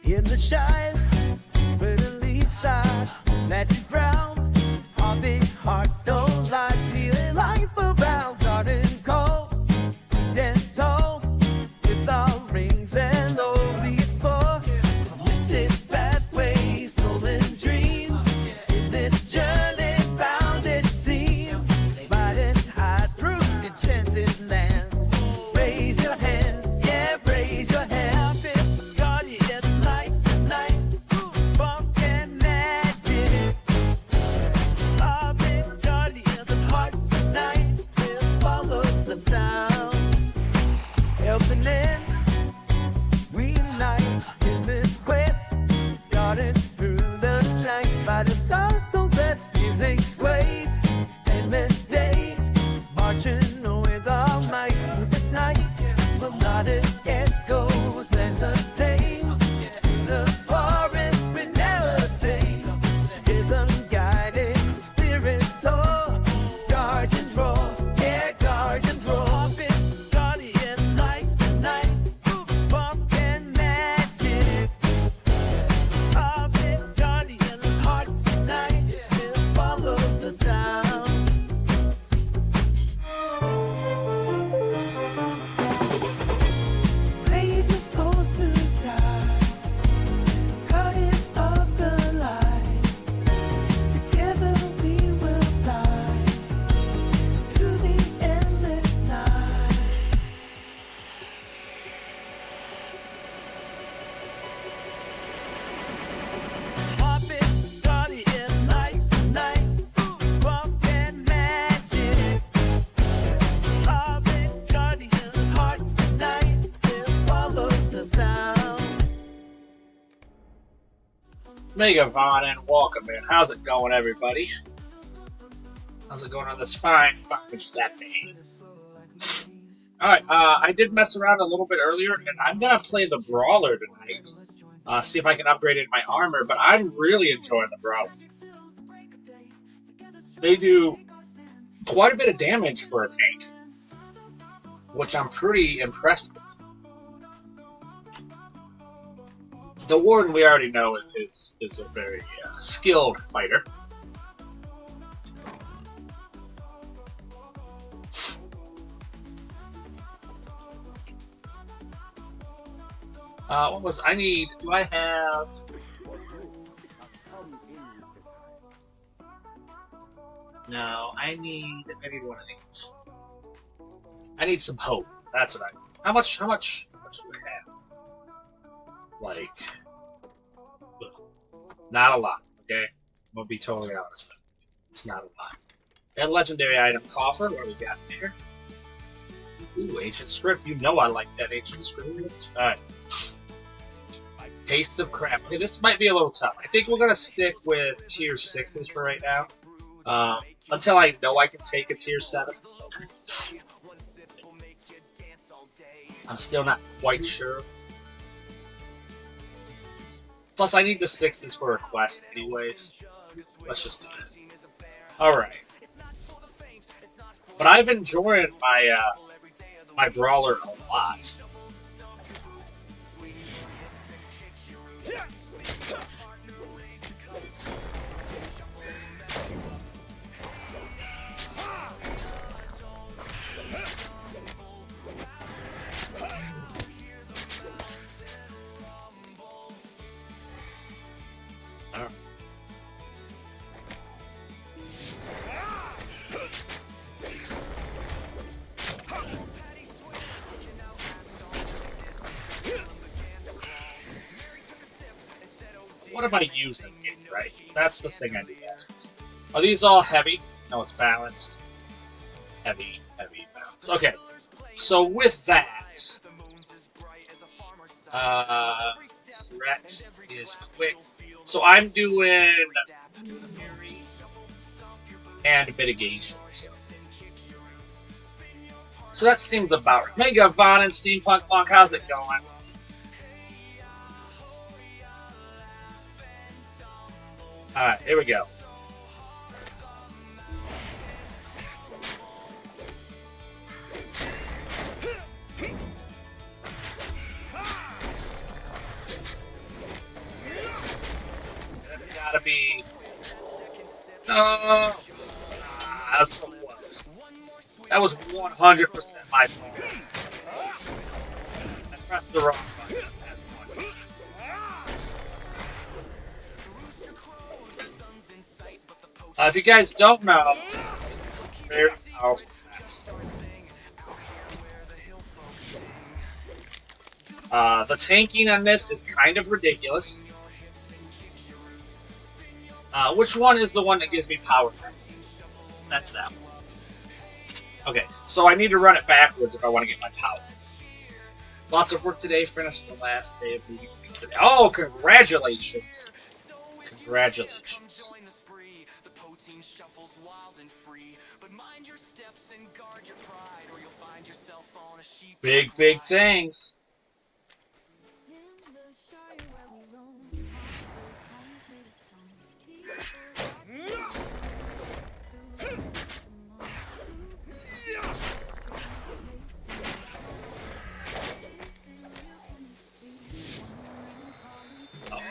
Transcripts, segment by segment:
In the shine, where the lead side, magic grounds, our big hearts don't lie, feeling life around, garden cold, stand tall, with our rings and low, we explore, mystic pathways, golden dreams, in this journey bound it seems, riding high through enchanted lands, raise your hands, yeah, raise your hands. We unite in this quest, gardens through the night, by the stars so best, music sways, endless days, marching with our might through the night, melodic echoes entertain, the forest we never tame, rhythm guiding, spirit soar, guardians roar, yeah, guardians roar. Mega Vaughn and welcome in. How's it going, everybody? How's it going on this fine Saturday? Alright, I did mess around a little bit earlier, and I'm gonna play the Brawler tonight. See if I can upgrade it in my armor, but I'm really enjoying the Brawler. They do quite a bit of damage for a tank, which I'm pretty impressed with. The Warden, we already know, is a very skilled fighter. What was I need? Do I have? No, I need one of these. I need some hope. That's what I need. How much do I have? Like, not a lot, okay? I'm gonna be totally honest with you. It's not a lot. And legendary item coffer, what do we got there? Ooh, ancient script. You know I like that ancient script. Alright. Taste of crap. Okay, this might be a little tough. I think we're gonna stick with tier 6s for right now. Until I know I can take a tier 7. I'm still not quite sure. Plus, I need the 6s for a quest anyways. Let's just do that. Alright. But I've enjoyed my, my Brawler a lot. What am I using here, right? That's the thing I need to ask. Are these all heavy? No, it's balanced. Heavy, heavy, balanced. Okay, so with that, threat is quick. So I'm doing and mitigation. So. So that seems about right. Mega Von and Steampunk Monk, how's it going? Alright, here we go. That's gotta be... No! That's the worst. That was 100% my fault. I pressed the wrong button. If you guys don't know, this is a very powerful class. The tanking on this is kind of ridiculous. Which one is the one that gives me power? That's that one. Okay, so I need to run it backwards if I want to get my power. Lots of work today. Finished the last day of the weeks today. Oh, congratulations! Congratulations. Big, big things.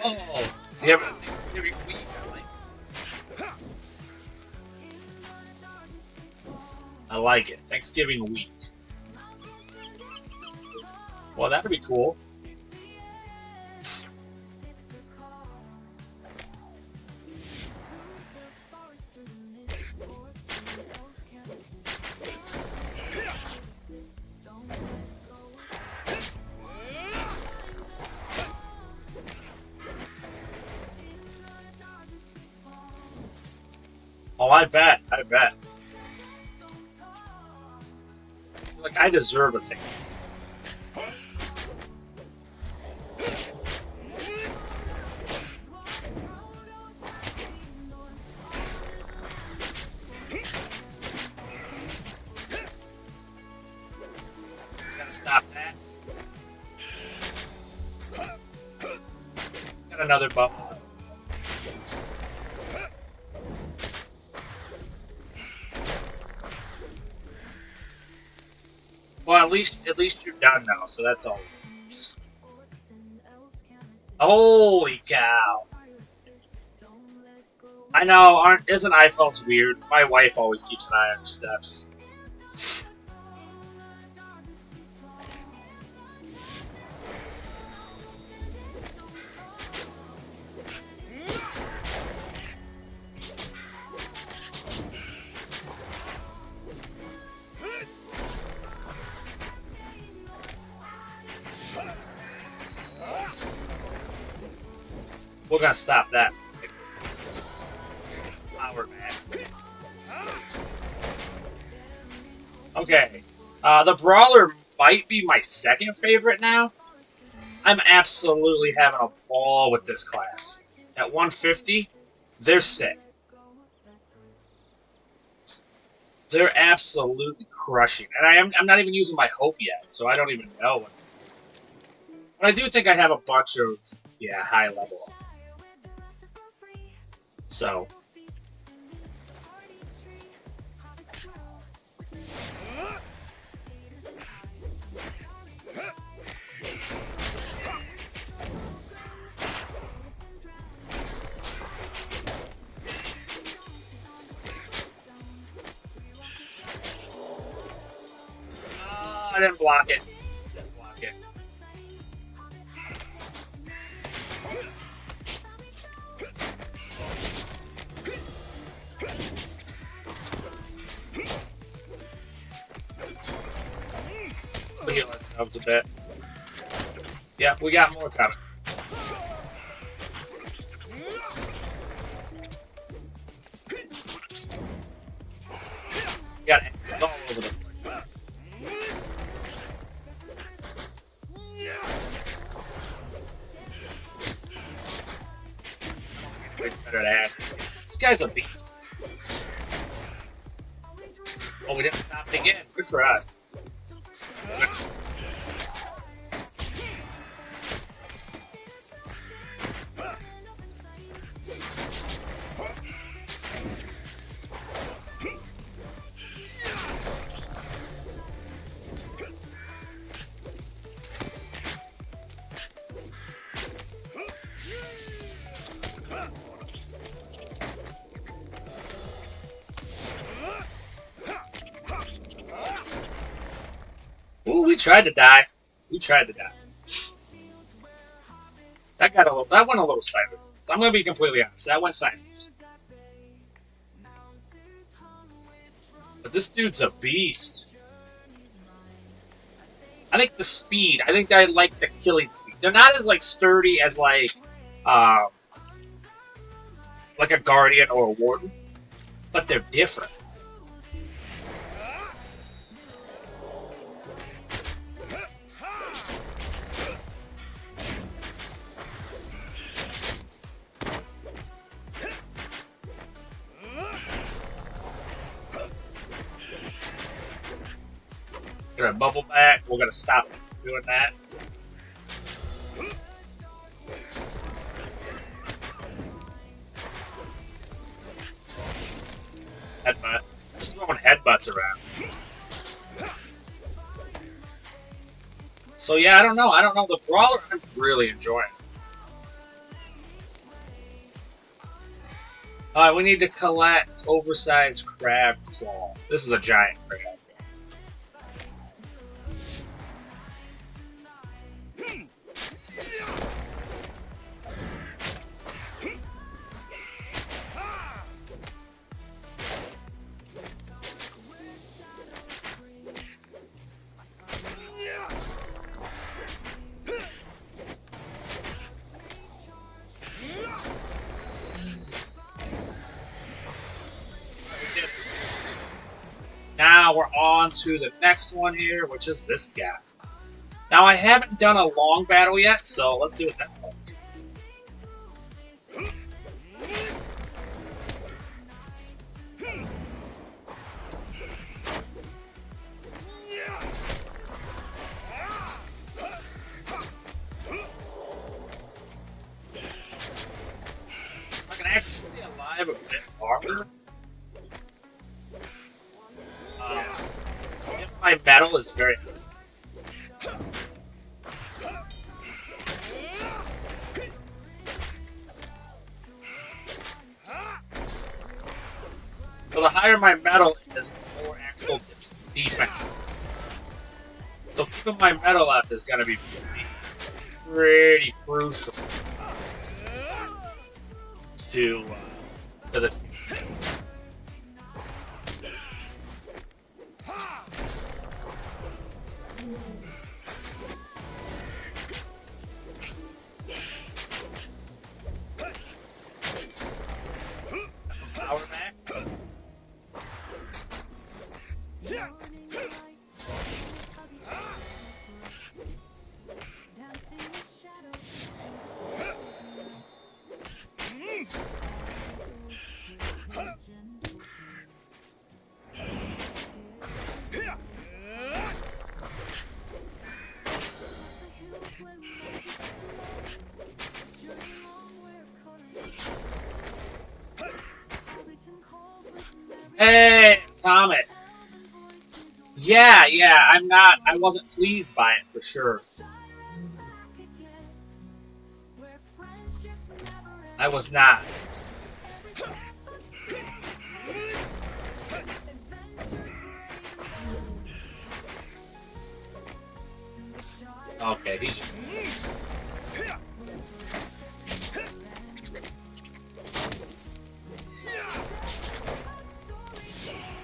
Oh, you have a week, I like it. Thanksgiving week. Well, that'd be cool. Oh, I bet. Like, I deserve a thing. Gotta stop that. Got another bubble. Well, at least you're done now, so that's all. Holy cow! I know, isn't iPhones weird? My wife always keeps an eye on her steps. We're gonna stop that. Power back. Okay. The Brawler might be my second favorite now. I'm absolutely having a ball with this class. At 150, they're sick. They're absolutely crushing. And I'm not even using my hope yet, so I don't even know what. But I do think I have a bunch of, yeah, high level. So. I didn't block it. Didn't block it. We'll heal ourselves a bit. Yeah, we got more coming. Got it all over the place. Better at. This guy's a beast. Oh, we didn't stop it again. Good for us. Ooh, we tried to die. We tried to die. That went a little sideways. So I'm gonna be completely honest. That went sideways. But this dude's a beast. I think the speed. I think I like the killing speed. They're not as like sturdy as like a guardian or a warden, but they're different. We're gonna bubble back. We're gonna stop doing that. Headbutt. Just throwing headbutts around. So yeah, I don't know. The Brawler I'm really enjoying. We need to collect oversized crab claw. This is a giant crab. Now we're on to the next one here, which is this guy. Now I haven't done a long battle yet, so let's see what that's like. I can actually stay alive a bit longer. My metal is very. So the higher my metal is, the more actual defense. So keeping my metal up is going to be pretty crucial to this. Power back. Hey, Comet. Yeah, I wasn't pleased by it for sure. I was not. Okay, he's.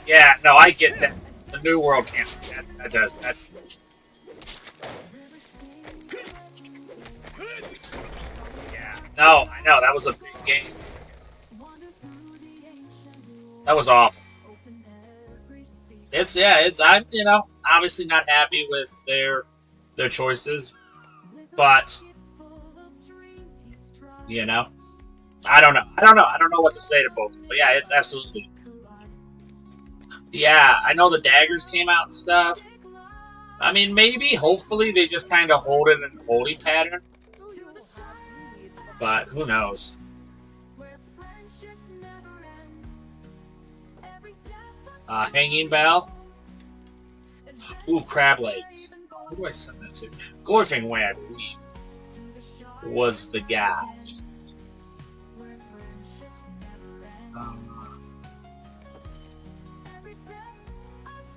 Yeah, no, I get that. The New World can't do that. That does that. Yeah, no, I know that was a big game. That was awful. I'm obviously not happy with their choices, but I don't know what to say to both of them. But yeah, it's absolutely. Yeah, I know the daggers came out and stuff. I mean, maybe, hopefully, they just kind of hold it in a holding pattern. But who knows? Hanging Bell. Ooh, Crab Legs. Who do I send that to? Glorfing Way, I believe, was the guy.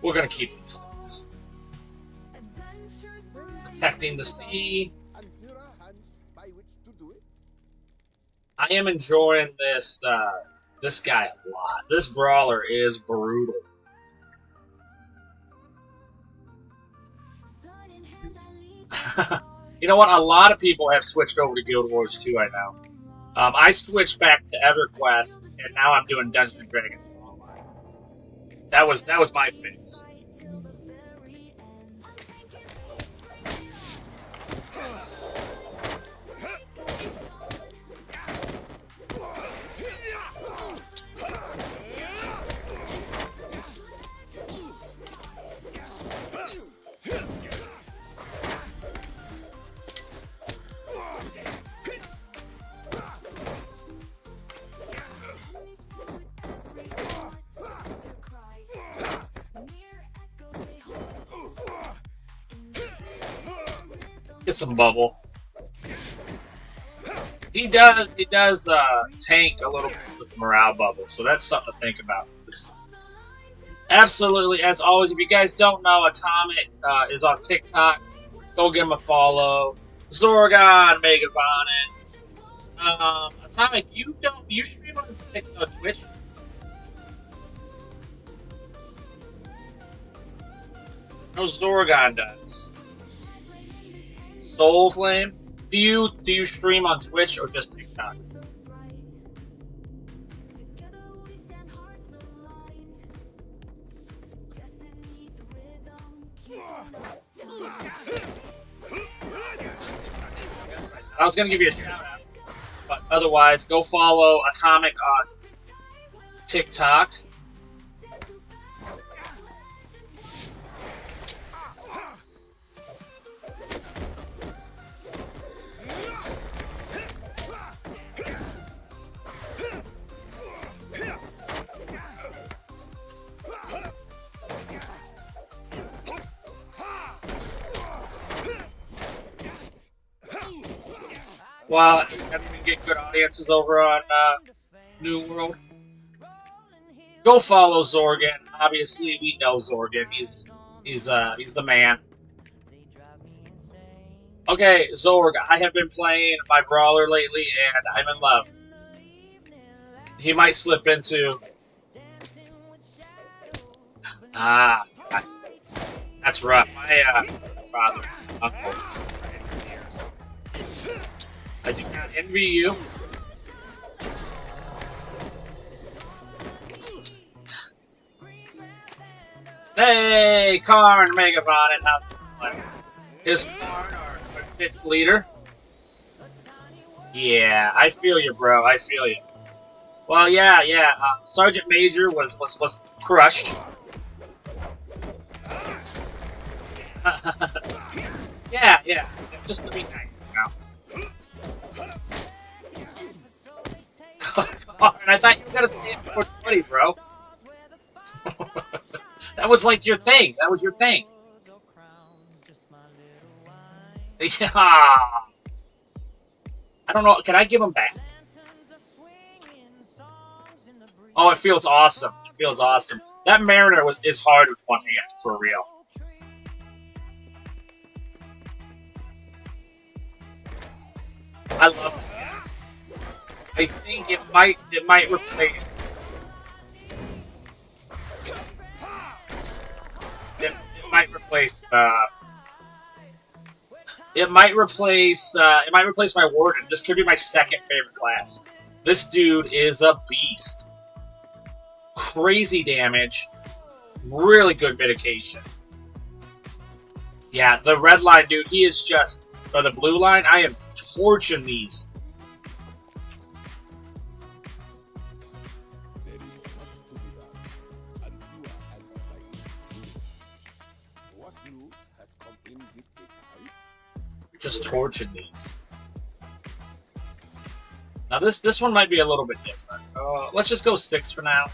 We're gonna keep these things. Protecting the steed. I am enjoying this this guy a lot. This brawler is brutal. You know what? A lot of people have switched over to Guild Wars 2, I know. I switched back to Everquest, and now I'm doing Dungeons & Dragons. That was my fix. Get some bubble. He does tank a little bit with the morale bubble, so that's something to think about. Absolutely, as always, if you guys don't know, Atomic is on TikTok. Go give him a follow. Zorgon, Megabonin. Atomic, you stream on Twitch? No, Zorgon does. Soul Flame. Do you stream on Twitch or just TikTok? I was gonna give you a shout out, but otherwise, go follow Atomic on TikTok. Wow, have you been getting good audiences over on New World? Go follow Zorgan. Obviously, we know Zorgan. He's the man. Okay, Zorg, I have been playing my brawler lately, and I'm in love. He might slip into... that's rough. My father, uncle. I do not envy you. Hey, Karn Megabonin, how's it going? Is Karn our pitch leader? Yeah, I feel you, bro. I feel you. Well, yeah. Sergeant Major was crushed. yeah. Just to be nice, you know. And I thought you were gonna stay at 420, bro. That was like your thing. That was your thing. Yeah. I don't know. Can I give him back? Oh, it feels awesome. It feels awesome. That Mariner is hard with one hand, for real. I love it. I think it might replace. It might replace. It might replace my Warden. This could be my second favorite class. This dude is a beast. Crazy damage. Really good mitigation. Yeah, the red line dude, he is just... Or the blue line, I am torching these. Just tortured these. Now this one might be a little bit different. Let's just go 6 for now.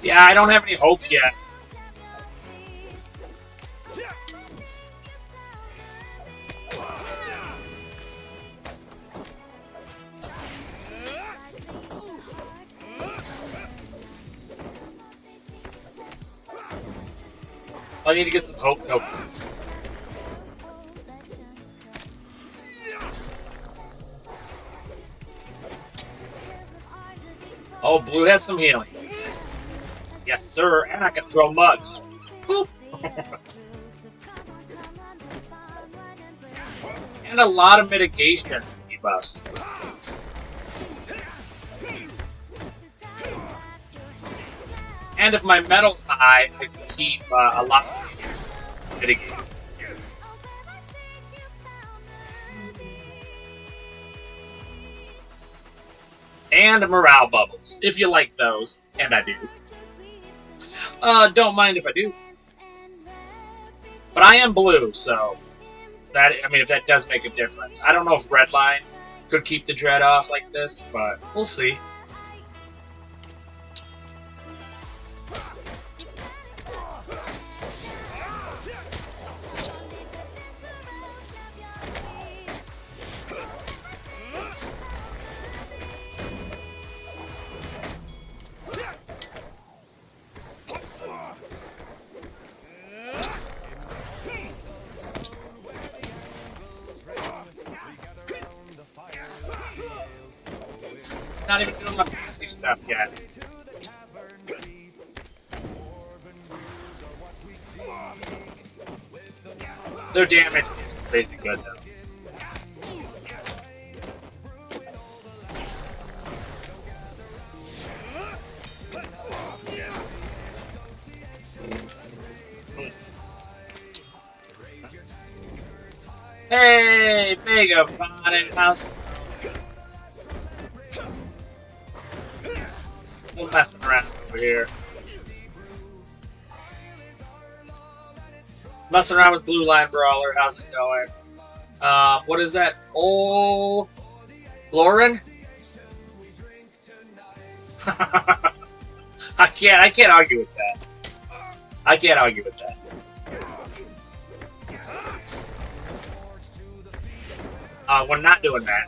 Yeah, I don't have any hope yet. I need to get some hope. Nope. Oh, blue has some healing. Yes, sir, and I can throw mugs. And a lot of mitigation debuffs. And if my metal's high, I can keep a lot of mitigation. And morale bubbles, if you like those, and I do. Don't mind if I do. But I am blue, so that, I mean, if that does make a difference. I don't know if Redline could keep the dread off like this, but we'll see. Not even doing my fancy stuff yet. Their damage is crazy good though. Hey, big bonnet house. We're messing around over here. Messing around with Blue Line Brawler. How's it going? What is that? Oh, Lauren? I can't argue with that. I can't argue with that. We're not doing that.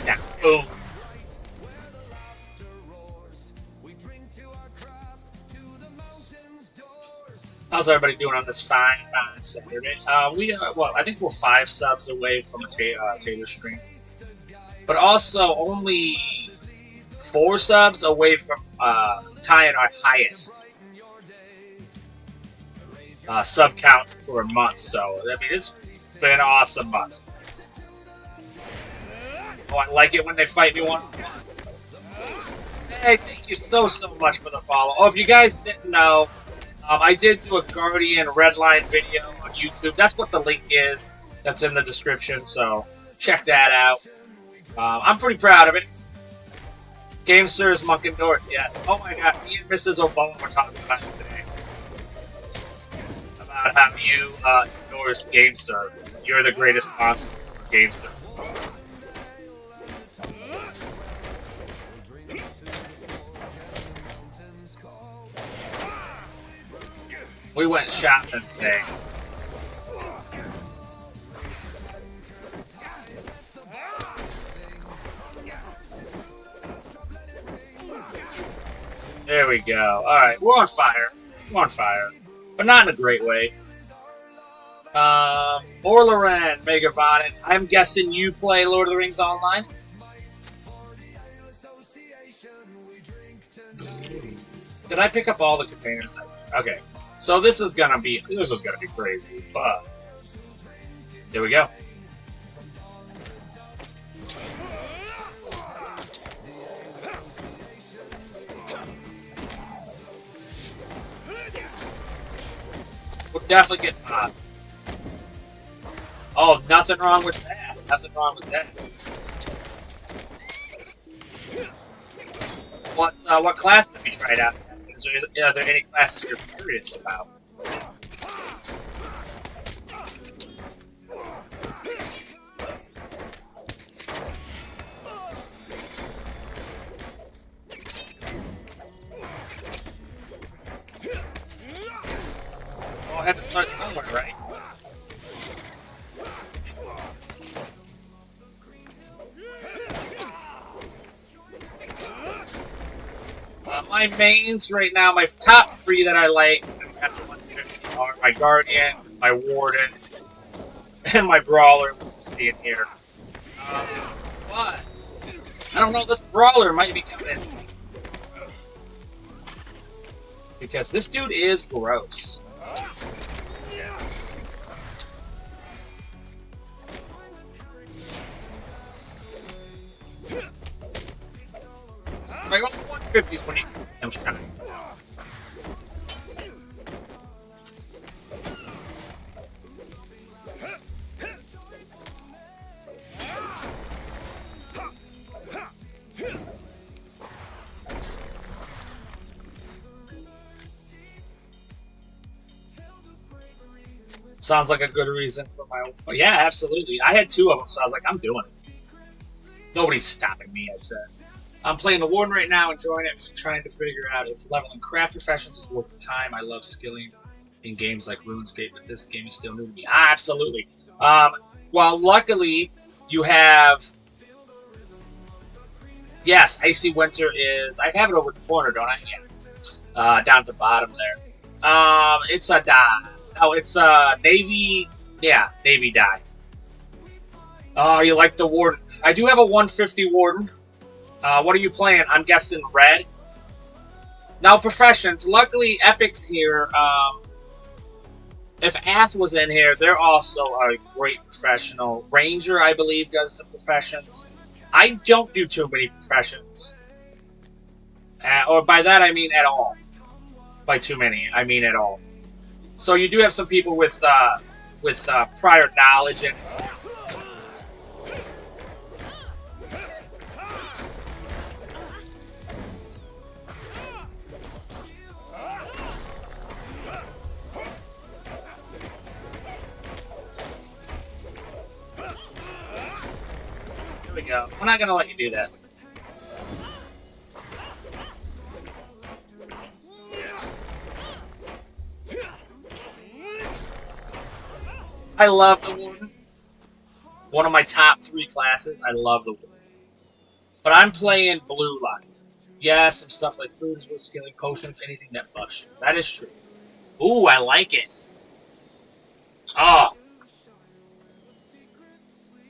Down. Boom. How's everybody doing on this fine Saturday? Well, I think we're 5 subs away from a Taylor stream, but also only 4 subs away from tying our highest sub count for a month. So I mean, it's been an awesome month. Oh, I like it when they fight me one. Hey, thank you so much for the follow. Oh, if you guys didn't know, I did do a Guardian Redline video on YouTube. That's what the link is. That's in the description, so check that out. I'm pretty proud of it. GameSir's Monk endorsed, yes. Oh my god, me and Mrs. OBowen were talking about it today. About how you endorse GameSir. You're the greatest sponsor for GameSir. We went shopping today. There we go. Alright, we're on fire. We're on fire. But not in a great way. Orlaren, Megabot. I'm guessing you play Lord of the Rings online? Did I pick up all the containers? Okay. So this is gonna be crazy, but there we go. We'll definitely get popped. Oh, nothing wrong with that. Nothing wrong with that. What class have you tried out? Are there any classes you're curious about? Well, I had to start somewhere, right? My mains right now, my top three that I like at the 150 are my Guardian, my Warden, and my Brawler, which you see in here. But I don't know, this Brawler might be coming in. Because this dude is gross. Like 150s when you I'm trying. Sounds like a good reason for my own. Oh, yeah, absolutely. I had two of them, so I was like, I'm doing it. Nobody's stopping me, I said. I'm playing the Warden right now, enjoying it, trying to figure out if leveling craft professions is worth the time. I love skilling in games like RuneScape, but this game is still new to me. Absolutely. Well, luckily, you have... Yes, Icy Winter is... I have it over the corner, don't I? Yeah. Down at the bottom there. It's a dye. Oh, it's a Navy... Yeah, Navy dye. Oh, you like the Warden. I do have a 150 Warden. What are you playing? I'm guessing red. Now, professions. Luckily, Epic's here. If Ath was in here, they're also a great professional. Ranger, I believe, does some professions. I don't do too many professions. Or by that, I mean at all. By too many, I mean at all. So you do have some people with prior knowledge and... Here we go. We're not gonna let you do that. I love the Warden. One of my top 3 classes. I love the Warden. But I'm playing Blue Line. Yes, some stuff like foods, with skilling, potions, anything that buffs you. That is true. Ooh, I like it. Oh.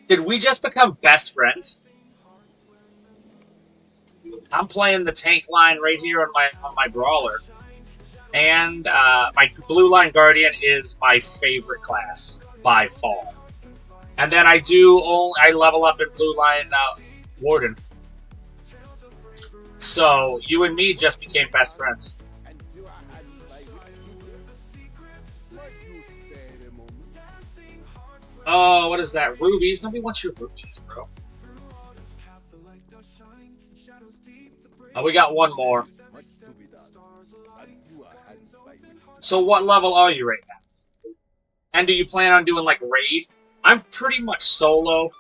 Did we just become best friends? I'm playing the tank line right here on my Brawler. And my Blue Line Guardian is my favorite class by far. And then I level up in Blue Line Warden. So you and me just became best friends. Oh, what is that? Rubies? Nobody wants your rubies, bro. Oh, we got one more. So what level are you right now? And do you plan on doing, like, raid? I'm pretty much solo.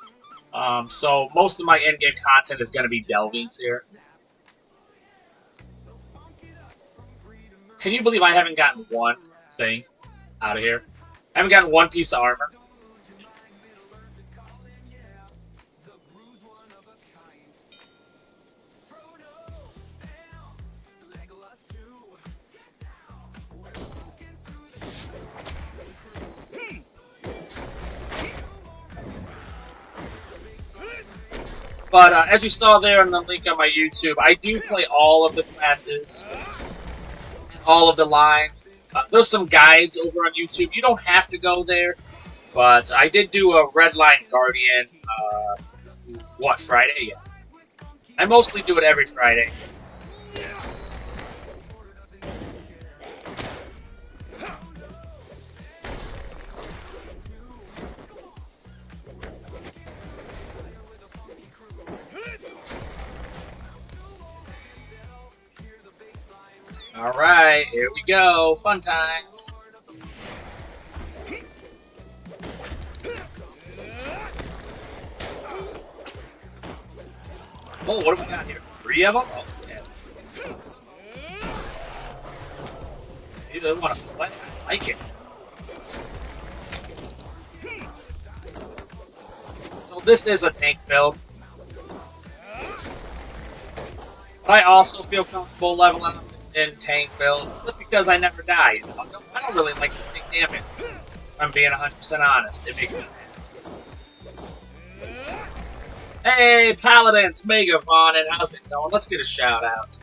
So most of my in-game content is going to be delvings here. Can you believe I haven't gotten one thing out of here? I haven't gotten one piece of armor. But as you saw there in the link on my YouTube, I do play all of the classes, all of the line. There's some guides over on YouTube. You don't have to go there, but I did do a Red Line Guardian, Friday? Yeah. I mostly do it every Friday. Alright, here we go. Fun times. Oh, what have we got here? 3 of them? Oh, yeah. You don't want to play. I like it. So this is a tank build. But I also feel comfortable leveling up in tank builds just because I never die. You know? I don't really like to take damage. If I'm being 100% honest. It makes me mad. Hey, Paladins, Megavon, and how's it going? Let's get a shout out.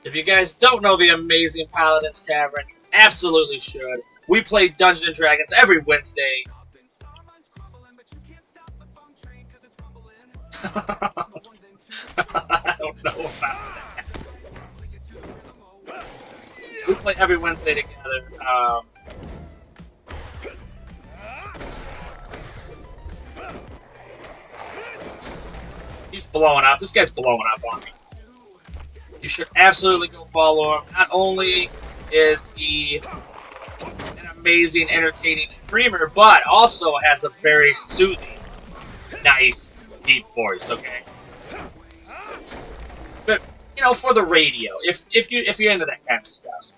If you guys don't know the amazing Paladins Tavern, you absolutely should. We play Dungeons & Dragons every Wednesday. I don't know about that. We play every Wednesday together. He's blowing up. This guy's blowing up on me. You should absolutely go follow him. Not only is he an amazing, entertaining streamer, but also has a very soothing, nice, deep voice. Okay, but you know, for the radio, if you're into that kind of stuff.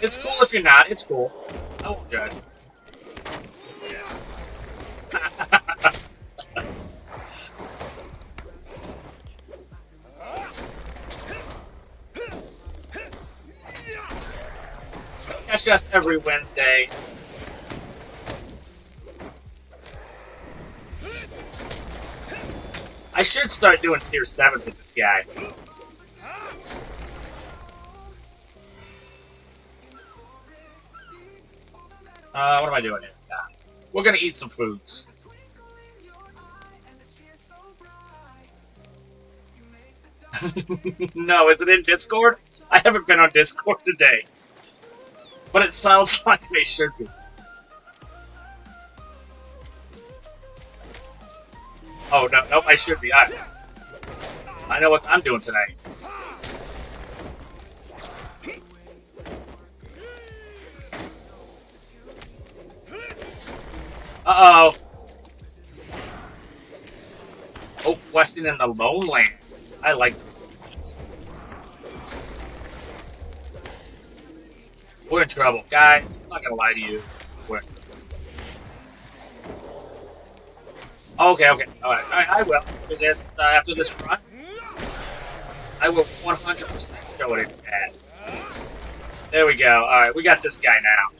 It's cool if you're not. It's cool. I won't judge. That's just every Wednesday. I should start doing tier 7 with this guy. What am I doing here? We're gonna eat some foods. No, is it in Discord? I haven't been on Discord today. But it sounds like they should be. Oh, no, nope, I should be. I know what I'm doing tonight. Uh-oh. Oh, questing in the Lone Lands. I like these. We're in trouble, guys. I'm not gonna lie to you. We're in trouble. Okay. Alright, I will. After this run, I will 100% show it in chat. There we go. Alright, we got this guy now.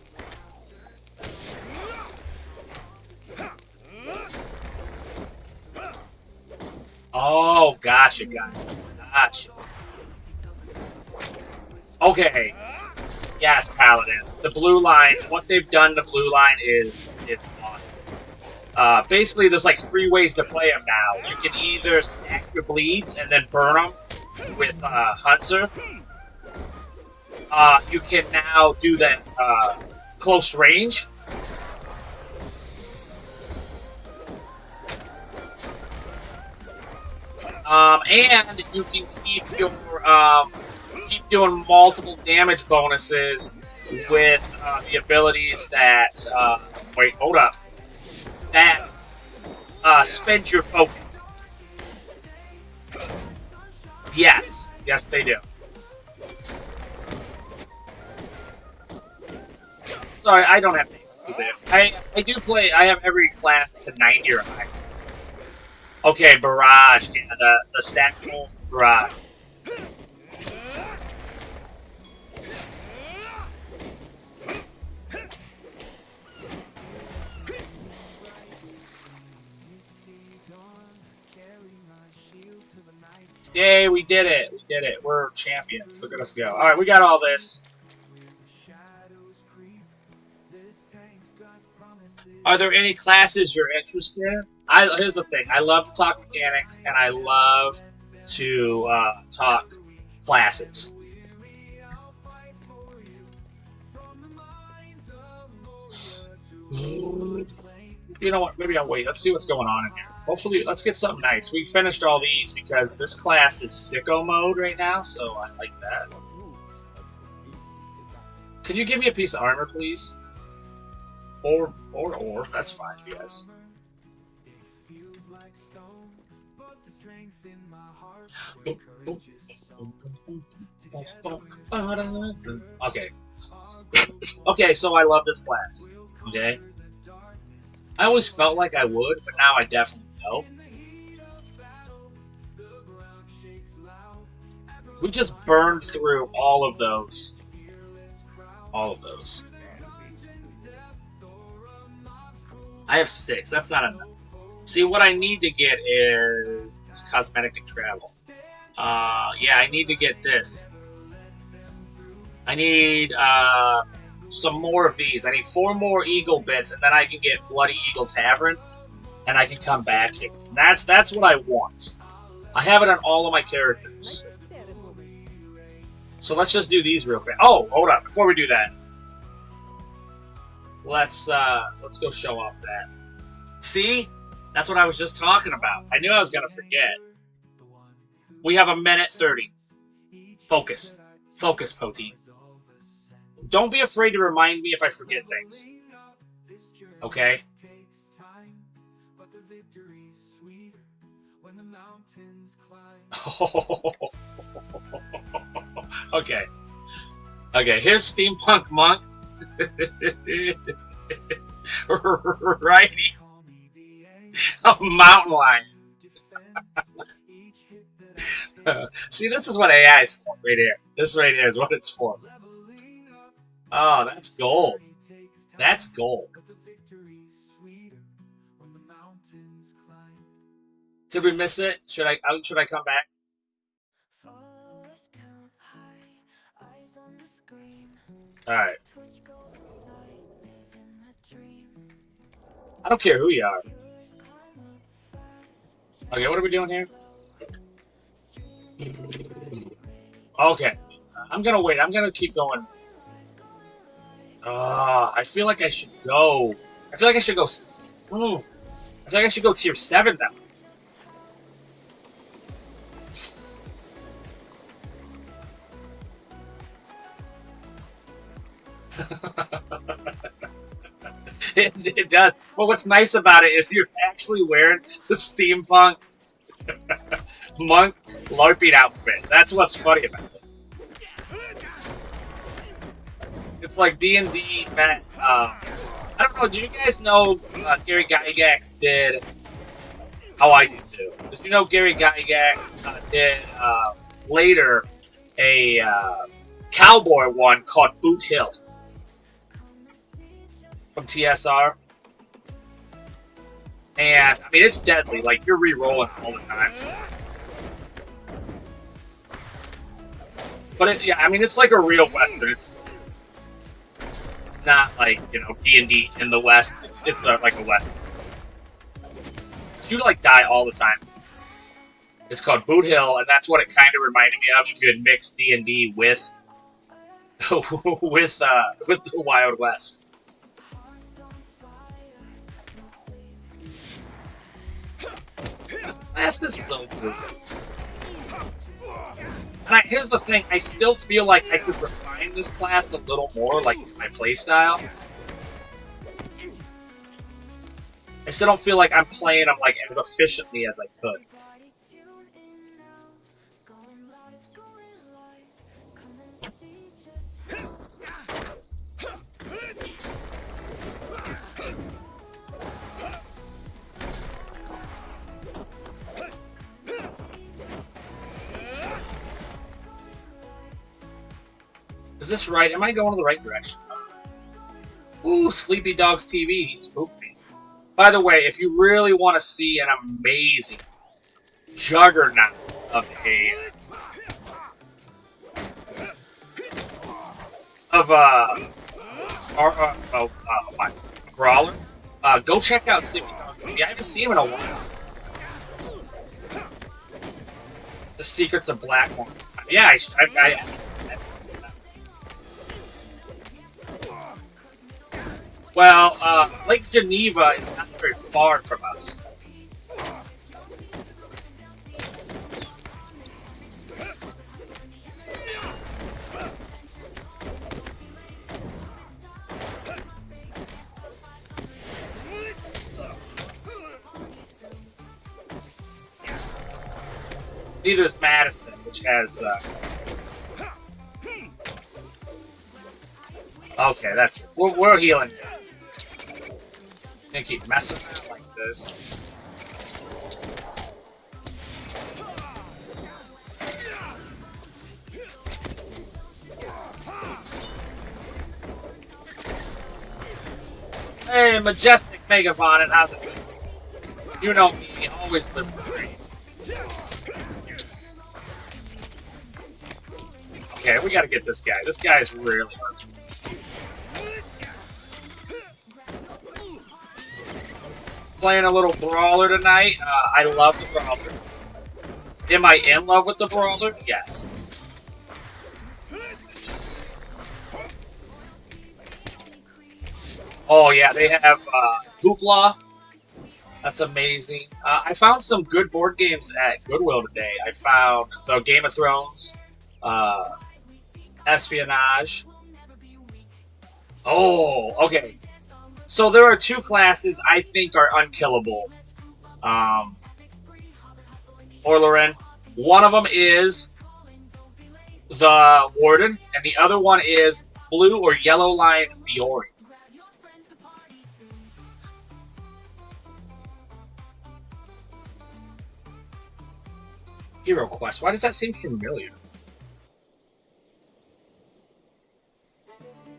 Oh, gotcha, gotcha. Okay. Yes, Paladins. The blue line, what they've done to blue line is awesome. Basically, there's like 3 ways to play them now. You can either stack your bleeds and then burn them with Hunter. You can now do that close range. And you can keep doing multiple damage bonuses with the abilities that wait, hold up. That spend your focus. Yes, they do. Sorry, I don't have to do that. I do play. I have every class to 90 or higher. Okay, barrage. Yeah, the stack roll barrage. Yay, we did it. We did it. We're champions. Look at us go. Alright, we got all this. Are there any classes you're interested in? Here's the thing. I love to talk mechanics, and I love to talk classes. You know what? Maybe I'll wait. Let's see what's going on in here. Hopefully, let's get something nice. We finished all these because this class is sicko mode right now, so I like that. Can you give me a piece of armor, please? Or. That's fine, you guys. Okay. Okay, so I love this class. Okay? I always felt like I would, but now I definitely know. We just burned through all of those. All of those. I have 6. That's not enough. See, what I need to get is cosmetic and travel. Yeah, I need to get this. I need some more of these. I need 4 more eagle bits, and then I can get Bloody Eagle Tavern, and I can come back here. That's what I want. I have it on all of my characters. So let's just do these real quick. Oh, hold up! Before we do that, let's go show off that. See, that's what I was just talking about. I knew I was gonna forget. We have 1:30. Focus, focus, Poteen. Don't be afraid to remind me if I forget things. Okay? Okay. Okay, here's Steampunk Monk. Righty. A mountain lion. See, this is what AI is for right here. This right here is what it's for. Oh, that's gold. That's gold. Did we miss it? Should I come back? Alright. I don't care who you are. Okay, what are we doing here? Okay. I'm gonna wait. I'm gonna keep going. I feel like I should go. I feel like I should go. I feel like I should go tier 7 now. It does. Well, what's nice about it is you're actually wearing the steampunk monk LARPing outfit. That's what's funny about it. It's like D&D met. I don't know. Did you guys know Gary Gygax did? Oh, I did too. Did you know Gary Gygax did later a cowboy one called Boot Hill from TSR? And I mean, it's deadly. Like, you're re-rolling all the time. But yeah, I mean, it's like a real Western. It's not like, you know, D&D in the West. It's like a Western. You like die all the time. It's called Boot Hill, and that's what it kind of reminded me of if you had mixed D&D with with the Wild West. This blast is so good. And here's the thing, I still feel like I could refine this class a little more, like my playstyle. I still don't feel like I'm playing them like as efficiently as I could. Is this right? Am I going in the right direction? Ooh, Sleepy Dogs TV. He spooked me. By the way, if you really want to see an amazing juggernaut of a brawler. Go check out Sleepy Dogs. I haven't seen him in a while. The Secrets of Blackmore. Yeah, well, Lake Geneva is not very far from us. Neither is Madison, which has. Okay, that's it. We're healing. Gonna keep messing around like this. Hey, Majestic Megavon, and how's it going? You know me, always live free. Okay, we gotta get this guy. This guy is really hard. Playing a little Brawler tonight. I love the Brawler. Am I in love with the Brawler? Yes. Oh yeah, they have Hoopla. That's amazing. I found some good board games at Goodwill today. I found the Game of Thrones, Espionage. Oh, okay. So there are two classes I think are unkillable. Orleran. One of them is the Warden, and the other one is Blue or Yellow Line Biori. Hero Quest. Why does that seem familiar?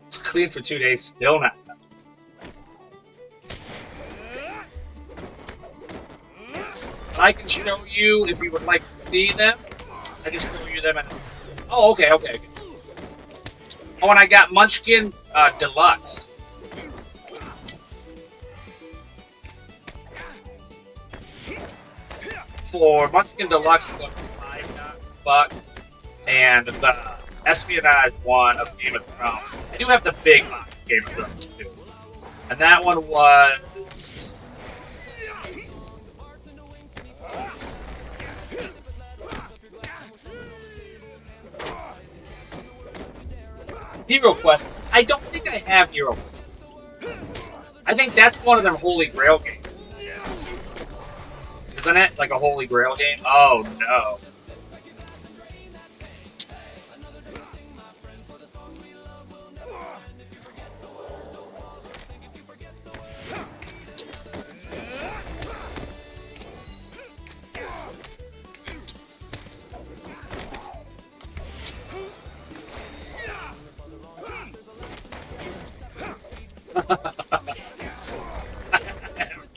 It's clean for 2 days, still not. I can show you if you would like to see them. I can show you them. Oh, okay. Oh, and I got Munchkin Deluxe. For Munchkin Deluxe, it was $5, and the Espionage one of Game of Thrones. I do have the big box Game of Thrones too, and that one was. Hero Quest. I don't think I have Hero Quest. I think that's one of them Holy Grail games. Isn't it? Like a Holy Grail game? Oh no.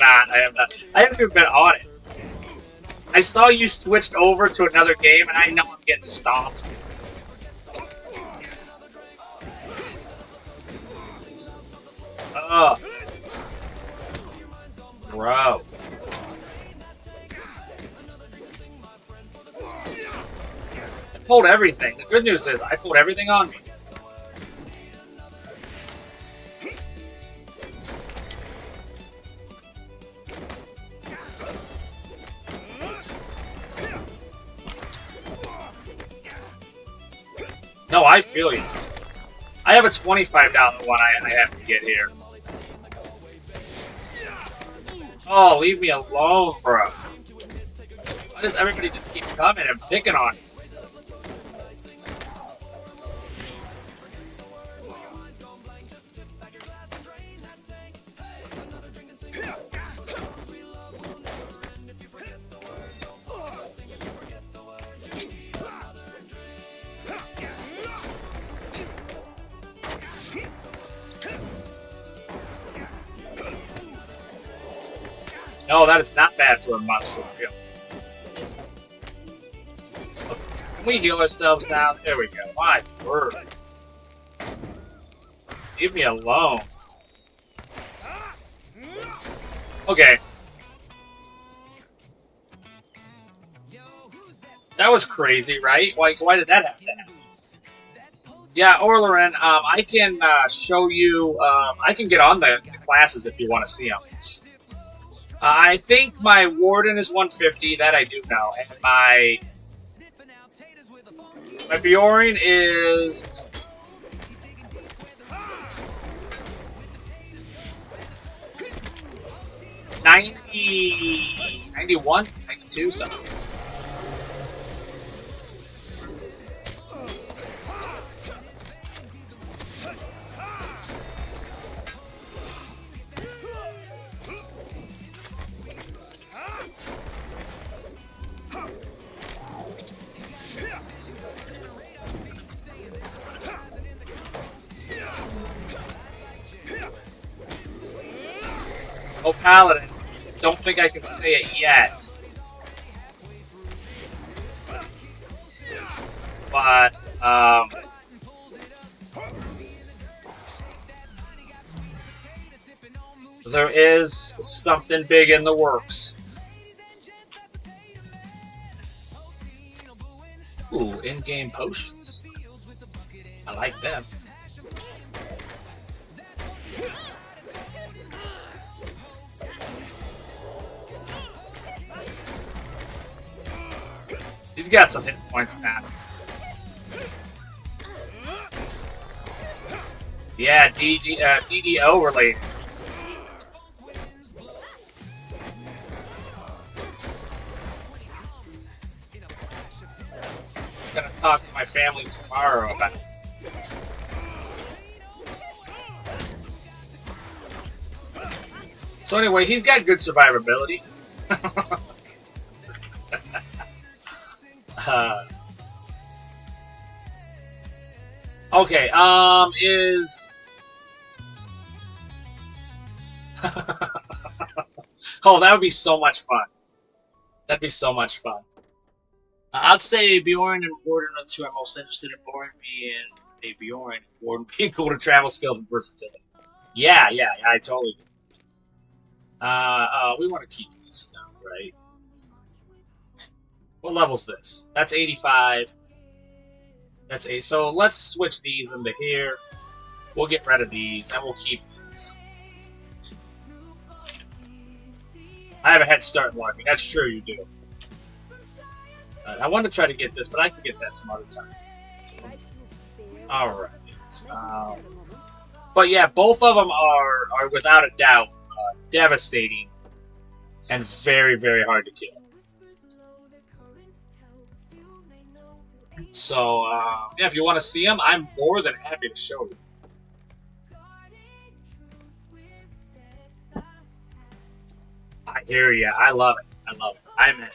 I am not. I haven't even been on it. I saw you switched over to another game, and I know I'm getting stomped. Ugh. Bro. I pulled everything. The good news is I pulled everything on me. No, I feel you. I have a $25 one I have to get here. Oh, leave me alone, bro. Why does everybody just keep coming and picking on me? No, that is not bad for a month for real. Can we heal ourselves now? There we go. My word. Leave me alone. Okay. That was crazy, right? Why did that have to happen? Yeah, Orleran, I can show you. I can get on the classes if you want to see them. I think my Warden is 150. That I do know, and my Bjorn is 90, 91, 92 something. Oh, Paladin. Don't think I can say it yet. But, there is something big in the works. Ooh, in-game potions. I like them. He's got some hit points now. Yeah, DDO related. I'm gonna talk to my family tomorrow about it. So anyway, he's got good survivability. Okay, is... Oh, that would be so much fun. That'd be so much fun. I'd say Bjorn and Warden are the two I'm most interested in. Bjorn being a Bjorn, Warden being cool to travel skills and versatility. Yeah, I totally do. We want to keep this stuff, right? What level's this? That's 85. That's 8. So let's switch these into here. We'll get rid of these, and we'll keep these. I have a head start in walking. That's true, you do. I want to try to get this, but I can get that some other time. Alright. But yeah, both of them are without a doubt, devastating and very, very hard to kill. So, yeah, if you want to see them, I'm more than happy to show you. I hear ya. I love it. I love it. I'm in.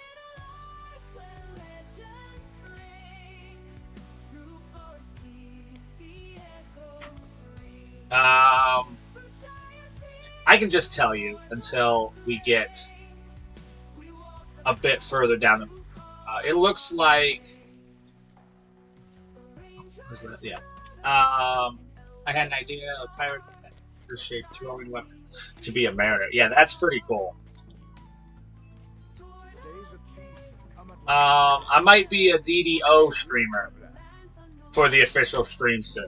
I can just tell you until we get a bit further down the road. It looks like... What is that? Yeah. I had an idea of pirate shape throwing weapons to be a mariner. Yeah, that's pretty cool. I might be a DDO streamer for the official stream soon.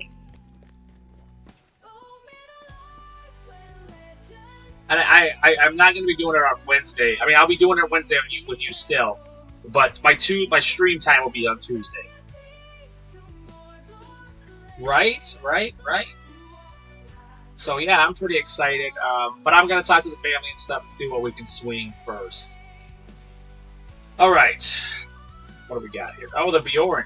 And I'm not going to be doing it on Wednesday. I mean, I'll be doing it Wednesday with you still. But my stream time will be on Tuesday. Right. So yeah, I'm pretty excited. But I'm going to talk to the family and stuff and see what we can swing first. Alright. What do we got here? Oh, the Bjorn.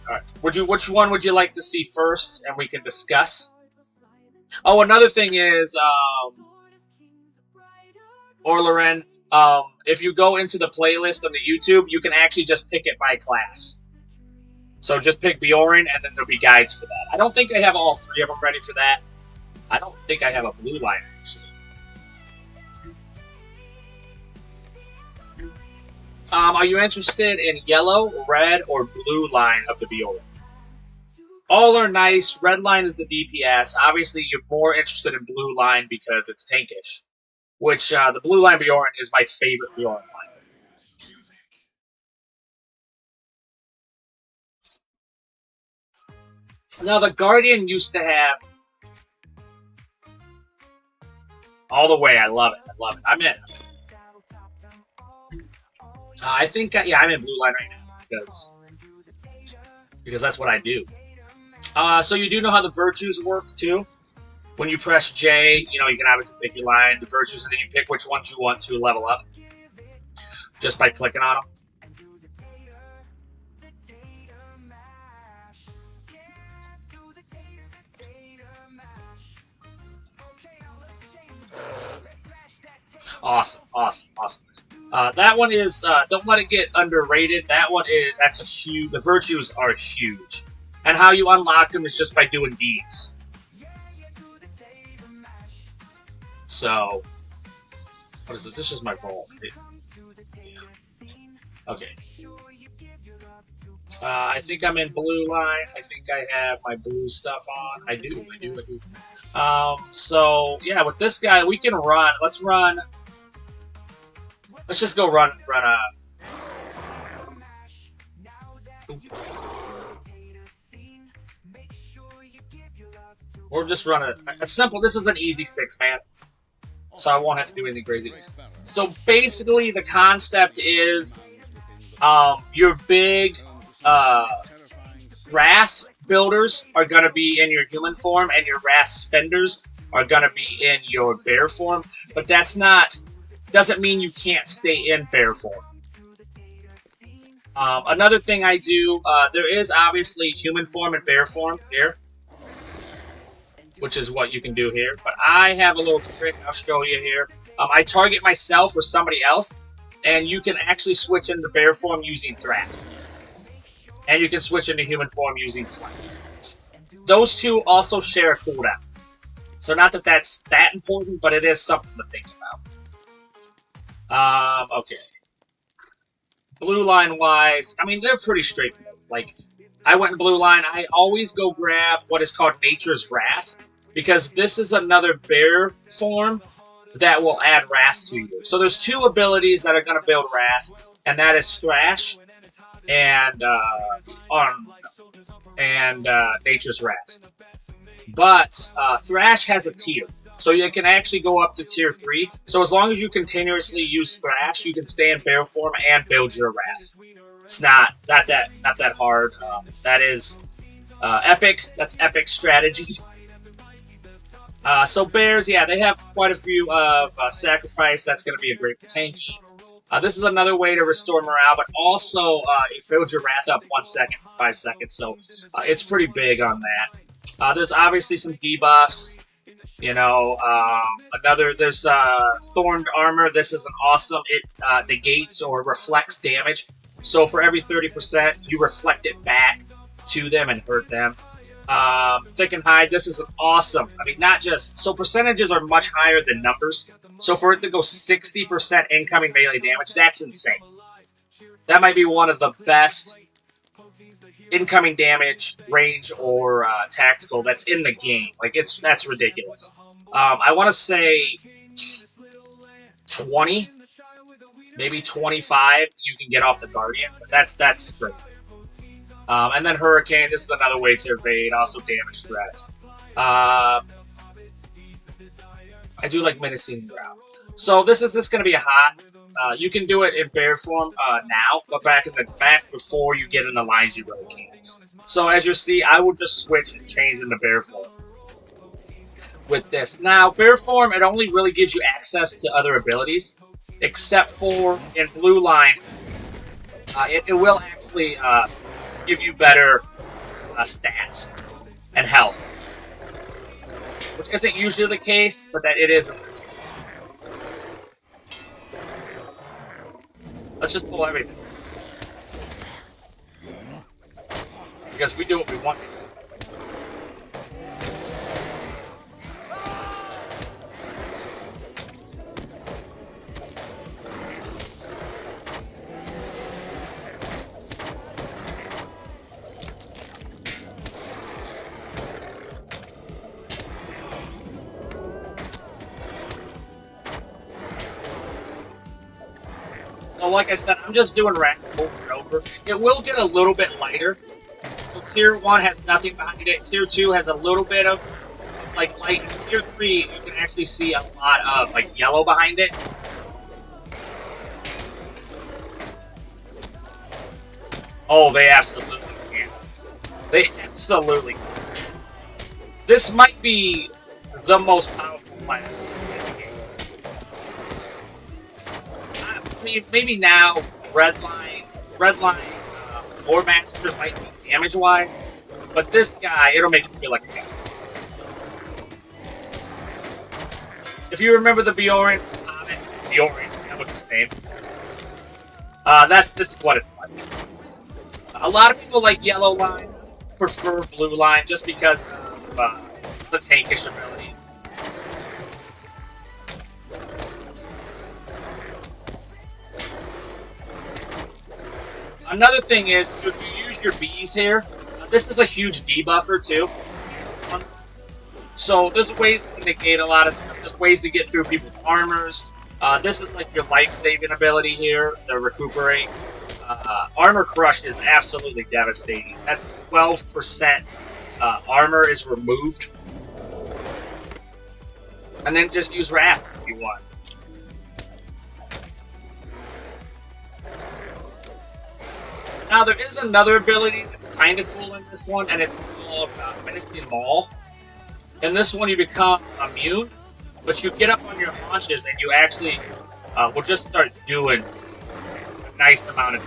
Alright. Which one would you like to see first? And we can discuss. Oh, another thing is... Orleran, if you go into the playlist on the YouTube, you can actually just pick it by class. So just pick Bjorn, and then there'll be guides for that. I don't think I have all 3 of them ready for that. I don't think I have a blue line, actually. Are you interested in yellow, red, or blue line of the Bjorn? All are nice. Red line is the DPS. Obviously, you're more interested in blue line because it's tankish. Which, the blue line Bjorn is my favorite Bjorn line. Now, the Guardian used to have... All the way, I love it. I love it. I'm in. I think, yeah, I'm in blue line right now because that's what I do. So you do know how the virtues work, too? When you press J, you know, you can obviously pick your line, the virtues, and then you pick which ones you want to level up just by clicking on them. Awesome, awesome, awesome. That one is, don't let it get underrated. That one is, that's a huge, the virtues are huge. And how you unlock them is just by doing deeds. So, what is this? This is my roll. Okay. I think I'm in blue line. I think I have my blue stuff on. I do. So, yeah, with this guy, we can run. Let's run. Let's just go run Or just run a simple, this is an easy 6-man. So I won't have to do anything crazy. So basically the concept is your big Wrath builders are going to be in your human form and your Wrath spenders are going to be in your bear form. But that's not, doesn't mean you can't stay in bear form. Another thing I do, there is obviously human form and bear form here, which is what you can do here. But I have a little trick I'll show you here. I target myself or somebody else, and you can actually switch into bear form using Thrash. And you can switch into human form using Slime. Those two also share a cooldown. So not that that's that important, but it is something to think about. Okay. Blue line wise, I mean, they're pretty straightforward. Like, I went in blue line, I always go grab what is called Nature's Wrath, because this is another bear form that will add Wrath to you. So there's two abilities that are going to build Wrath, and that is Thrash and Nature's Wrath. But Thrash has a tier. So you can actually go up to tier 3. So as long as you continuously use Thrash, you can stay in bear form and build your Wrath. It's not that hard. That is epic. That's epic strategy. So bears, yeah, they have quite a few of sacrifice. That's going to be a great for tanky. This is another way to restore morale, but also it builds your Wrath up 1 second for 5 seconds. So it's pretty big on that. There's obviously some debuffs. You know, there's Thorned Armor. This is an awesome, it negates or reflects damage. So for every 30%, you reflect it back to them and hurt them. Thick and Hide, this is an awesome, I mean, not just, so percentages are much higher than numbers. So for it to go 60% incoming melee damage, that's insane. That might be one of the best incoming damage, range, or tactical that's in the game. Like, that's ridiculous. I want to say 20, maybe 25 you can get off the Guardian. But that's crazy. And then Hurricane, this is another way to evade, also damage threats. I do like menacing ground. So this is just going to be a hot. You can do it in bear form now, but back before you get in the lines, you really can't. So as you see, I will just switch and change into bear form with this. Now, bear form, it only really gives you access to other abilities, except for in blue line, it will actually give you better stats and health, which isn't usually the case, but that it is in this case. Let's just pull everything. Because we do what we want to do. So like I said, I'm just doing rack over and over. It will get a little bit lighter. So tier 1 has nothing behind it. Tier 2 has a little bit of like light. In tier 3, you can actually see a lot of like yellow behind it. Oh, they absolutely can. They absolutely can. This might be the most powerful class in the game. I mean, maybe now Redline, or Master might be damage-wise, but this guy, it'll make you feel like a guy. If you remember the Bjorn, that was his name. This is what it's like. A lot of people like Yellow Line, prefer Blue Line, just because of the tankish abilities. Another thing is, if you use your bees here, this is a huge debuffer too. So there's ways to negate a lot of stuff. There's ways to get through people's armors. This is like your life-saving ability here, the recuperate. Armor Crush is absolutely devastating. That's 12% armor is removed. And then just use Wrath if you want. Now there is another ability that's kind of cool in this one, and it's called Menacing Maul. In this one you become immune, but you get up on your haunches and you actually will just start doing a nice amount of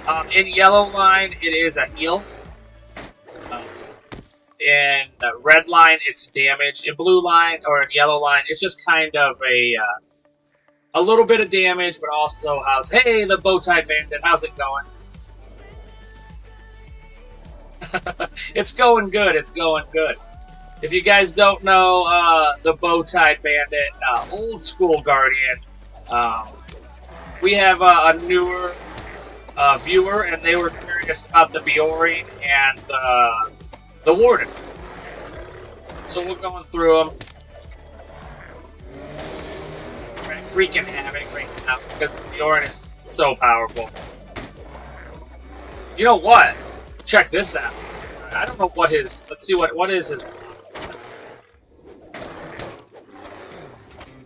damage. In Yellow Line, it is a heal. In Red Line, it's damage. In Blue Line, or in Yellow Line, it's just kind of a little bit of damage, but also how it's, hey, the Bowtie Bandit, how's it going? It's going good, it's going good. If you guys don't know the Bowtie Bandit, old school Guardian, we have a newer viewer, and they were curious about the Bjorn and the Warden. So we're going through them. Wreaking havoc right now because the Bjorn is so powerful. You know what? Check this out. I don't know what his... Let's see what is his...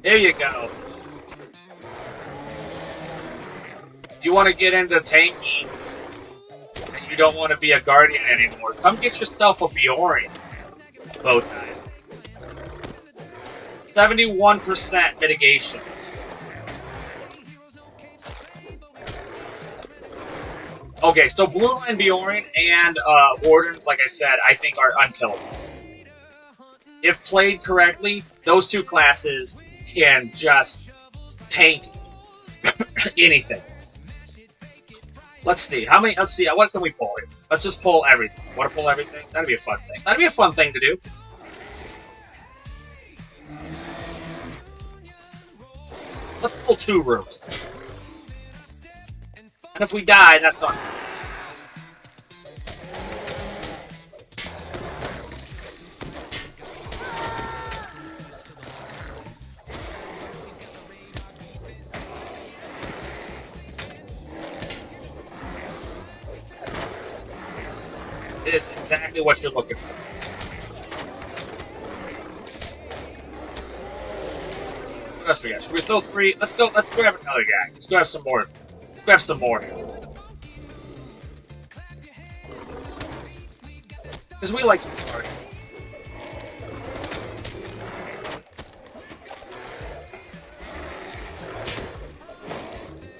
There you go. You want to get into tanking and you don't want to be a Guardian anymore. Come get yourself a Bjorn. Bowtie. 71% mitigation. Okay, so Blue Line Bjorn and Wardens, like I said, I think are unkillable. If played correctly, those two classes can just tank anything. Let's see, how many, let's see, what can we pull here? Let's just pull everything. Want to pull everything? That'd be a fun thing. That'd be a fun thing to do. Let's pull 2 rooms. And if we die, that's on. It is exactly what you're looking for. What else we got? Should we throw 3? Let's go. Let's grab another guy. Let's grab some more. Let's grab some more. Because we like some party.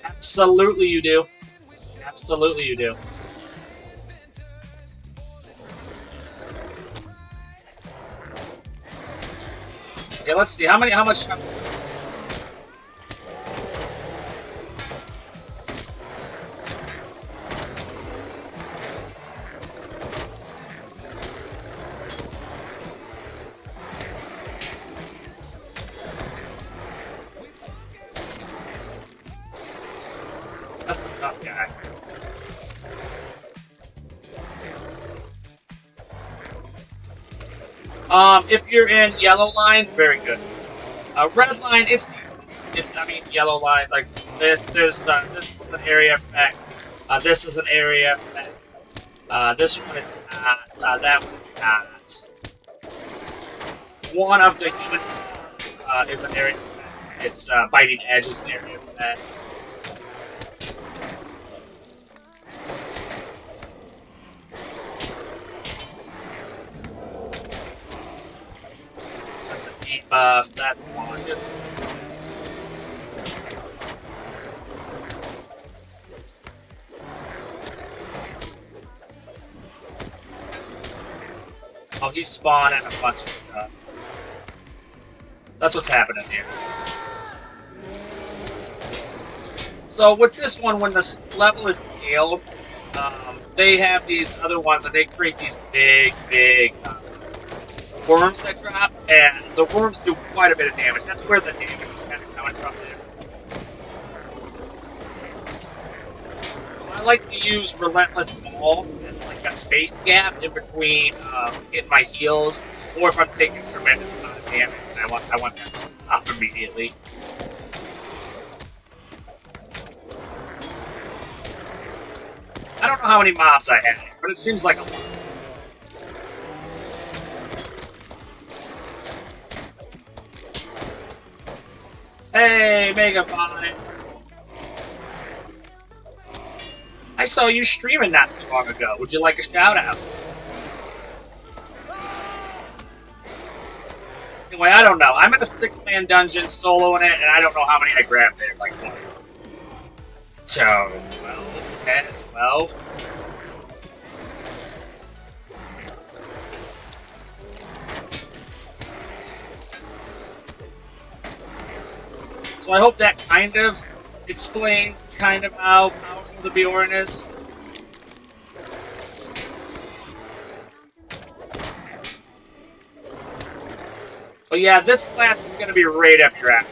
Absolutely, you do. Absolutely, you do. Okay, let's see. How much... That's a tough guy. If you're in Yellow Line, very good. Red Line, it's decent. I mean, yellow line, like this, this is an area effect. This is an area effect. This one is not. That one is not. One of the human is an area effect. It's biting edge is an area effect. That's a debuff. That's one. Oh, he's spawning a bunch of stuff. That's what's happening here. So with this one, when the level is scaled, they have these other ones, and they create these big worms that drop, and the worms do quite a bit of damage. That's where the damage is kind of coming from there. I like to use Relentless Ball as like a space gap in between hitting my heals, or if I'm taking a tremendous amount of damage and I want that to stop immediately. I don't know how many mobs I have, but it seems like a lot. Hey, Megabot! I saw you streaming not too long ago. Would you like a shout out? Anyway, I don't know. I'm in a 6-man dungeon soloing it, and I don't know how many I grabbed there. Like what? So, 12, 10, 12. So I hope that kind of explains kind of how powerful the Bjorn is. But yeah, this class is going to be right up your alley.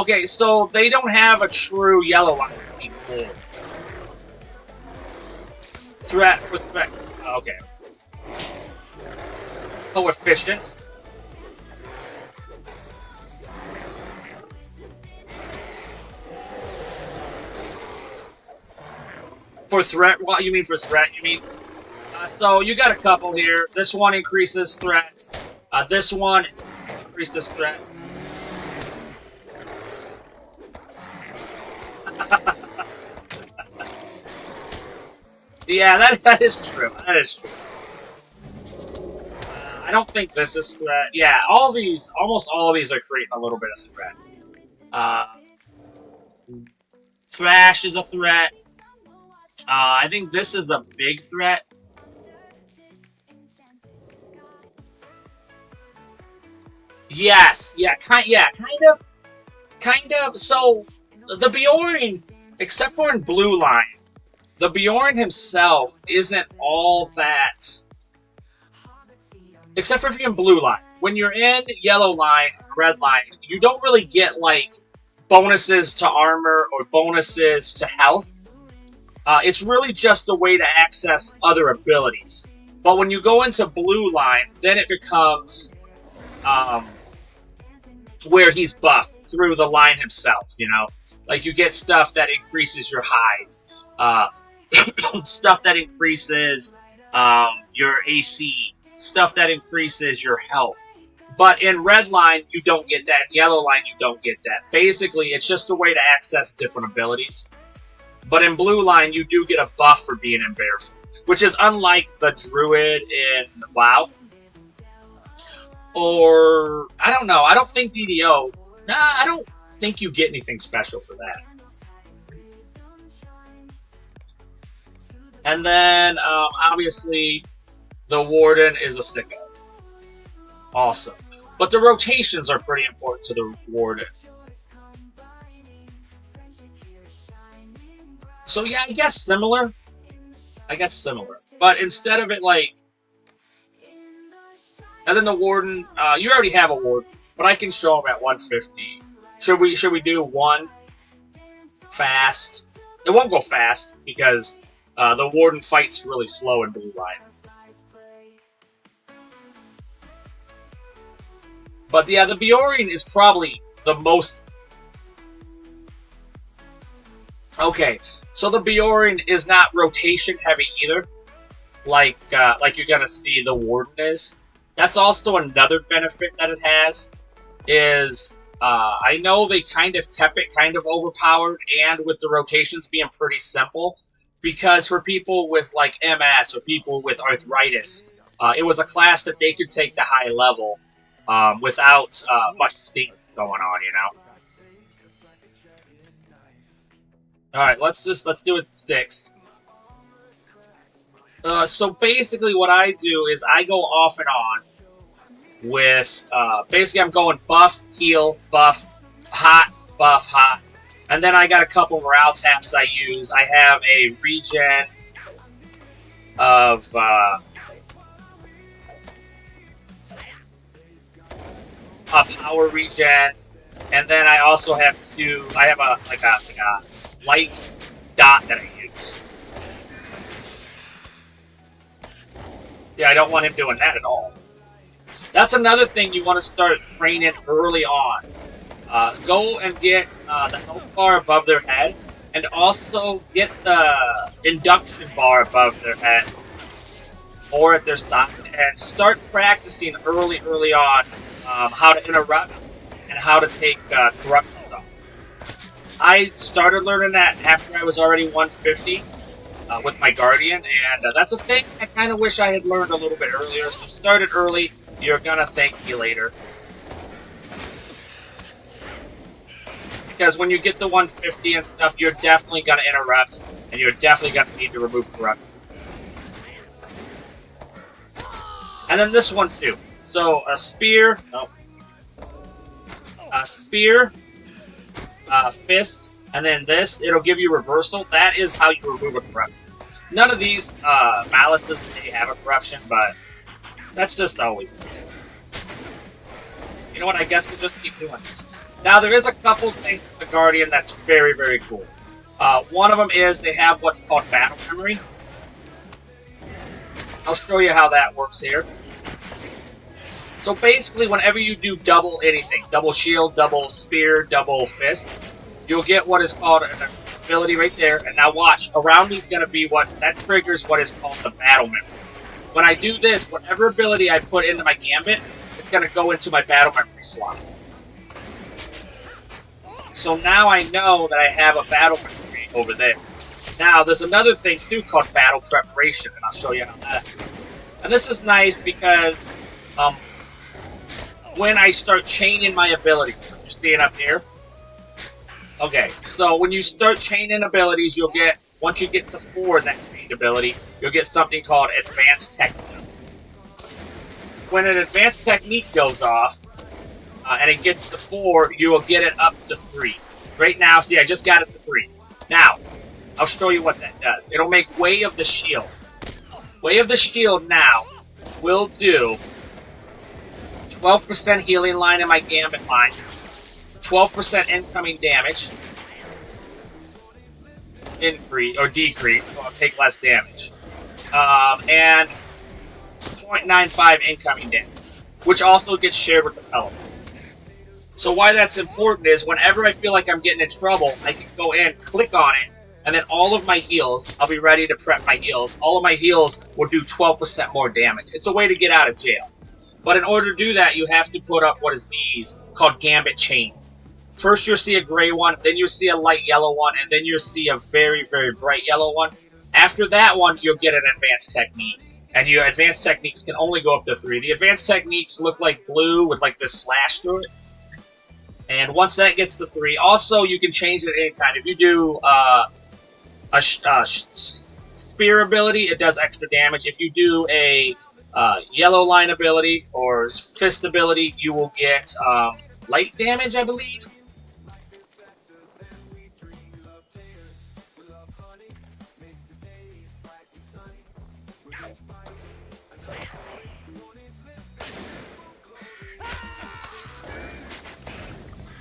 Okay, so they don't have a true yellow line anymore. Threat with threat. Okay. Coefficient. For threat? What you mean for threat? You mean? So you got a couple here. This one increases threat. This one increases threat. Yeah, that is true. That is true. I don't think this is threat. Yeah, almost all of these are creating a little bit of threat. Thrash is a threat. I think this is a big threat. Yes, yeah, kind of. So the Bjorn, except for in Blue Line, the Bjorn himself isn't all that. Except for if you're in Blue Line. When you're in Yellow Line, Red Line, you don't really get like bonuses to armor or bonuses to health. It's really just a way to access other abilities. But when you go into Blue Line, then it becomes where he's buffed through the line himself, you know? Like, you get stuff that increases your hide, stuff that increases your AC, stuff that increases your health. But in Red Line, you don't get that. In Yellow Line, you don't get that. Basically, it's just a way to access different abilities. But in Blue Line, you do get a buff for being in Barefoot, which is unlike the Druid in WoW. Or, I don't know, I don't think DDO, I don't think you get anything special for that. And then, obviously, the Warden is a sicko. Awesome. But the rotations are pretty important to the Warden. So yeah, I guess similar. But instead of it like... And then the Warden, you already have a Warden, but I can show him at 150. Should we do one fast? It won't go fast because the Warden fights really slow in Blue Line. But yeah, the Bjorn is probably the most... Okay, so the Bjorn is not rotation heavy either, like you're gonna see the Warden is. That's also another benefit that it has, is I know they kind of kept it kind of overpowered, and with the rotations being pretty simple, because for people with like MS or people with arthritis, it was a class that they could take to high level without much steam going on, you know. All right, let's do it 6. So basically, what I do is I go off and on with basically I'm going buff, heal, buff, hot, and then I got a couple morale taps I use. I have a regen of a power regen, and then I also have I have a light dot that I use. See, I don't want him doing that at all. That's another thing you want to start training early on. Go and get the health bar above their head, and also get the induction bar above their head or at their side, and start practicing early on how to interrupt and how to take corruptions off. I started learning that after I was already 150 with my Guardian, and that's a thing I kind of wish I had learned a little bit earlier. So start it early. You're gonna thank me later. Because when you get to 150 and stuff, you're definitely gonna interrupt, and you're definitely gonna need to remove corruption. And then this one too. So a spear, fist, and then this, it'll give you reversal. That is how you remove a corruption. None of these, Malice doesn't say you have a corruption, but that's just always nice. You know what, I guess we'll just keep doing this. Now, there is a couple things with the Guardian that's very, very cool. One of them is they have what's called battle memory. I'll show you how that works here. So basically, whenever you do double anything, double shield, double spear, double fist, you'll get what is called an ability right there. And now watch, around me is going to be that triggers what is called the battle memory. When I do this, whatever ability I put into my gambit, it's going to go into my battle memory slot. So now I know that I have a battle memory over there. Now, there's another thing too called battle preparation, and I'll show you how that is. And this is nice because when I start chaining my abilities, you're seeing up here? Okay, so when you start chaining abilities, you'll get, once you get to 4 in that chained ability, you'll get something called advanced technique. When an advanced technique goes off, and it gets to 4, you will get it up to 3. Right now, see, I just got it to 3. Now, I'll show you what that does. It'll make Way of the Shield. Way of the Shield now will do 12% healing line in my Gambit line, 12% incoming damage, increase or decrease, so I'll take less damage, and 0.95 incoming damage, which also gets shared with the Peloton. So why that's important is whenever I feel like I'm getting in trouble, I can go in, click on it, and then all of my heals, I'll be ready to prep my heals. All of my heals will do 12% more damage. It's a way to get out of jail. But in order to do that, you have to put up what is these, called Gambit Chains. First you'll see a gray one, then you'll see a light yellow one, and then you'll see a very, very bright yellow one. After that one, you'll get an advanced technique. And your advanced techniques can only go up to 3. The advanced techniques look like blue with like this slash through it. And once that gets to 3, also you can change it at any time. If you do a spear ability, it does extra damage. If you do a yellow line ability or fist ability, you will get light damage, I believe.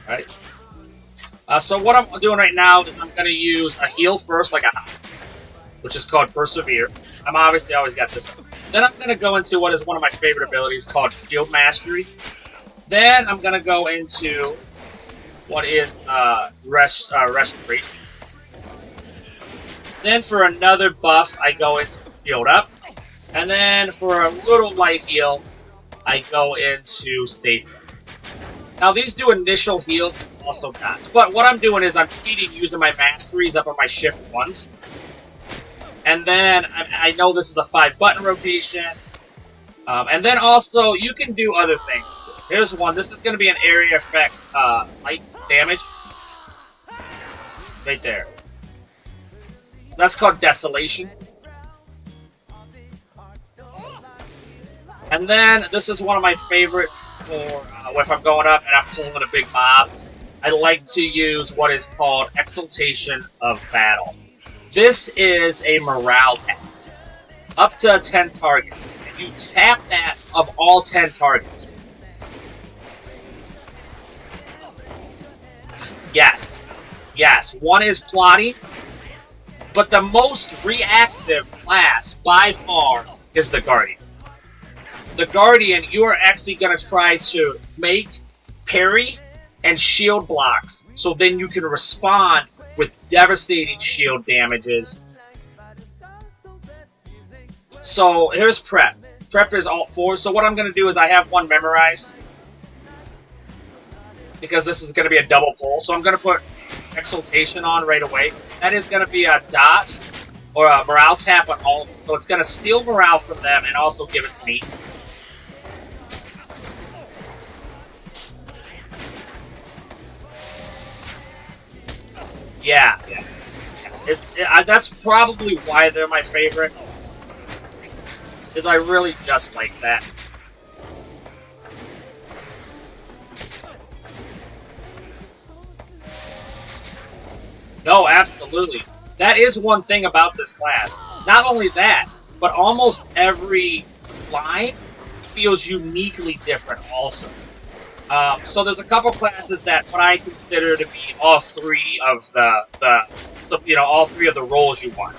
Right. So what I'm doing right now is I'm going to use a heal first, like which is called Persevere. I'm obviously always got this. Then I'm going to go into what is one of my favorite abilities called Shield Mastery. Then I'm gonna go into what is restoration. Then for another buff, I go into shield up. And then for a little light heal, I go into safety. Now these do initial heals, also dots. But what I'm doing is I'm cheating using my masteries up on my shift ones. And then I know this is a 5-button rotation. And then also you can do other things. Here's one. This is going to be an area effect light damage. Right there. That's called Desolation. And then this is one of my favorites for if I'm going up and I'm pulling a big mob. I like to use what is called Exaltation of Battle. This is a morale tap. Up to 10 targets. And you tap that of all 10 targets. Yes. Yes. One is plotting. But the most reactive class, by far, is the Guardian. The Guardian, you are actually going to try to make parry and shield blocks, so then you can respond with devastating shield damages. So here's Prep. Prep is Alt 4, so what I'm going to do is I have one memorized, because this is going to be a double pull, so I'm going to put Exaltation on right away. That is going to be a dot, or a morale tap on all of them, so it's going to steal morale from them and also give it to me. Yeah. That's probably why they're my favorite. Is I really just like that. No, absolutely. That is one thing about this class. Not only that, but almost every line feels uniquely different also. So there's a couple classes that what I consider to be all three of all three of the roles you want.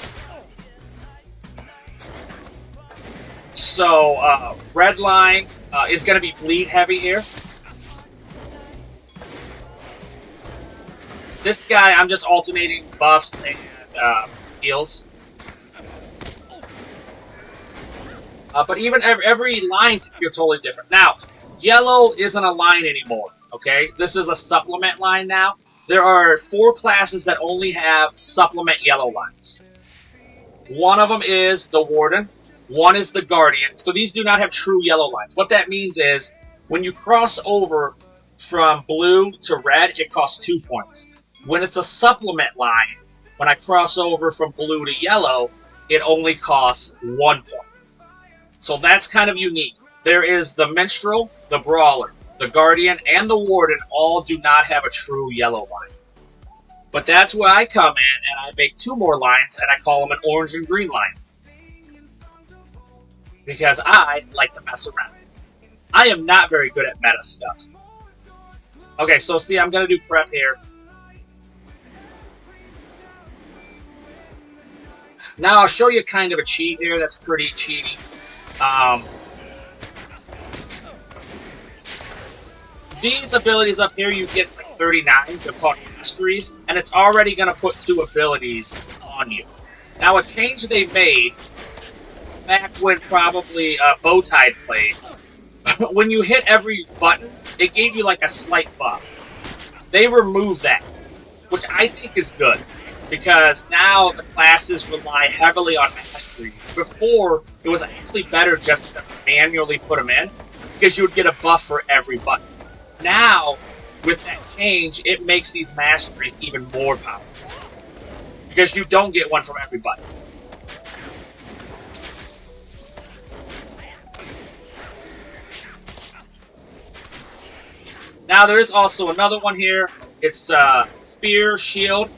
So red line is going to be bleed heavy here. This guy, I'm just alternating buffs and heals. But even every line can feel totally different. Now, yellow isn't a line anymore, okay? This is a supplement line now. There are 4 classes that only have supplement yellow lines. One of them is the Warden. One is the Guardian. So these do not have true yellow lines. What that means is, when you cross over from blue to red, it costs 2 points. When it's a supplement line, when I cross over from blue to yellow, it only costs 1 point. So that's kind of unique. There is the Minstrel, the Brawler, the Guardian, and the Warden all do not have a true yellow line. But that's where I come in and I make 2 more lines and I call them an orange and green line. Because I like to mess around. I am not very good at meta stuff. Okay, so see, I'm going to do prep here. Now I'll show you kind of a cheat here that's pretty cheaty. These abilities up here, you get like 39, they're called masteries, and it's already going to put 2 abilities on you. Now a change they made, back when probably Bowtie played, when you hit every button, it gave you like a slight buff. They removed that, which I think is good. Because now the classes rely heavily on masteries. Before, it was actually better just to manually put them in, because you would get a buff for every button. Now, with that change, it makes these masteries even more powerful. Because you don't get one from every button. Now, there is also another one here. It's Spear, Shield,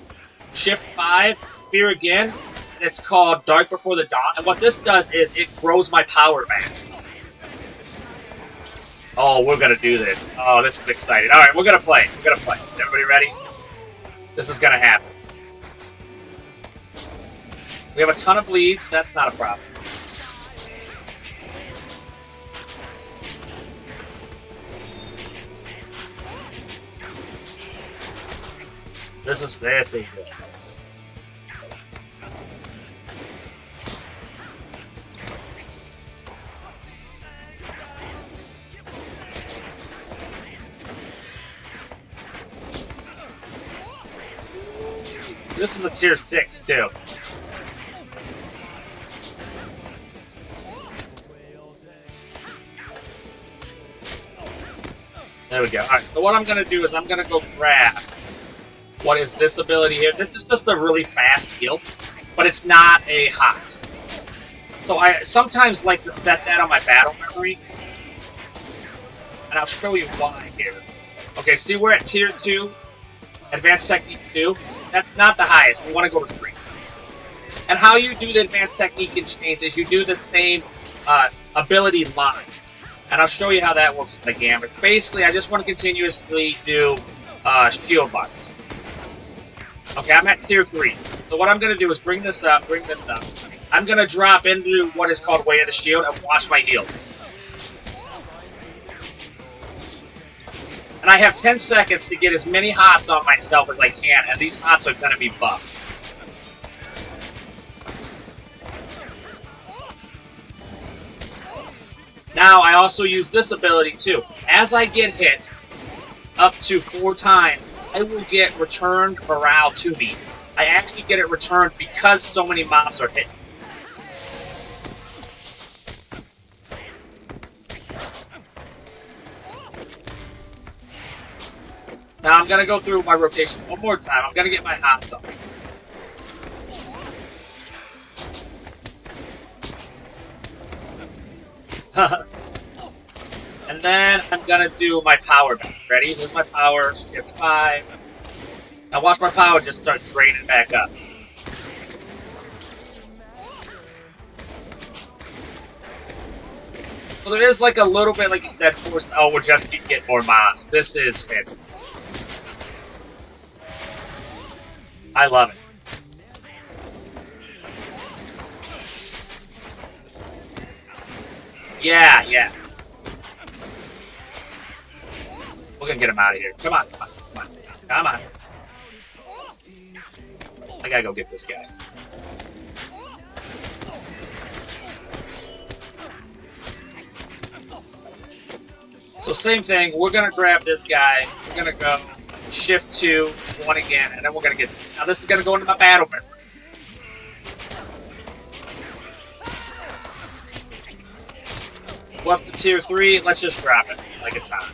Shift 5, Spear again, and it's called Dark Before the Dawn. And what this does is it grows my power back. Oh, we're gonna do this. Oh, this is exciting. Alright, we're gonna play. We're gonna play. Everybody ready? This is gonna happen. We have a ton of bleeds. That's not a problem. This is it. This is the tier 6 too. There we go. Alright, so what I'm going to do is I'm going to go grab what is this ability here. This is just a really fast heal, but it's not a hot. So I sometimes like to set that on my battle memory, and I'll show you why here. Okay, see we're at tier 2, advanced technique 2. That's not the highest. We want to go to 3. And how you do the advanced technique in chains is you do the same ability line. And I'll show you how that works in the gambits. Basically, I just want to continuously do shield buttons. Okay, I'm at tier 3. So what I'm going to do is bring this up. I'm going to drop into what is called Way of the Shield and watch my heals. And I have 10 seconds to get as many hots on myself as I can, and these hots are going to be buffed. Now, I also use this ability, too. As I get hit up to 4 times, I will get returned morale to me. I actually get it returned because so many mobs are hit. Now, I'm going to go through my rotation one more time. I'm going to get my hots up. And then I'm gonna do my power back. Ready? Here's my power. Shift 5. Now watch my power just start draining back up. So there is like a little bit, like you said, forced. Oh, we'll just keep getting more mobs. This is fantastic. I love it. Yeah. We're gonna get him out of here. Come on. I gotta go get this guy. So same thing, we're gonna grab this guy, we're gonna go shift 2, 1 again, and then we're gonna get, now this is gonna go into my battle memory. Go up to tier 3, let's just drop it like it's hot.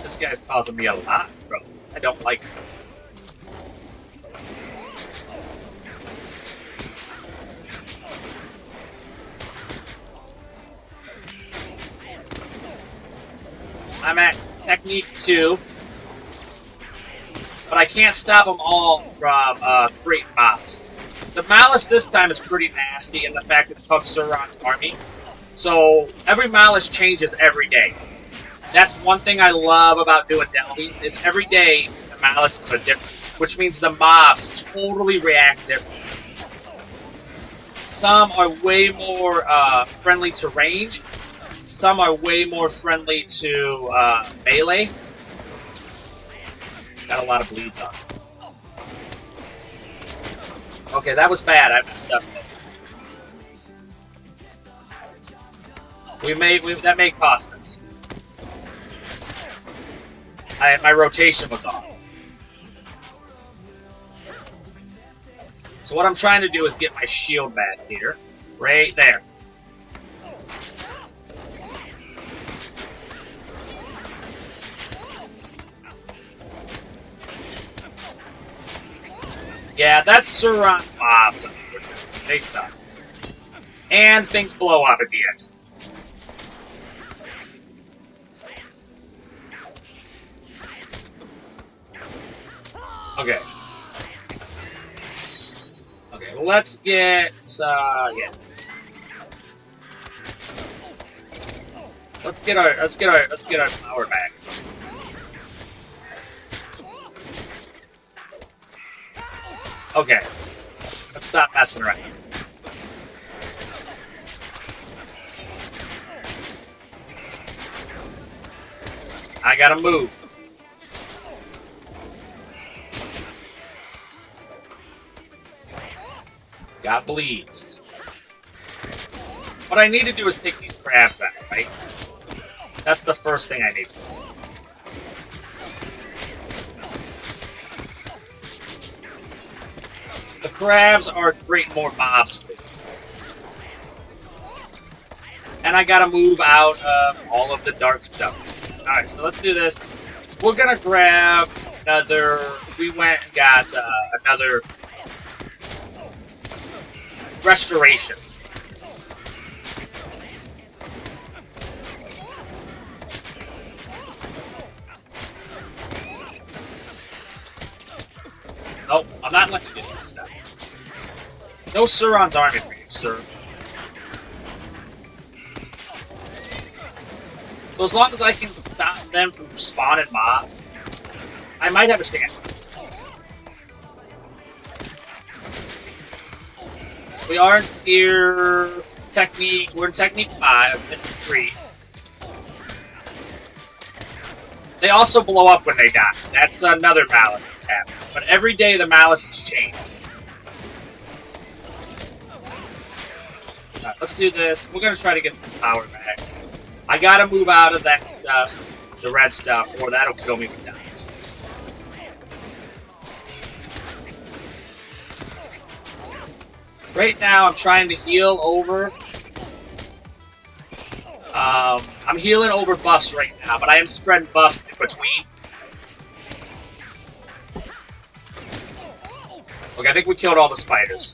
This guy's causing me a lot, bro. I don't like it. I'm at technique 2. But I can't stop them all from creating mobs. The Malice this time is pretty nasty in the fact it's called Sauron's Army. So every Malice changes every day. That's one thing I love about doing Delvings, is every day the Malices are different, which means the mobs totally react differently. Some are way more friendly to range. Some are way more friendly to melee. Got a lot of bleeds on. Okay, that was bad. I messed up. That may cost us. My rotation was off. So what I'm trying to do is get my shield back here. Right there. Yeah, that's Sauron's mobs, unfortunately. They suck. And things blow up at the end. Okay. Okay, well, let's get, yeah. Let's get our power back. Okay. Let's stop messing around. I gotta move. Got bleeds. What I need to do is take these crabs out, right? That's the first thing I need to do. The crabs are creating more mobs for me. And I gotta move out of all of the dark stuff. Alright, so let's do this. We're gonna grab another... We went and got another... restoration. Oh, I'm not letting you do this stuff. No Sauron's army for you, sir. So as long as I can stop them from spawning mobs, I might have a chance. We are in tier technique. We're in technique 5 and 3. They also blow up when they die. That's another malice that's happening. But every day the malice has changed. Alright, let's do this. We're gonna try to get the power back. I gotta move out of that stuff, the red stuff, or that'll kill me with dies. Right now, I'm trying to heal over. I'm healing over buffs right now, but I am spreading buffs in between. Okay, I think we killed all the spiders.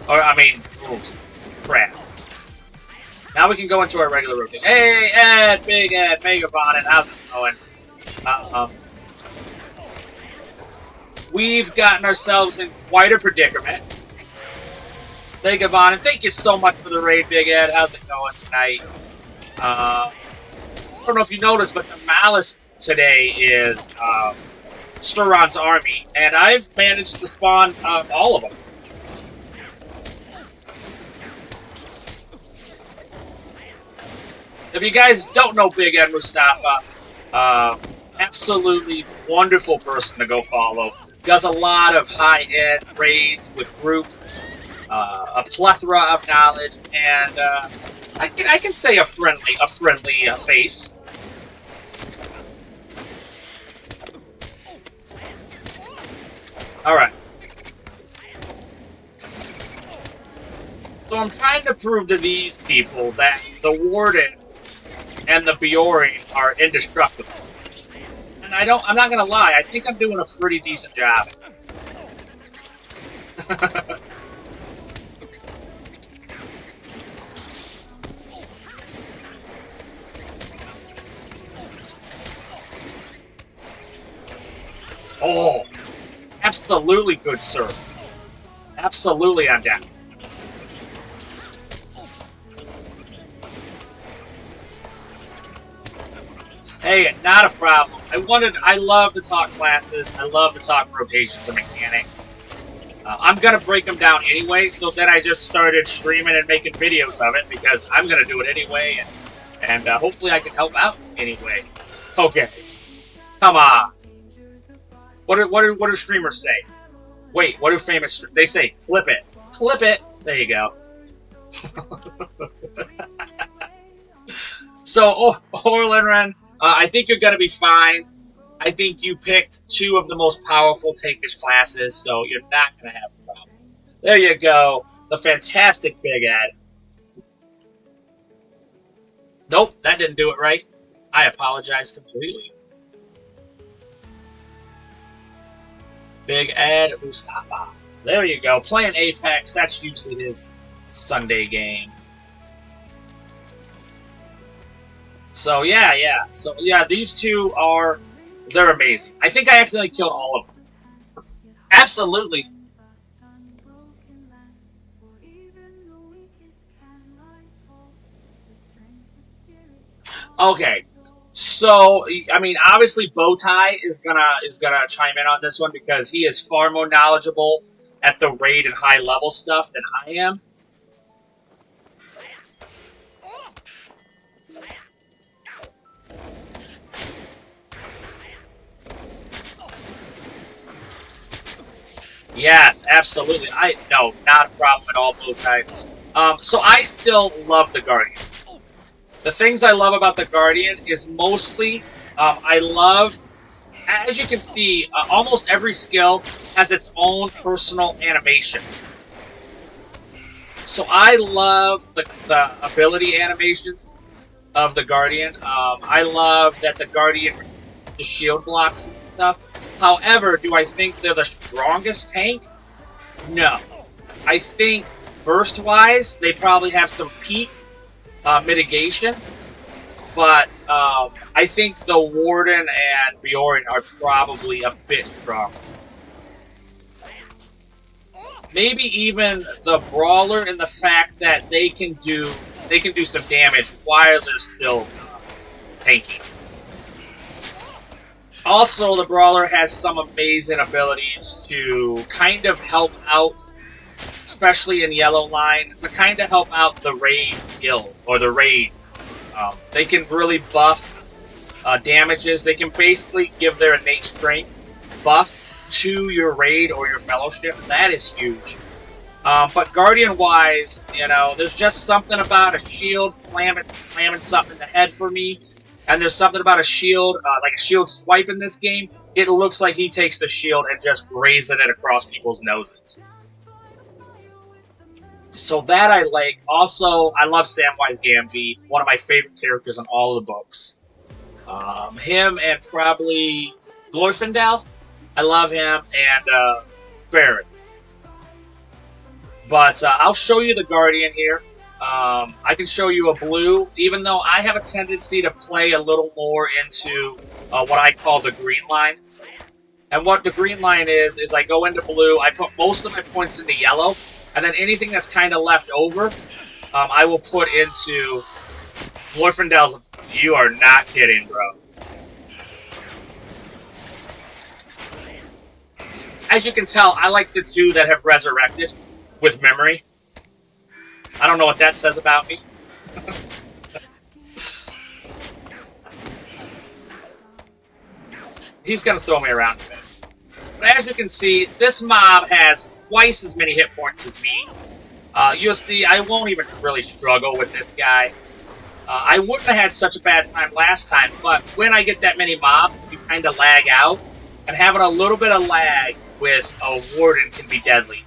Or, I mean, crap. Now we can go into our regular rotation. Hey, Ed, Big Ed, Megabon, how's it going? We've gotten ourselves in quite a predicament. Megabon, and thank you so much for the raid, Big Ed. How's it going tonight? I don't know if you noticed, but the malice today is Sauron's army, and I've managed to spawn all of them. If you guys don't know Big Ed Mustafa, absolutely wonderful person to go follow. Does a lot of high-end raids with groups, a plethora of knowledge, and I can say a friendly face. All right. So I'm trying to prove to these people that the Warden and the Bjorn are indestructible. And I'm not gonna lie, I think I'm doing a pretty decent job. Oh, absolutely good, sir. Absolutely, I'm down. Hey, not a problem. I love to talk classes. I love to talk rotations and mechanics. I'm gonna break them down anyway, so then I just started streaming and making videos of it because I'm gonna do it anyway, and hopefully I can help out anyway. Okay, come on. What do streamers say? Wait, what do famous? They say flip it, flip it. There you go. So, Orlenren, I think you're gonna be fine. I think you picked 2 of the most powerful tankish classes, so you're not gonna have a problem. There you go, the fantastic Big Ed. Nope, that didn't do it right. I apologize completely. Big Ed Mustafa. There you go. Playing Apex, that's usually his Sunday game. So, yeah. So, yeah, these 2 are... They're amazing. I think I accidentally killed all of them. Absolutely. Okay. So, I mean, obviously Bowtie is gonna chime in on this one because he is far more knowledgeable at the raid and high level stuff than I am. Yes, absolutely. No, not a problem at all, Bowtie. So I still love the Guardian. The things I love about the Guardian is mostly, I love, as you can see, almost every skill has its own personal animation. So I love the ability animations of the Guardian. I love that the Guardian the shield blocks and stuff. However, do I think they're the strongest tank? No. I think burst-wise, they probably have some peak mitigation, but I think the Warden and Bjorn are probably a bit strong. Maybe even the Brawler in the fact that they can do some damage while they're still tanky. Also, the Brawler has some amazing abilities to kind of help out, especially in Yellow Line, to kind of help out the raid guild, or the raid. They can really buff damages. They can basically give their innate strengths buff to your raid or your fellowship. That is huge. But Guardian-wise, you know, there's just something about a shield slamming something in the head for me. And there's something about a shield, like a shield swipe in this game. It looks like he takes the shield and just grazing it across people's noses. So that I like. Also, I love Samwise Gamgee, one of my favorite characters in all of the books. Him and probably Glorfindel. I love him, and Barrett. But I'll show you the Guardian here. I can show you a blue, even though I have a tendency to play a little more into what I call the green line. And what the green line is I go into blue, I put most of my points into yellow, and then anything that's kind of left over, I will put into Glorfindel's. You are not kidding, bro. As you can tell, I like the two that have resurrected with memory. I don't know what that says about me. He's going to throw me around a bit. But as you can see, this mob has twice as many hit points as me. You'll see, I won't even really struggle with this guy. I wouldn't have had such a bad time last time, but when I get that many mobs, you kind of lag out. And having a little bit of lag with a Warden can be deadly.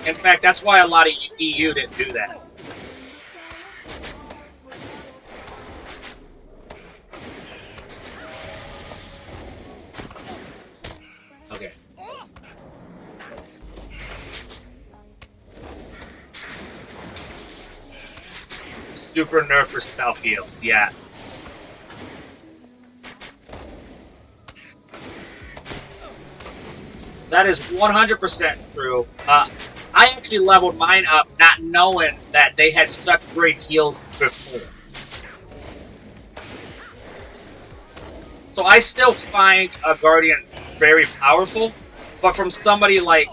In fact, that's why a lot of EU didn't do that. Okay. Super nerf for self-heals, yeah. That is 100% true. I actually leveled mine up not knowing that they had such great heals before. So I still find a Guardian very powerful, but from somebody like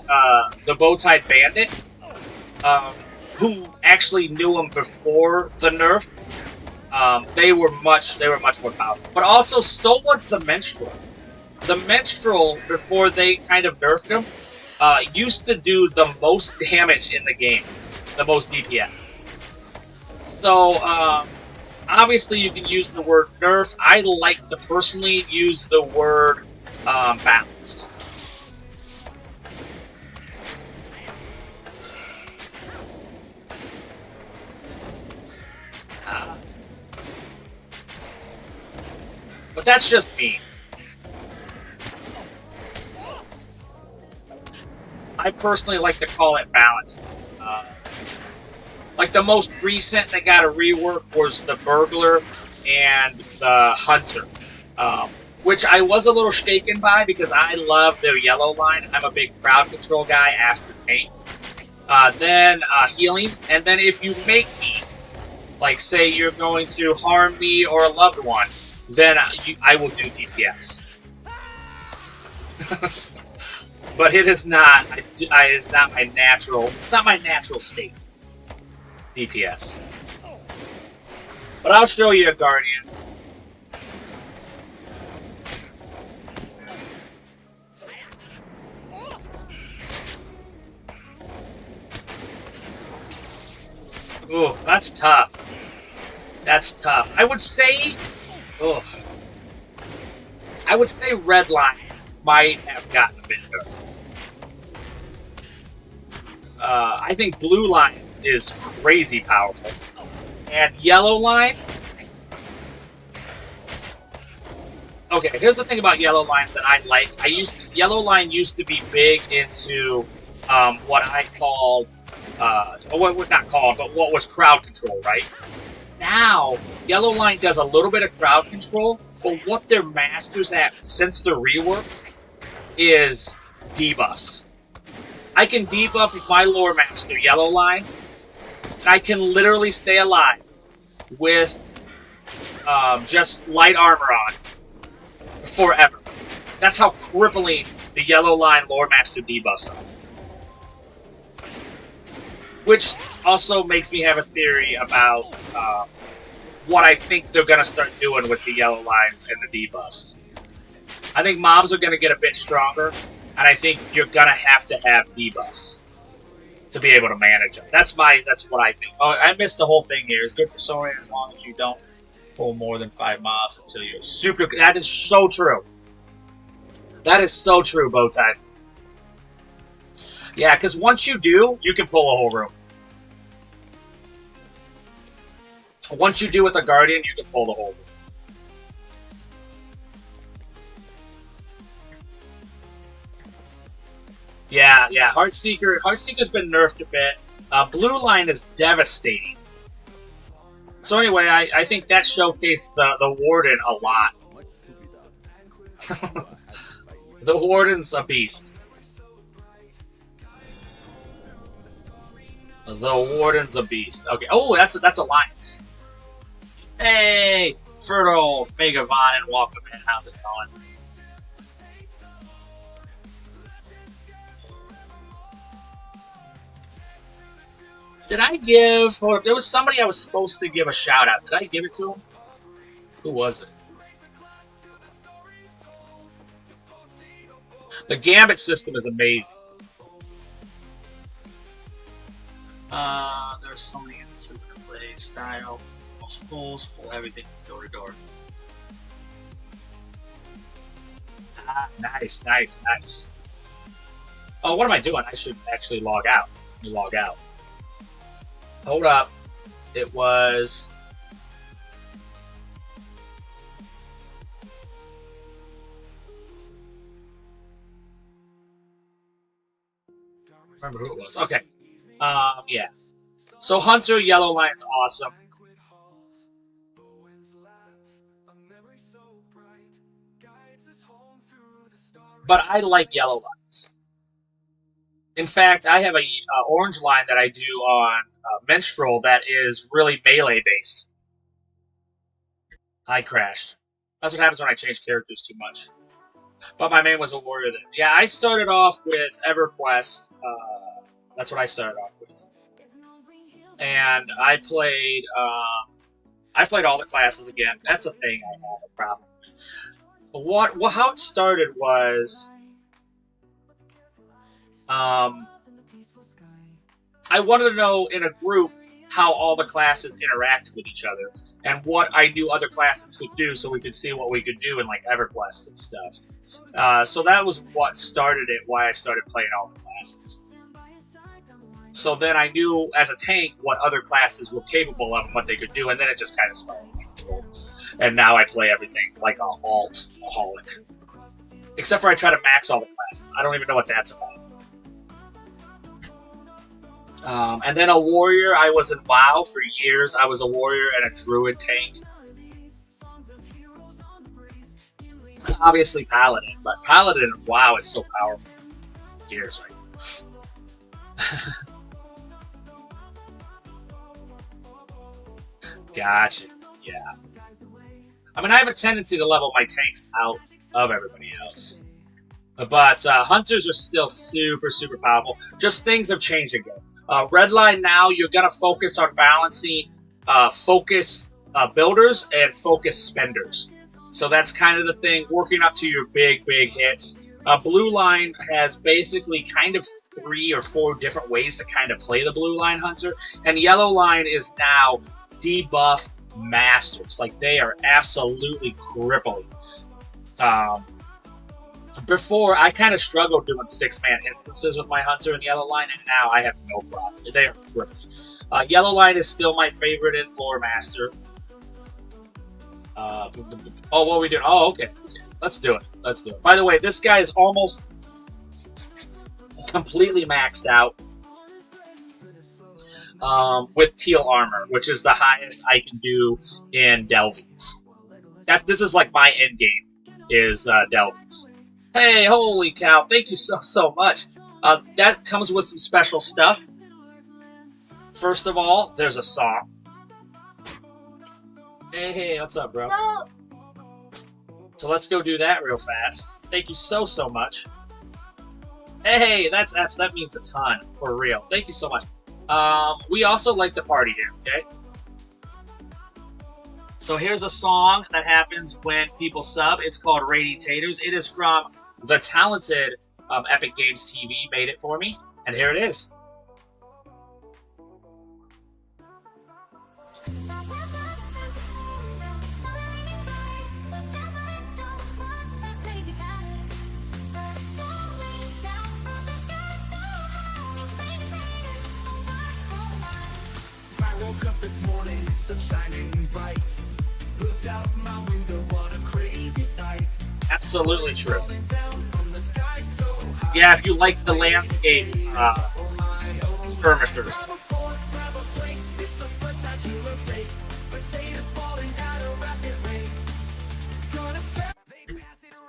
the Bowtie Bandit, who actually knew him before the nerf, they were much more powerful. But also, so was the Minstrel. The Minstrel, before they kind of nerfed him, used to do the most damage in the game, the most DPS. So, obviously you can use the word nerf. I like to personally use the word balanced. But that's just me. I personally like to call it balanced. Like the most recent that got a rework was the Burglar and the Hunter, which I was a little shaken by because I love their Yellow Line. I'm a big crowd control guy after paint. Then healing, and then if you make me, like say you're going to harm me or a loved one, then I will do DPS. But it is not. It's not my natural. It's not my natural state. DPS. But I'll show you a Guardian. Ooh, that's tough. That's tough. I would say, oh, I would say Red Line might have gotten a bit better. I think Blue Line is crazy powerful, and Yellow Line. Okay, here's the thing about Yellow Lines that I like. Yellow Line used to be big into what I called, not called, but what was crowd control, right? Now, Yellow Line does a little bit of crowd control, but what they're masters at since the rework is debuffs. I can debuff with my lore master, Yellow Line, and I can literally stay alive with just light armor on forever. That's how crippling the Yellow Line lore master debuffs are. Which also makes me have a theory about what I think they're going to start doing with the Yellow Lines and the debuffs. I think mobs are going to get a bit stronger, and I think you're going to have debuffs to be able to manage them. That's what I think. Oh, I missed the whole thing here. It's good for Soren as long as you don't pull more than 5 mobs until you're super... That is so true. That is so true, Bowtie. Yeah, because once you do, you can pull a whole room. Once you do with a Guardian, you can pull the whole room. Yeah, Heartseeker's been nerfed a bit. Blue Line is devastating. So anyway, I think that showcased the Warden a lot. The Warden's a beast. The Warden's a beast. Okay. Oh, that's Alliance. Hey, Fertile Mega Von, and welcome in. How's it going? Did I give... Or there was somebody I was supposed to give a shout out. Did I give it to him? Who was it? The Gambit system is amazing. There's so many instances to play. Style, most pulls, pull everything door to door. Ah, nice. Oh, what am I doing? I should actually log out. Let me log out. Hold up. It was... Remember who it was. Okay. Yeah. So Hunter, Yellow Line's awesome. But I like Yellow Lines. In fact, I have a orange line that I do on Menstrual that is really melee based. I crashed. That's what happens when I change characters too much. But my main was a warrior then. Yeah, I started off with Everquest. That's what I started off with. And I played all the classes again. That's a thing I have a problem with. But how it started was I wanted to know in a group how all the classes interacted with each other and what I knew other classes could do so we could see what we could do in like EverQuest and stuff. So that was what started it, why I started playing all the classes. So then I knew as a tank what other classes were capable of and what they could do, and then it just kind of spiraled. And now I play everything like an alt-aholic. Except for I try to max all the classes. I don't even know what that's about. And then a warrior. I was in WoW for years. I was a warrior and a druid tank. Obviously paladin, but paladin in WoW is so powerful. Gears, right? Gotcha. Yeah. I mean, I have a tendency to level my tanks out of everybody else. But hunters are still super, super powerful. Just things have changed again. Red line now, you're going to focus on balancing focus builders and focus spenders. So that's kind of the thing, working up to your big hits. Blue line has basically kind of 3 or 4 different ways to kind of play the blue line hunter, and yellow line is now debuff masters. Like, they are absolutely crippling. Before, I kind of struggled doing 6-man instances with my hunter in yellow line, and now I have no problem. They are crippling. Yellow line is still my favorite in lore master. Oh, what are we doing? Oh, okay. Let's do it. Let's do it. By the way, this guy is almost completely maxed out with teal armor, which is the highest I can do in Delvings. This is like my end game, is Delvings. Hey, holy cow. Thank you so much. That comes with some special stuff. First of all, there's a song. Hey, what's up, bro? No. So let's go do that real fast. Thank you so much. Hey, that means a ton, for real. Thank you so much. We also like to party here, okay? So here's a song that happens when people sub. It's called Radiatators. It is from the talented Epic Games TV made it for me, and here it is. Woke up this morning, sun shining bright. Looked out my window, what a crazy sight. Absolutely true. Yeah, if you like the landscape skirmishers.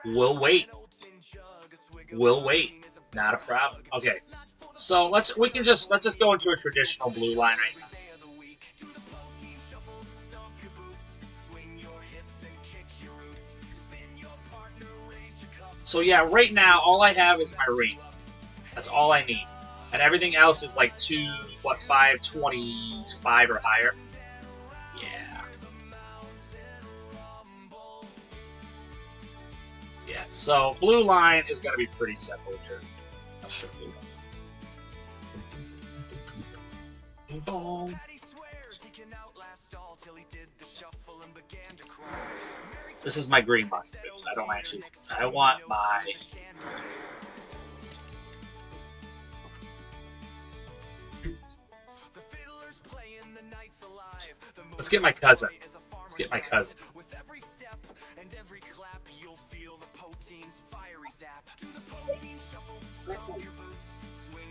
We'll wait. We'll wait. Not a problem. Okay. So let's just go into a traditional blue line right now. So yeah, right now, all I have is my ring. That's all I need. And everything else is like 525 or higher. Yeah. Yeah, so blue line is going to be pretty simple here. I'll show you. This is my green line. I want my... Let's get my cousin. Let's get my cousin.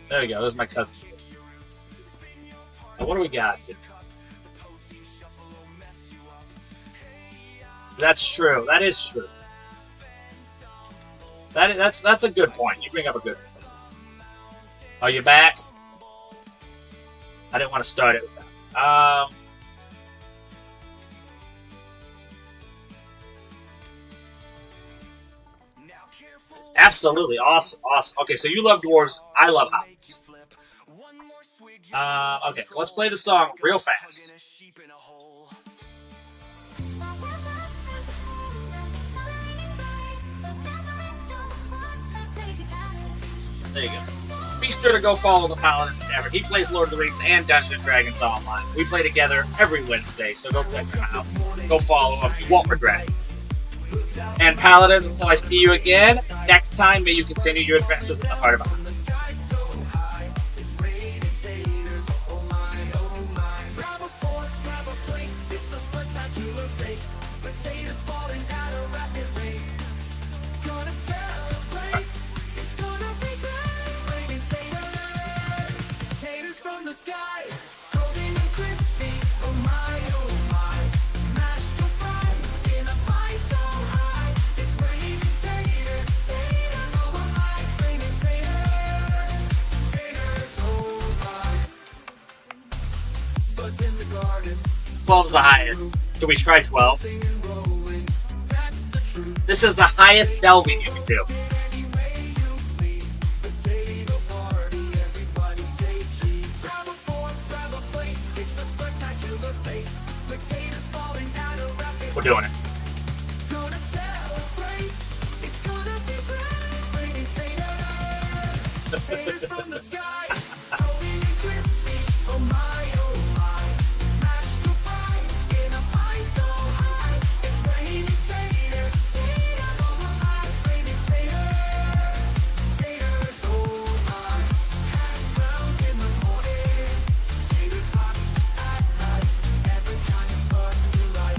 There we go. There's my cousin. Now, what do we got here? That's true. That is true. That's a good point. You bring up a good point. Are you back? I didn't want to start it with that. Absolutely. Awesome. Awesome. Okay, so you love dwarves. I love hobbits. Okay, let's play the song real fast. There you go. Be sure to go follow the Paladins and Everett. He plays Lord of the Rings and Dungeons & Dragons online. We play together every Wednesday, so go check him out. Go follow him. You won't regret it. And Paladins, until I see you again, next time may you continue your adventures in the heart of Ireland. Is the highest. Should we try 12? This is the highest delving you can do. We're doing it. Taters from the sky, golden and crispy. Oh my, oh my. Mashed to fry in a pie so high. It's raining taters, taters on the line. It's raining taters, taters oh my. Hash browns in the morning, tater tots at night. Every kind of spark you like.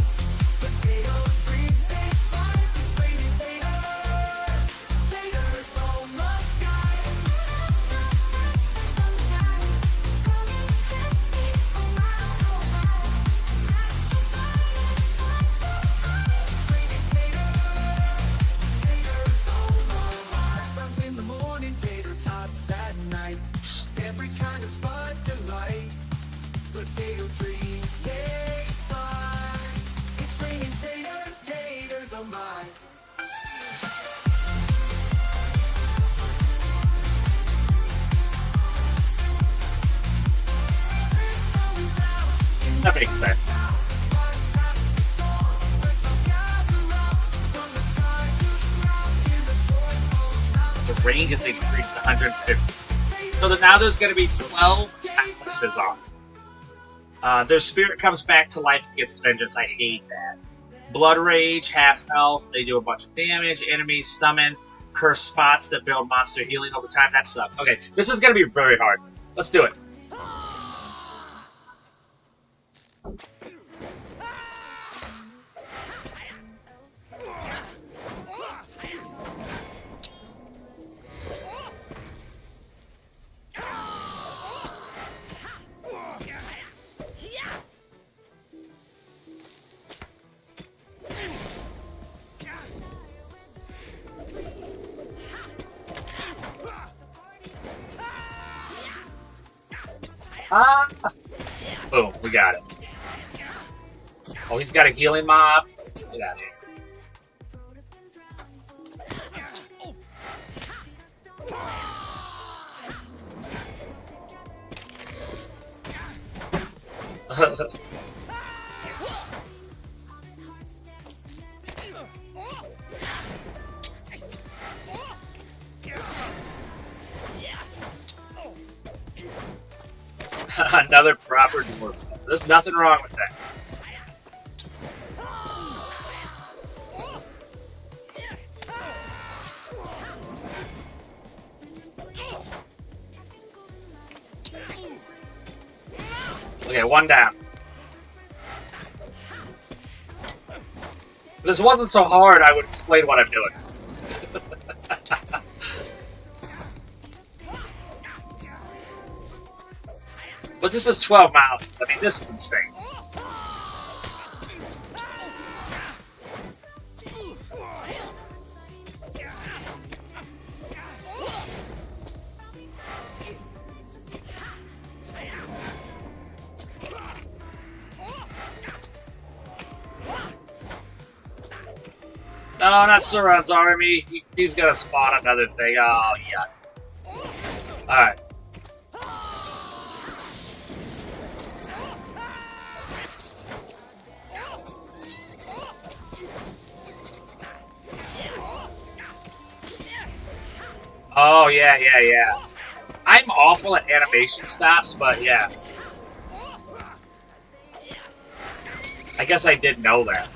Potato dreams take flight. It's raining taters, taters on the sky. In the morning, tater tots at night. Every kind of spot delight. Potato dreams take flight. It's raining taters, taters oh my. That makes sense. The range is increased to 150. So now there's going to be 12 axes on. Their spirit comes back to life against vengeance. I hate that. Blood rage, half health. They do a bunch of damage. Enemies summon cursed spots that build monster healing over time. That sucks. Okay, this is going to be very hard. Let's do it. Ah! Boom, we got it. Oh, he's got a healing mob. Get out of here. Another proper dwarf. There's nothing wrong with that. Okay, one down. If this wasn't so hard, I would explain what I'm doing. But this is 12 miles. I mean, this is insane. No, not Sauron's army. He's gonna spawn another thing. Oh, yuck. Alright. Oh, yeah. I'm awful at animation stops, but yeah. I guess I did know that.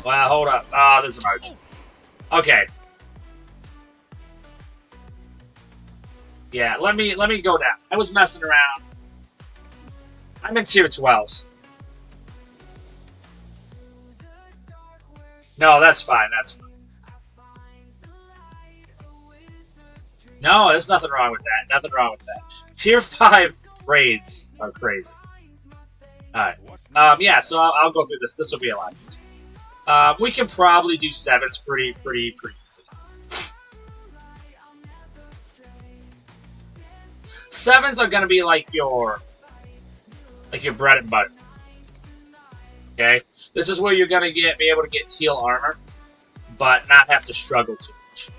Well, hold up. Oh, there's an arch. Okay. Yeah, let me go down. I was messing around. I'm in tier 12s. No, that's fine. That's fine. No, there's nothing wrong with that. Nothing wrong with that. Tier 5 raids are crazy. Alright. Yeah, so I'll go through this. This will be a lot easier. We can probably do 7s pretty easy. 7s are going to be like your bread and butter. Okay? This is where you're going to be able to get teal armor, but not have to struggle too much.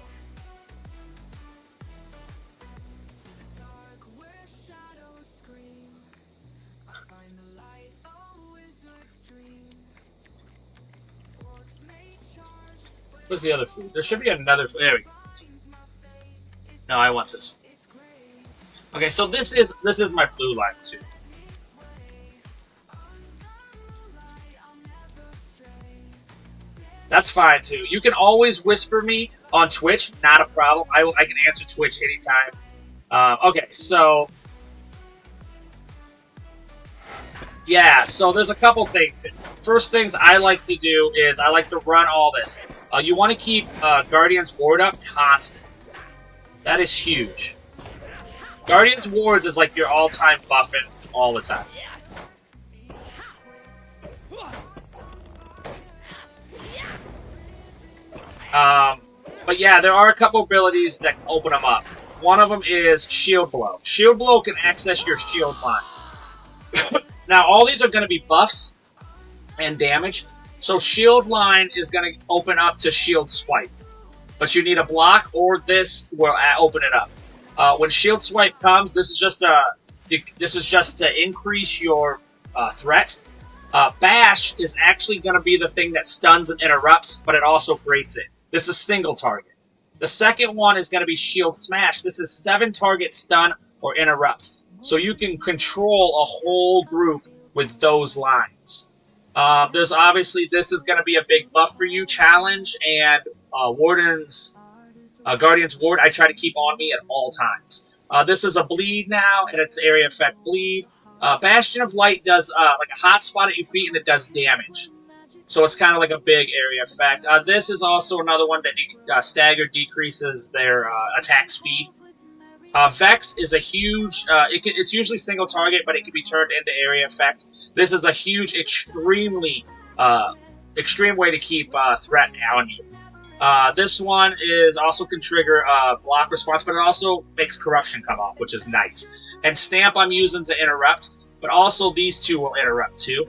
What's the other food? There should be another food. There we go. No, I want this one. Okay, so this is my blue line too. That's fine too. You can always whisper me on Twitch, not a problem. I can answer Twitch anytime. Okay, so yeah, so there's a couple things here. First things I like to do is I like to run all this. You want to keep Guardian's Ward up constant. That is huge. Guardian's Wards is like your all-time buffing all the time. But yeah, there are a couple abilities that can open them up. One of them is Shield Blow. Shield Blow can access your shield line. Now, all these are going to be buffs and damage. So Shield Line is going to open up to Shield Swipe. But you need a block or this will open it up. When Shield Swipe comes, this is just to increase your threat. Bash is actually going to be the thing that stuns and interrupts, but it also creates it. This is single target. The second one is going to be Shield Smash. This is 7 target stun or interrupt. So you can control a whole group with those lines. There's obviously, this is going to be a big buff for you, Challenge, and Guardian's Ward I try to keep on me at all times. This is a bleed now, and it's area effect bleed. Bastion of Light does like a hot spot at your feet, and it does damage. So it's kind of like a big area effect. This is also another one that stagger decreases their attack speed. Vex is a huge, it's usually single target, but it can be turned into area effect. This is a huge, extreme way to keep threat on you. This one also can trigger block response, but it also makes corruption come off, which is nice. And Stamp I'm using to interrupt, but also these two will interrupt too.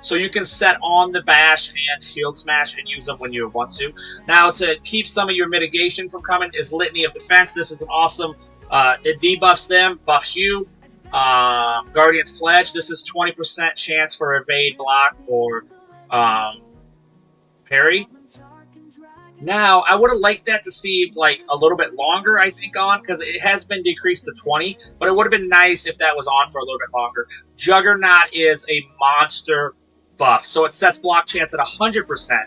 So you can set on the Bash and Shield Smash and use them when you want to. Now, to keep some of your mitigation from coming is Litany of Defense. This is an awesome, it debuffs them, buffs you. Guardian's Pledge, this is 20% chance for evade, block, or parry. Now, I would have liked that to see like a little bit longer, I think, on, because it has been decreased to 20, but it would have been nice if that was on for a little bit longer. Juggernaut is a monster buff, so it sets block chance at 100%.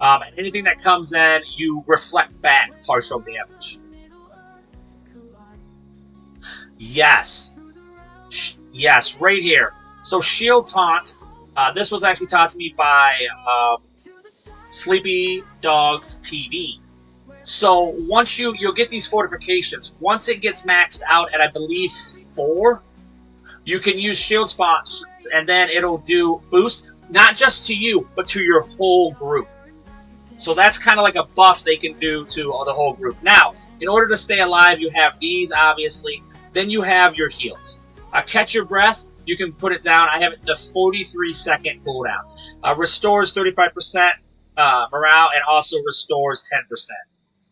And anything that comes in, you reflect back partial damage. Yes. Yes, right here. So Shield Taunt, this was actually taught to me by Sleepy Dogs TV. So once you'll get these fortifications. Once it gets maxed out at, I believe, 4, you can use shield spots, and then it'll do boost, not just to you, but to your whole group. So that's kind of like a buff they can do to the whole group. Now, in order to stay alive, you have these, obviously. Then you have your heals. Catch Your Breath, you can put it down. I have it to 43-second cooldown. Restores 35%. Morale, and also restores 10%.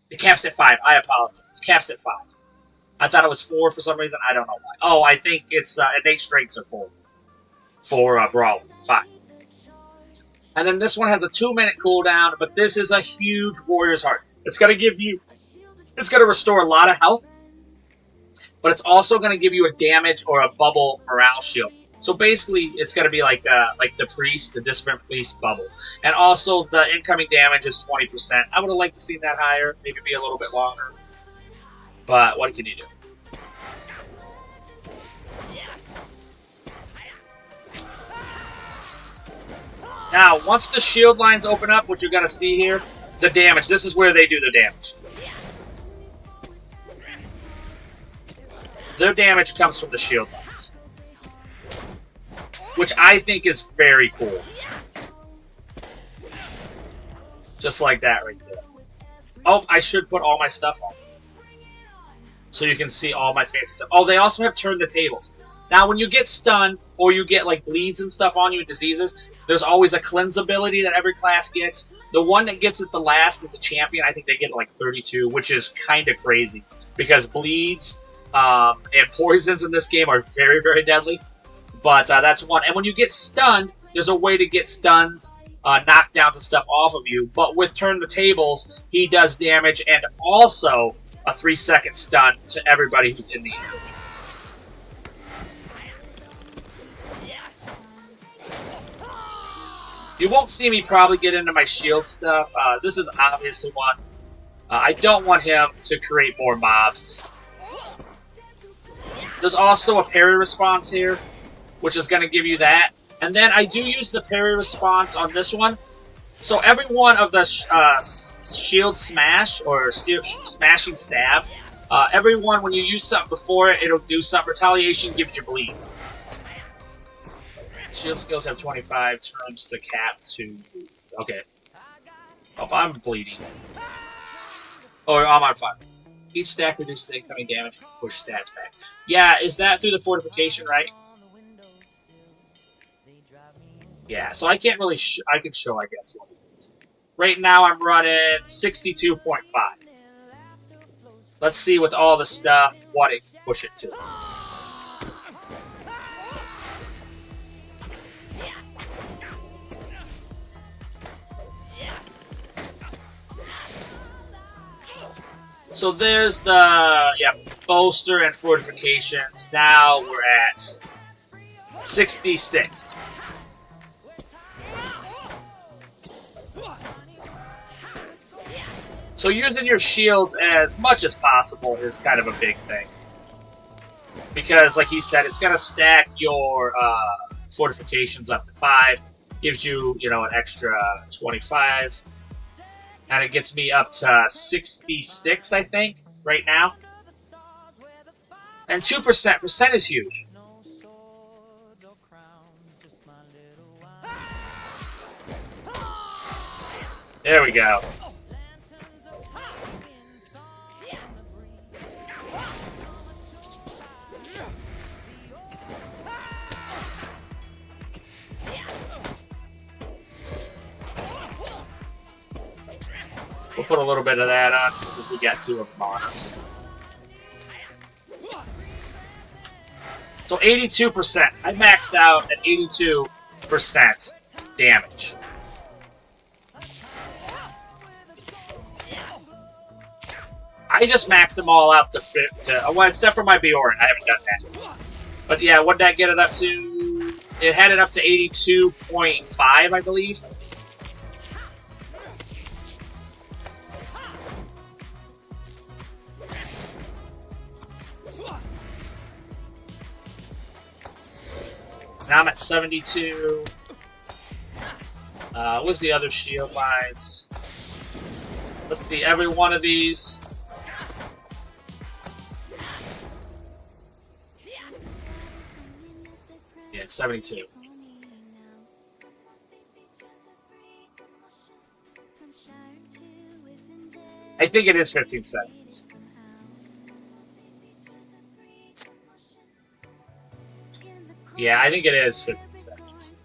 It caps at 5. I apologize. Caps at 5. I thought it was 4 for some reason. I don't know why. Oh, I think it's innate strengths are 4 for Brawler. 5. And then this one has a 2-minute cooldown, but this is a huge Warrior's Heart. It's going to give you, it's going to restore a lot of health, but it's also going to give you a damage or a bubble morale shield. So basically, it's going to be like the Priest, the Discipline Priest bubble. And also, the incoming damage is 20%. I would have liked to see that higher, maybe be a little bit longer. But what can you do? Now, once the shield lines open up, what you're going to see here, the damage. This is where they do the damage. Their damage comes from the shield lines, which I think is very cool. Just like that right there. Oh, I should put all my stuff on, so you can see all my fancy stuff. Oh, they also have turned the tables. Now, when you get stunned, or you get like bleeds and stuff on you and diseases, there's always a cleanse ability that every class gets. The one that gets it the last is the champion. I think they get like 32, which is kind of crazy, because bleeds and poisons in this game are very, very deadly. But that's one. And when you get stunned, there's a way to get stuns knockdowns and stuff off of you. But with Turn the Tables, he does damage and also a 3-second stun to everybody who's in the area. You won't see me probably get into my shield stuff. This is obviously one. I don't want him to create more mobs. There's also a parry response here, which is going to give you that. And then I do use the parry response on this one. So every one of the shield smash or smashing stab, every one when you use something before it, it'll do something. Retaliation gives you bleed. Shield skills have 25 turns to cap to... Okay. Oh, I'm bleeding. Oh, I'm on fire. Each stack reduces incoming damage and push stats back. Yeah, is that through the fortification, right? Yeah, so I can't really... I can show, I guess, what it is. Right now I'm running 62.5. Let's see with all the stuff what it can push it to. So there's the, bolster and fortifications. Now we're at 66. So using your shields as much as possible is kind of a big thing. Because, like he said, it's going to stack your fortifications up to 5. Gives you, an extra 25. And it gets me up to 66, I think, right now. And 2%. Percent is huge. There we go. We'll put a little bit of that on because we got 2 of them on us. So 82%. I maxed out at 82% damage. I just maxed them all out to well, except for my Bjorn. I haven't done that. But yeah, what'd that get it up to? It had it up to 82.5, I believe. Now I'm at 72. What's the other shield lines? Let's see, every one of these. Yeah, it's 72. I think it is 15 seconds. Yeah, I think it is 15 seconds.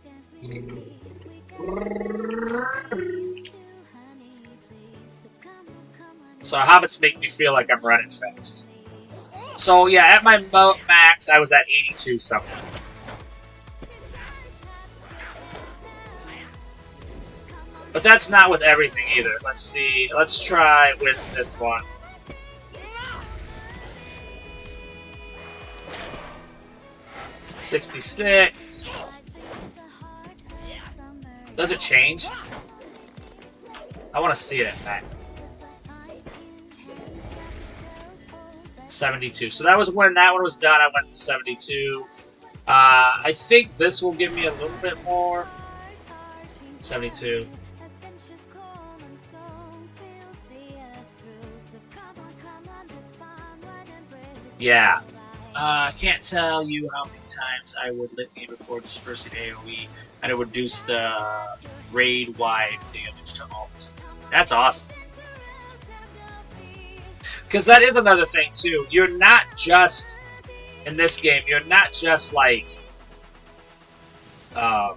So Hobbits make me feel like I'm running fast. So yeah, at my max, I was at 82 something. But that's not with everything either. Let's see. Let's try with this one. $66. Does it change? I want to see it at max. 72. So that was when that one was done. I went to 72. I think this will give me a little bit more. 72. Yeah. I can't tell you how many times I would litany before dispersing AoE, and it would reduce the raid-wide damage to all this. That's awesome. Because that is another thing, too. You're not just, in this game, you're not just like, yeah,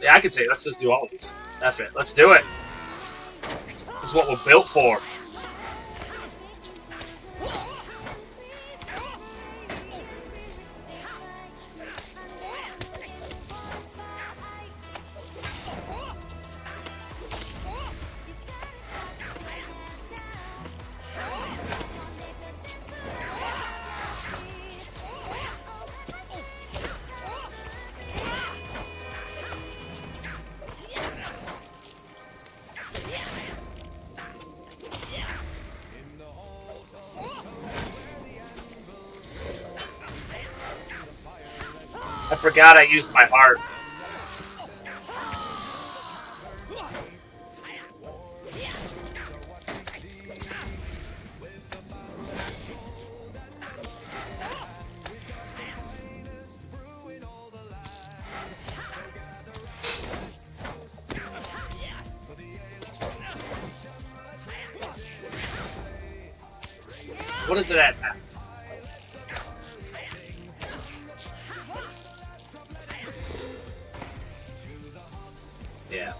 I could say, let's just do all of these. F it. Let's do it. This is what we're built for. I forgot I used my heart. What is it at now? Yeah.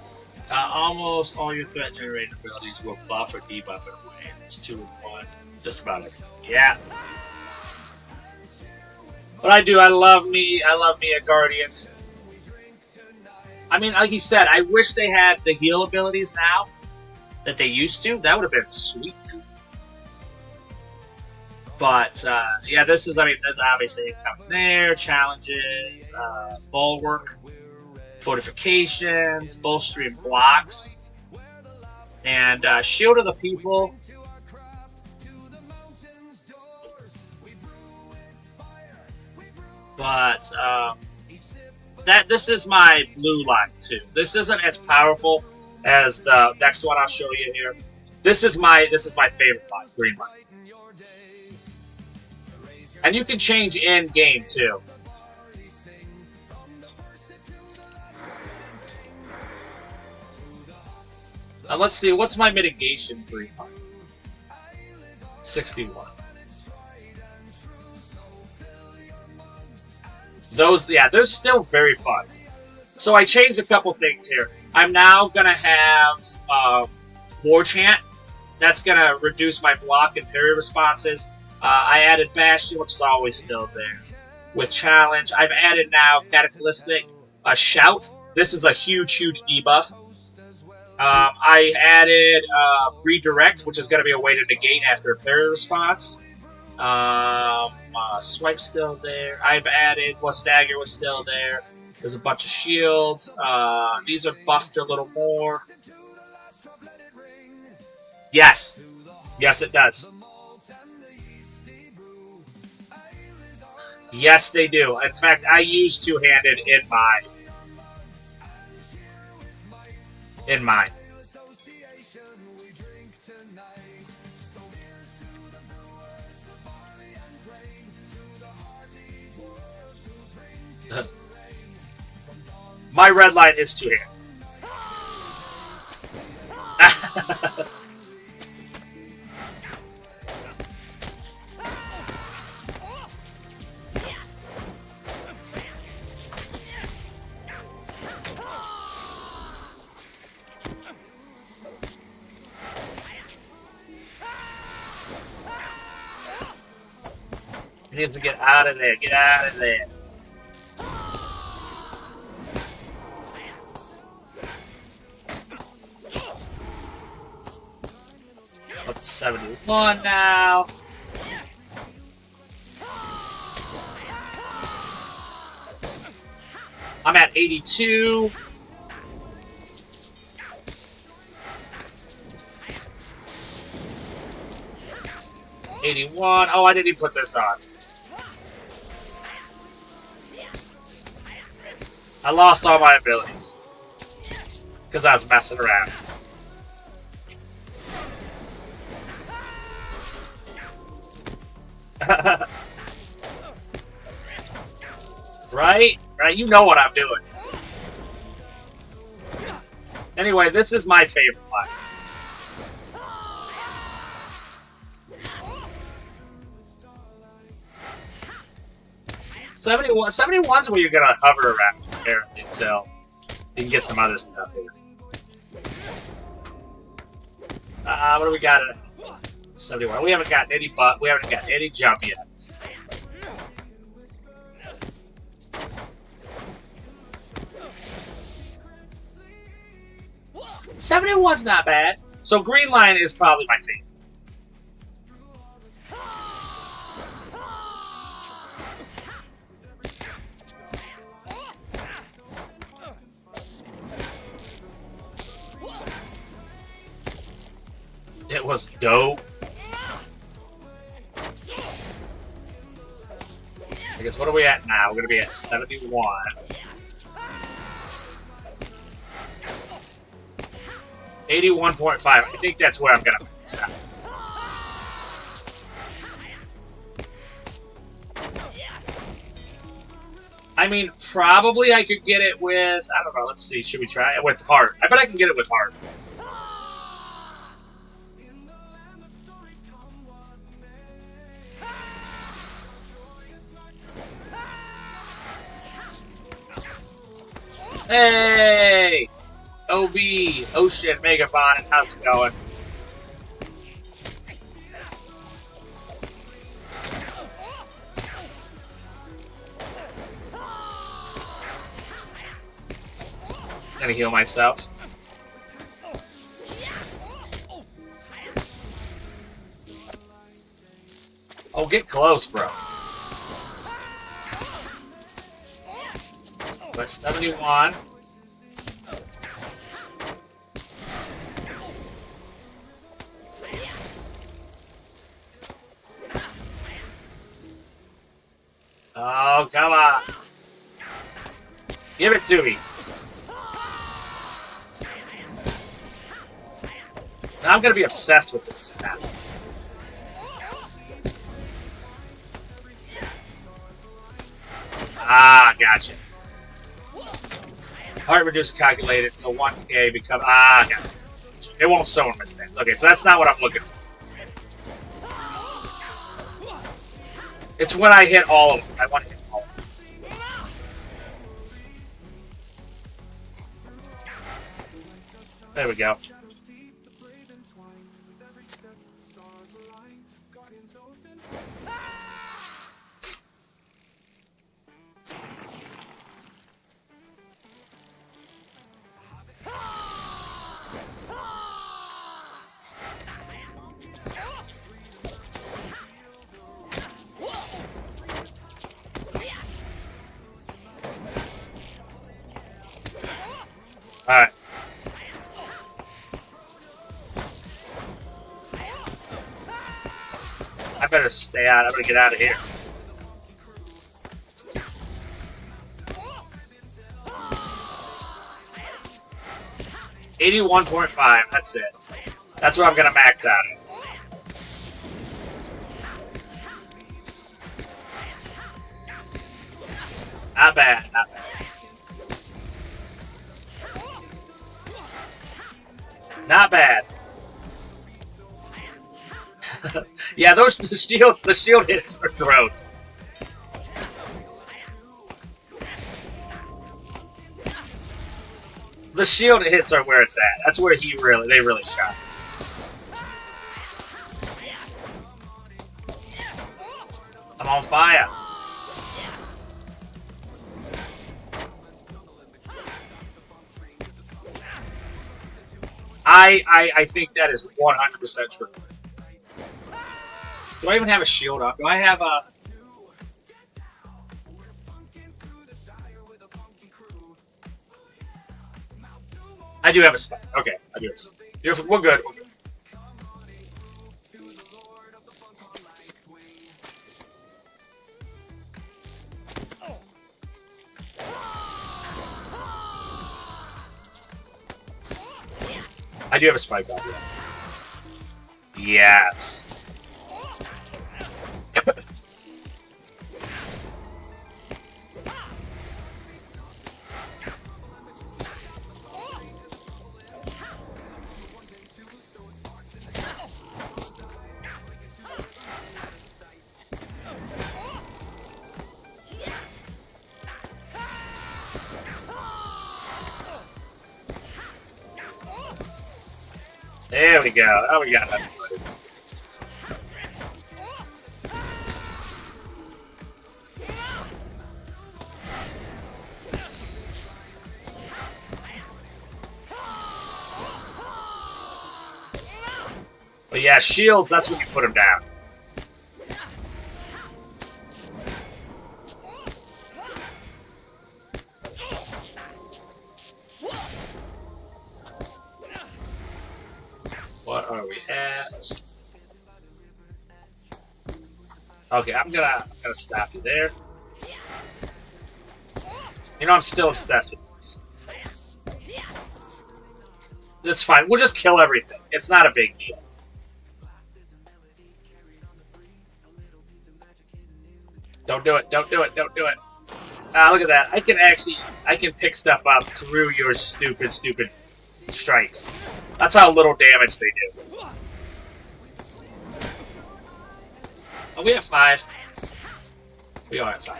Almost all your threat generating abilities will buff or debuff in a way. It's 2 in 1. Just about it. Yeah. But I love me a Guardian. I mean, like he said, I wish they had the heal abilities now that they used to. That would have been sweet. But, yeah, there's obviously income there, challenges, bulwark, fortifications, bolstering blocks, and shield of the people. But, this is my blue line, too. This isn't as powerful as the next one I'll show you here. This is my favorite line, green line. And you can change in game too. Let's see, what's my mitigation green line? 61. Those, yeah, they're still very fun. So I changed a couple things here. I'm now gonna have War Chant. That's gonna reduce my block and parry responses. I added Bastion, which is always still there. With Challenge, I've added now Cataclysmic, Shout. This is a huge debuff. I added Redirect, which is going to be a way to negate after a parry response. Swipe's still there. I've added, Stagger was still there. There's a bunch of shields. These are buffed a little more. Yes. Yes, it does. Yes, they do. In fact, I use two-handed in mine. My red line is two-handed. He needs to get out of there. Get out of there. Up to 71 now. I'm at 82. '81. Oh, I didn't even put this on. I lost all my abilities because I was messing around. Right? Right? You know what I'm doing. Anyway, this is my favorite line. '71's where you're gonna hover around apparently until you can get some other stuff here. What do we got at 71? We haven't gotten any we haven't gotten any jump yet. '71's not bad. So green line is probably my favorite. It was dope. I guess what are we at now? We're gonna be at 71. 81.5. I think that's where I'm gonna max out. I mean, probably I could get it with, I don't know, let's see, should we try it with heart? I bet I can get it with heart. Hey! OB, Ocean, Megabon, how's it going? I'm gonna heal myself. Oh, get close, bro. That's 71. Oh, come on. Give it to me. I'm gonna be obsessed with this now. Ah, gotcha. Heart reduced calculated, so 1K become gotcha. It won't show in my stats. Okay, so that's not what I'm looking for. It's when I hit all of them. I want to hit all of them. There we go. Alright. I better stay out. I better get out of here. $81.5. That's it. That's where I'm gonna max out it. Not bad. Not bad. Not bad. Yeah, the shield hits are gross. The shield hits are where it's at. That's where they really shot. I'm on fire. I think that is 100% true. Do I even have a shield up? Do I have a... I do have a spike. Okay, I do have a spike. We're good. We're good. I do have a spike on. Yes. There we go. Oh, we got that. But yeah, shields, that's when you put them down. What are we at? Okay, I'm gonna stop you there. You know, I'm still obsessed with this. It's fine. We'll just kill everything. It's not a big deal. Don't do it. Don't do it. Don't do it. Look at that. I can pick stuff up through your stupid strikes. That's how little damage they do. Oh, we have 5. We all have 5.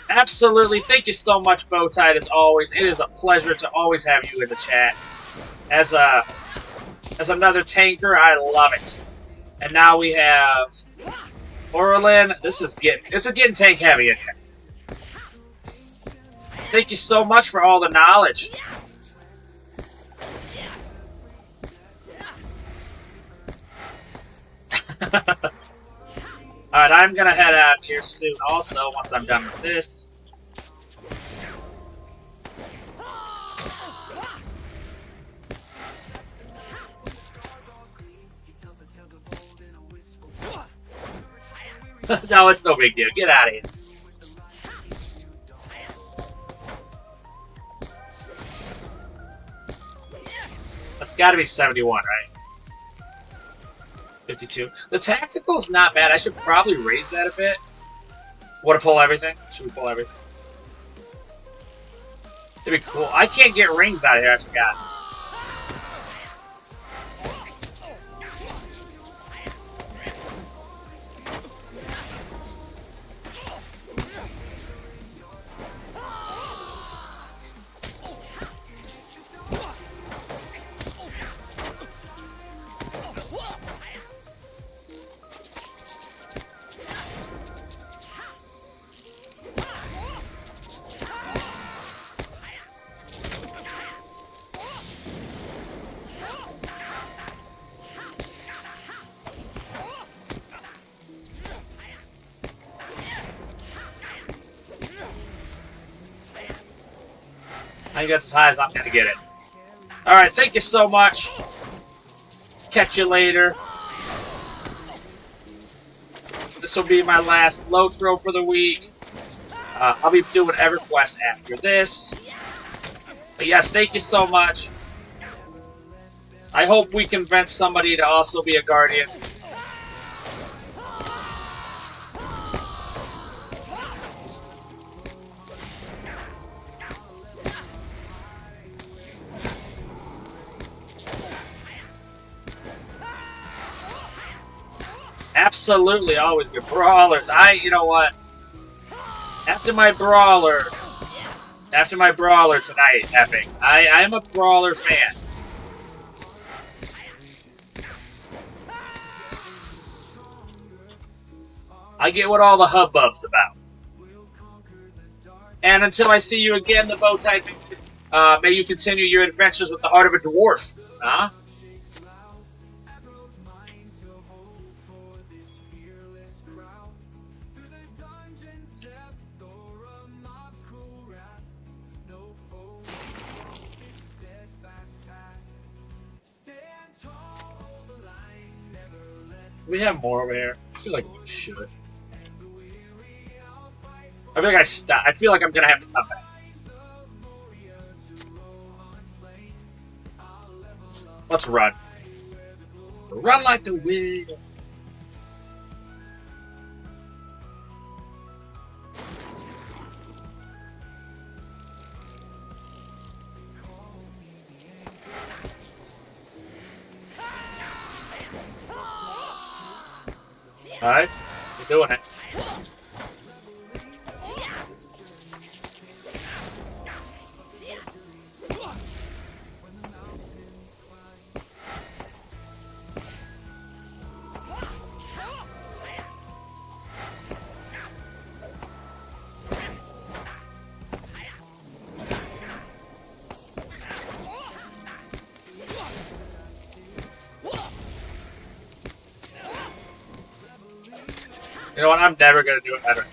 Absolutely. Thank you so much, Bowtie, as always. It is a pleasure to always have you in the chat. As another tanker, I love it. And now we have Orlin. This is getting tank heavy in here. Thank you so much for all the knowledge. Alright, I'm gonna head out here soon also, once I'm done with this. No, it's no big deal. Get out of here. That's gotta be 71, right? 52. The tactical's not bad. I should probably raise that a bit. Want to pull everything? Should we pull everything? It'd be cool. I can't get rings out of here, I forgot. I think that's as high as I'm going to get it. Alright, thank you so much. Catch you later. This will be my last LOTRO for the week. I'll be doing Everquest after this. But yes, thank you so much. I hope we convince somebody to also be a Guardian. Absolutely, always good. Brawlers. You know what? After my Brawler tonight, Epic, I'm a Brawler fan. I get what all the hubbub's about. And until I see you again, the Bowtie, may you continue your adventures with the heart of a dwarf. Huh? We have more over here. I feel like we should. I feel like I feel like I'm gonna have to come back. Let's run. Run like the wind. Alright, we're doing it. You know what? I'm never gonna do it better.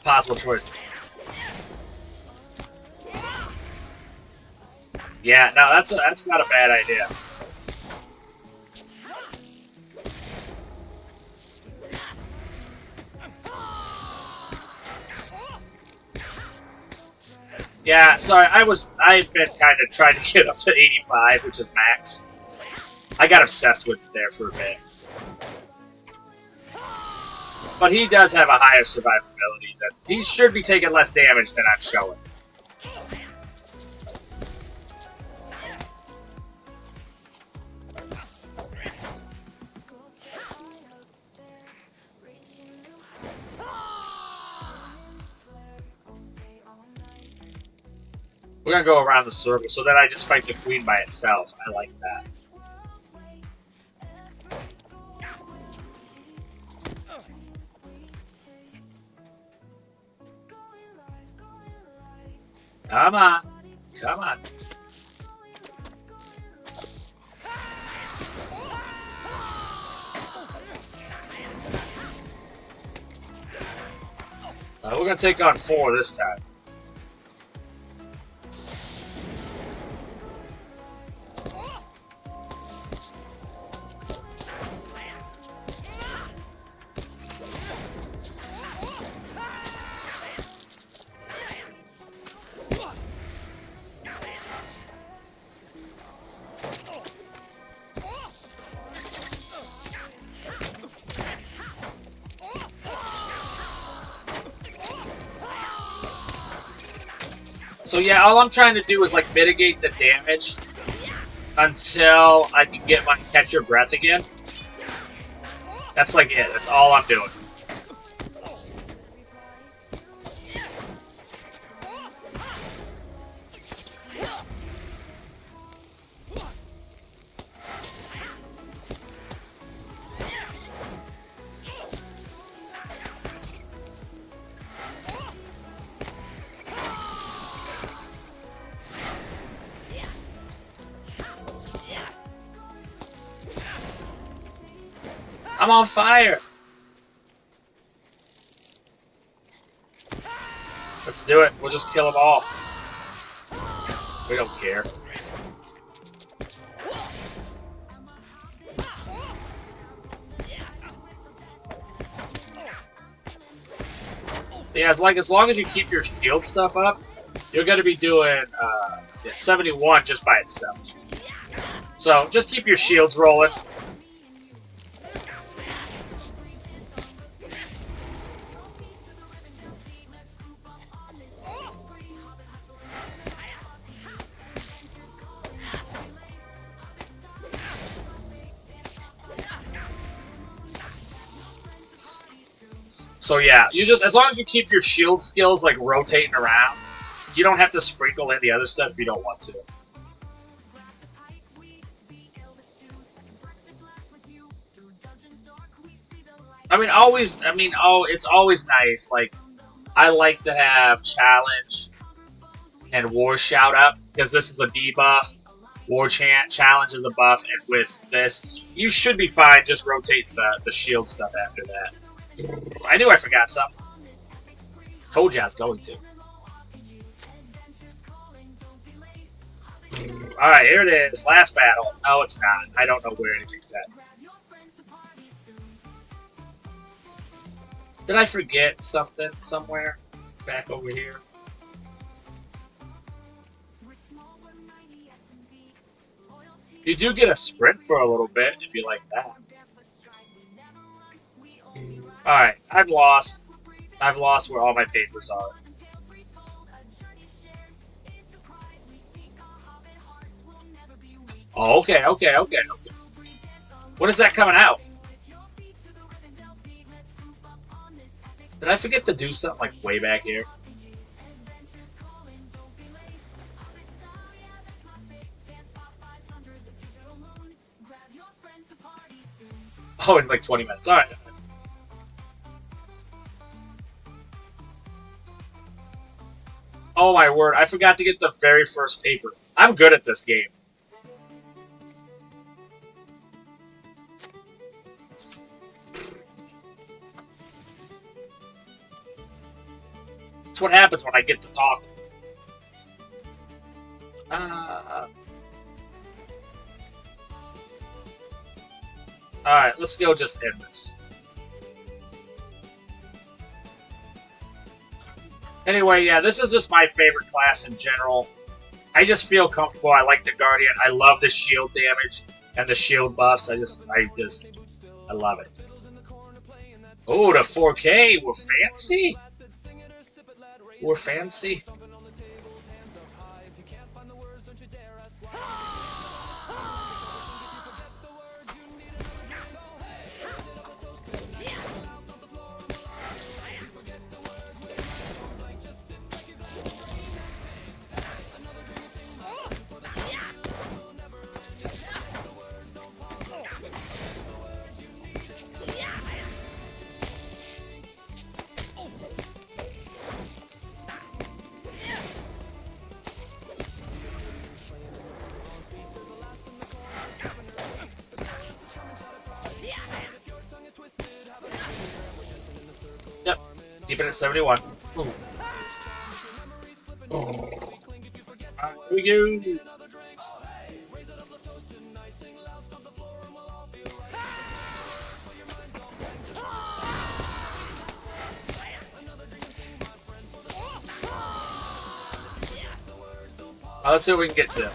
Possible choice. Yeah, no, that's not a bad idea. Yeah, sorry, I've been kind of trying to get up to 85, which is max. I got obsessed with it there for a bit. But he does have a higher survivability. That he should be taking less damage than I'm showing. We're gonna go around the circle, so then I just fight the queen by itself. I like that. Come on. Come on. We're gonna take on 4 this time. So yeah, all I'm trying to do is like mitigate the damage until I can get my catch your breath again. That's like it. That's all I'm doing. I'm on fire! Let's do it. We'll just kill them all. We don't care. Yeah, as long as you keep your shield stuff up, you're going to be doing 71 just by itself. So just keep your shields rolling. So yeah, you just as long as you keep your shield skills like rotating around, you don't have to sprinkle in the other stuff if you don't want to. It's always nice. Like, I like to have challenge and war shout up because this is a debuff. War challenge is a buff, and with this, you should be fine. Just rotate the shield stuff after that. I knew I forgot something. Told you I was going to. Alright, here it is. Last battle. No, it's not. I don't know where anything's at. Did I forget something somewhere? Back over here. You do get a sprint for a little bit if you like that. Alright, I've lost. I've lost where all my papers are. Oh, okay. When is that coming out? Did I forget to do something like way back here? Oh, in like 20 minutes. Alright. Oh my word, I forgot to get the very first paper. I'm good at this game. That's what happens when I get to talk. Alright, let's go just end this. Anyway, yeah, this is just my favorite class in general. I just feel comfortable. I like the Guardian. I love the shield damage and the shield buffs. I love it. Oh, the 4K. We're fancy. We're fancy. Yep, keep it at 71. Ooh. Oh. Here we go. Let's see what we can get to.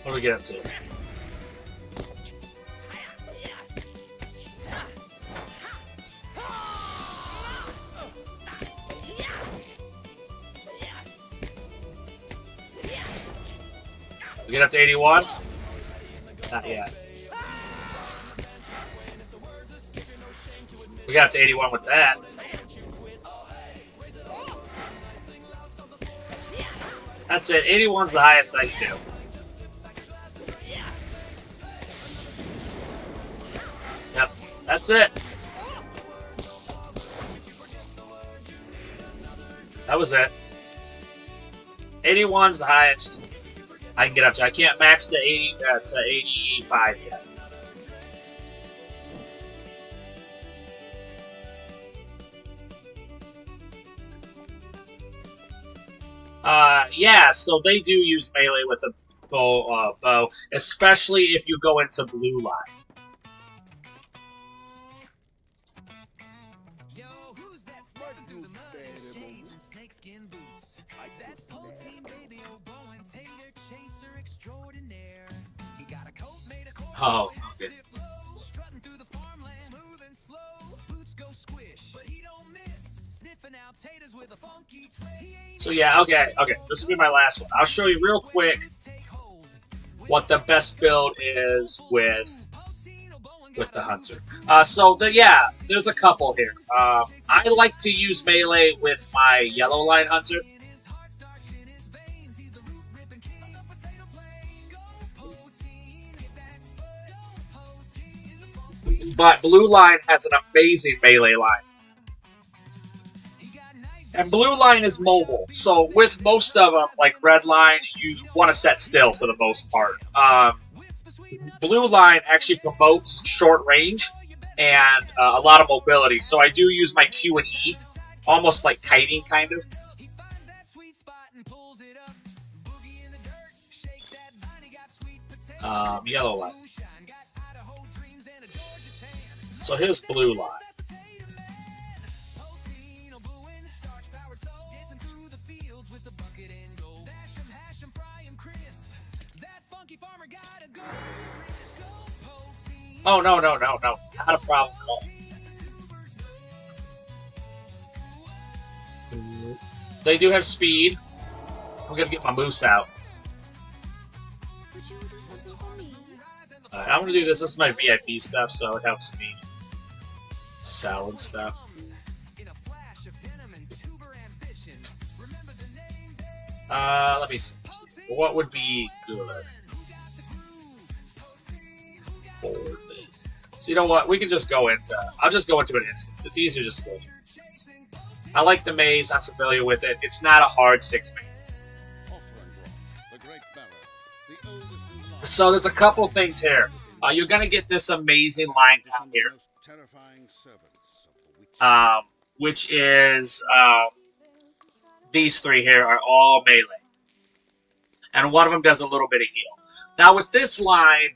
What do we get up to? We get up to 81? Not yet. We got up to 81 with that. That's it. 81's the highest I can do. Yep, that's it. That was it. 81's the highest I can get up to. I can't max to 80 to 85 yet. Yeah, so they do use melee with a bow, especially if you go into blue line. Yo, who's that stepping through the mud in shades and snakeskin boots? That's Poteen OBowen, tater chaser extraordinaire. He got a coat made of corn. Oh, okay. Strutting through the farmland, smooth and slow. Boots go squish, but he don't miss. Sniffing out taters with a funky twist. So yeah, okay. This will be my last one. I'll show you real quick what the best build is with the hunter. There's a couple here. I like to use melee with my yellow line hunter. But blue line has an amazing melee line. And blue line is mobile, so with most of them, like red line, you want to set still for the most part. Blue line actually promotes short range and a lot of mobility, so I do use my Q and E, almost like kiting, kind of. Yellow line. So here's blue line. Oh, no. Not a problem at all. They do have speed. I'm gonna get my moose out. Alright, I'm gonna do this. This is my VIP stuff, so it helps me sell and stuff. Let me think. What would be good? Forward. So you know what? We can just go into... I'll just go into an instance. It's easier just to go into an instance. I like the maze. I'm familiar with it. It's not a hard 6-man. So there's a couple things here. You're going to get this amazing line down here. which is these three here are all melee. And one of them does a little bit of heal. Now with this line,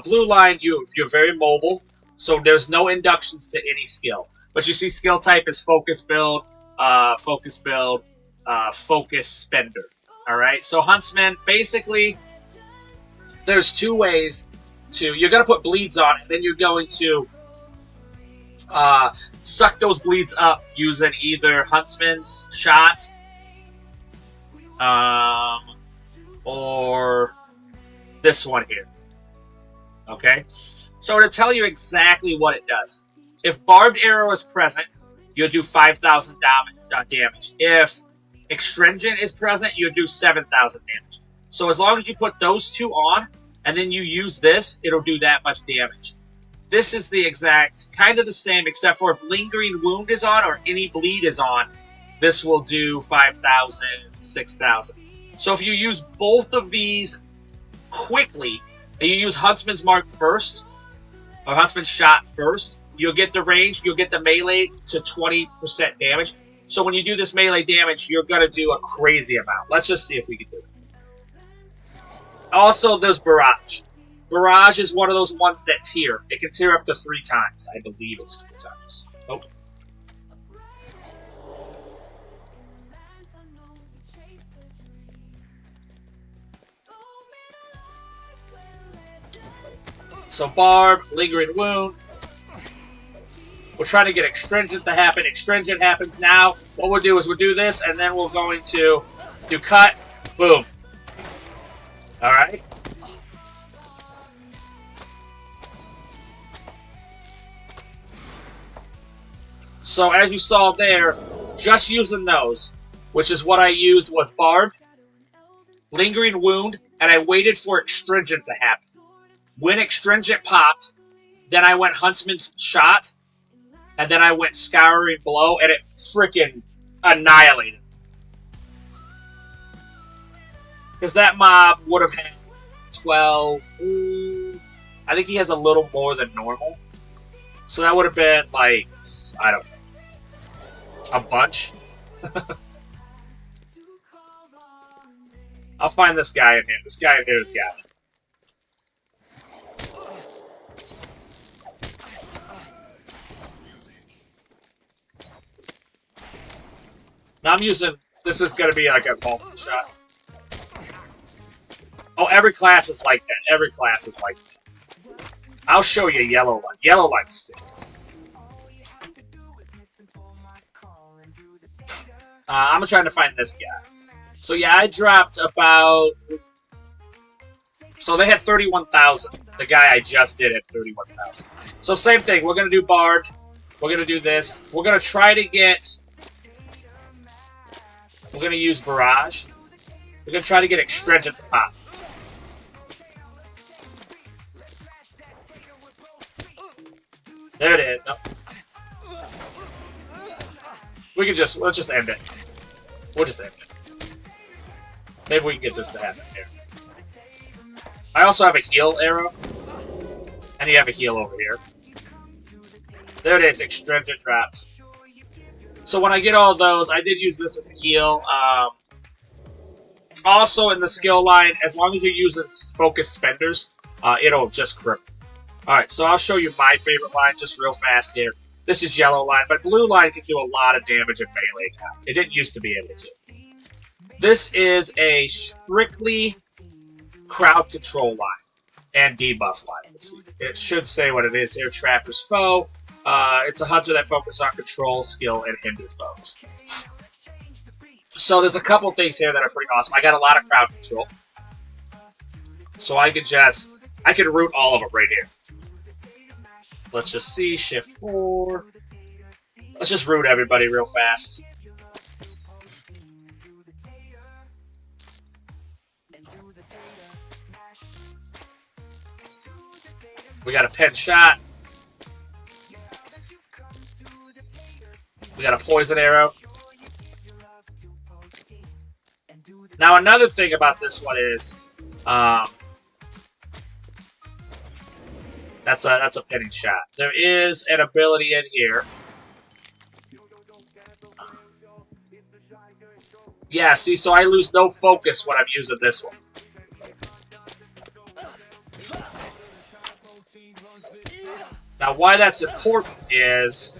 blue line, you're very mobile, so there's no inductions to any skill. But you see skill type is focus build, focus spender. Alright, so Huntsman, basically, there's two ways to, you're going to put bleeds on, and then you're going to suck those bleeds up using either Huntsman's shot, or this one here. Okay? So to tell you exactly what it does, if Barbed Arrow is present, you'll do 5,000 damage. If Extringent is present, you'll do 7,000 damage. So as long as you put those two on, and then you use this, it'll do that much damage. This is the exact, kind of the same, except for if Lingering Wound is on, or any bleed is on, this will do 5,000, 6,000. So if you use both of these quickly, and you use Huntsman's Mark first, or Huntsman's Shot first, you'll get the range, you'll get the melee to 20% damage. So when you do this melee damage, you're going to do a crazy amount. Let's just see if we can do it. Also, there's Barrage. Barrage is one of those ones that tear. It can tear up to 3 times. I believe it's 3 times. Nope. So Barb, Lingering Wound. We're trying to get Extringent to happen. Extringent happens now. What we'll do is we'll do this, and then we're going to do Cut. Boom. Alright? So as you saw there, just using those, which is what I used, was Barb, Lingering Wound, and I waited for Extringent to happen. When Extringent popped, then I went Huntsman's Shot, and then I went Scouring Blow, and it freaking annihilated. Because that mob would have had 12... I think he has a little more than normal. So that would have been, like, I don't know, a bunch. I'll find this guy in here. This guy in here has got it. Now I'm using... This is going to be like a multiple shot. Oh, every class is like that. Every class is like that. I'll show you Yellow Line. Yellow Line's sick. I'm trying to find this guy. So yeah, I dropped about... So they had 31,000. The guy I just did had 31,000. So same thing. We're going to do Bard. We're going to do this. We're going to try to get... We're going to use Barrage. We're going to try to get Extringent to pop. There it is. Nope. We can just... Let's just end it. We'll just end it. Maybe we can get this to happen here. I also have a heal arrow. And you have a heal over here. There it is. Extringent dropped. So when I get all those, I did use this as a heal. Also in the skill line, as long as you're using focus spenders, it'll just cripple. Alright, so I'll show you my favorite line just real fast here. This is Yellow Line, but Blue Line can do a lot of damage in melee now. It didn't used to be able to. This is a strictly crowd control line and debuff line. Let's see. It should say what it is here. Trapper's Foe. It's a hunter that focuses on control, skill, and hinder foes. So there's a couple things here that are pretty awesome. I got a lot of crowd control. So I could root all of them right here. Let's just see, Shift 4. Let's just root everybody real fast. We got a pen shot. We got a poison arrow. Now another thing about this one is, that's a pinning shot. There is an ability in here Yeah, see, so I lose no focus when I'm using this one. Now, why that's important is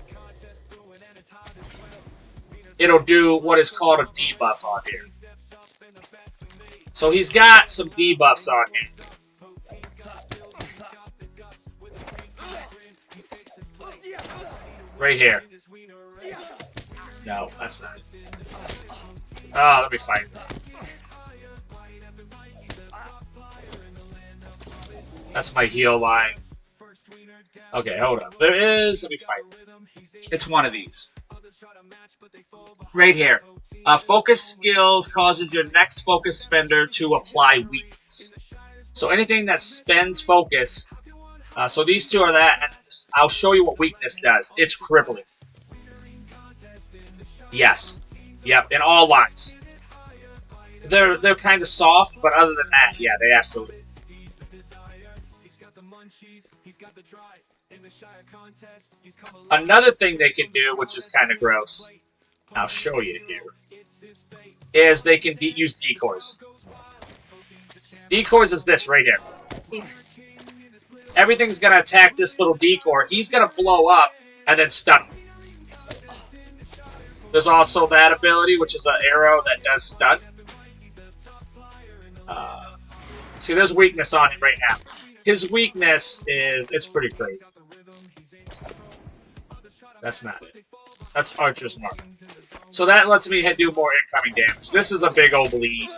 it'll do what is called a debuff on here. So he's got some debuffs on him. Right here. No, that's not it. Oh, let me find it. That's my heal line. Okay, hold on. There is... Let me find it. It's one of these. Right here. Focus skills causes your next focus spender to apply weakness. So anything that spends focus... so these two are that, and I'll show you what weakness does. It's crippling. Yes. Yep, in all lines. They're kind of soft, but other than that, yeah, they absolutely. Another thing they can do, which is kind of gross, I'll show you here, is they can use decoys. Decoys is this right here. Everything's going to attack this little decoy. He's going to blow up and then stun him. There's also that ability, which is an arrow that does stun. See, there's weakness on him right now. His weakness is... It's pretty crazy. That's not it. That's Archer's Mark. So that lets me do more incoming damage. This is a big old bleed.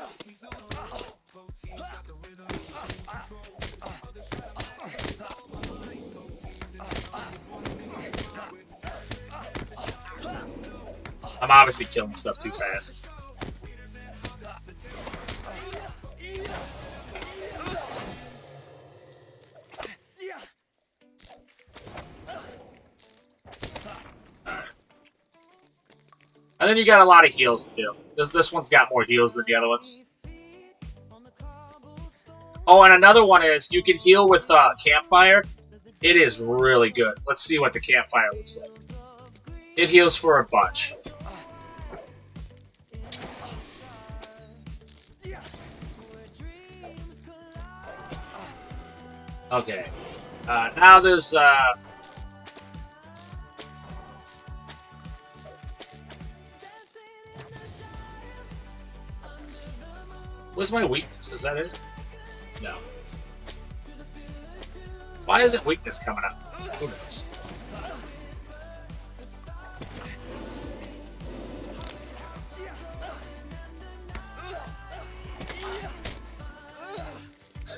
I'm obviously killing stuff too fast. And then you got a lot of heals too. This one's got more heals than the other ones. Oh, and another one is you can heal with campfire. It is really good. Let's see what the campfire looks like. It heals for a bunch. Okay. Now there's what's my weakness? Is that it? No. Why isn't weakness coming up? Who knows?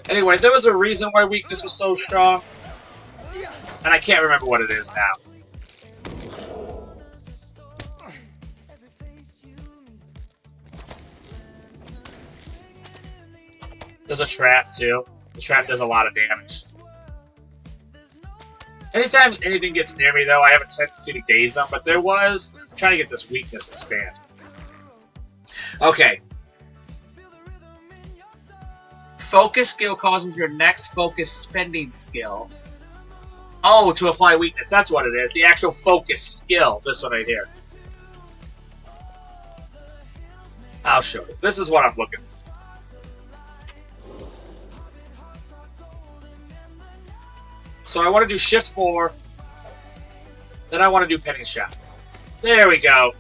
Anyway, there was a reason why weakness was so strong, and I can't remember what it is now. There's a trap, too. The trap does a lot of damage. Anytime anything gets near me, though, I have a tendency to gaze them, but there was... I'm trying to get this weakness to stand. Okay. Focus skill causes your next focus spending skill. Oh, to apply weakness. That's what it is. The actual focus skill. This one right here. I'll show you. This is what I'm looking for. So I want to do Shift 4. Then I want to do Penny Shot. There we go.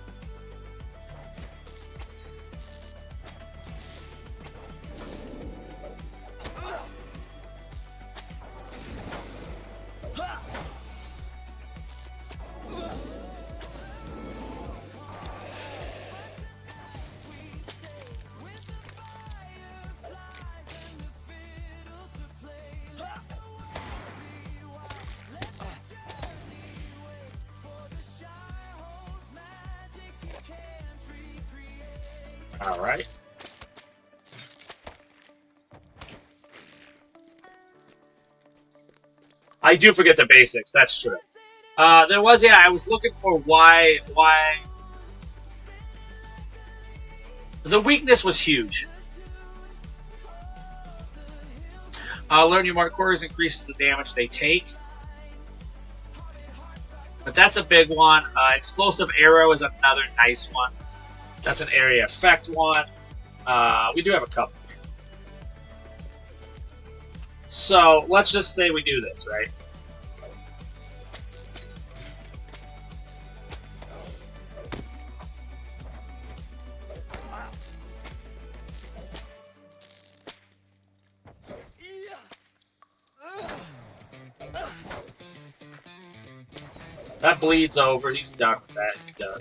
All right. I do forget the basics. That's true. There was, yeah, I was looking for why the weakness was huge. Learn your markers increases the damage they take. But that's a big one. Explosive arrow is another nice one. That's an area effect one. We do have a couple. So let's just say we do this, right? That bleeds over. He's done with that. He's done.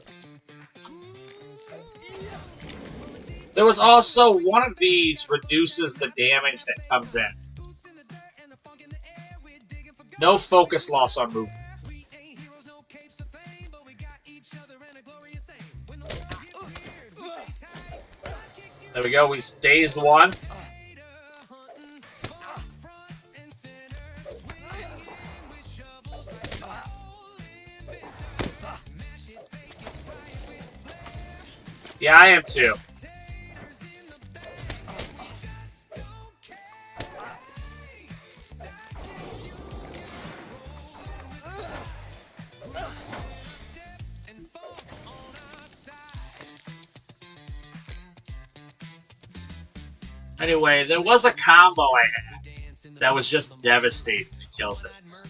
There was also one of these reduces the damage that comes in. No focus loss on movement. There we go. We dazed one. Yeah, I am too. Anyway, there was a combo I had that was just devastating to kill things.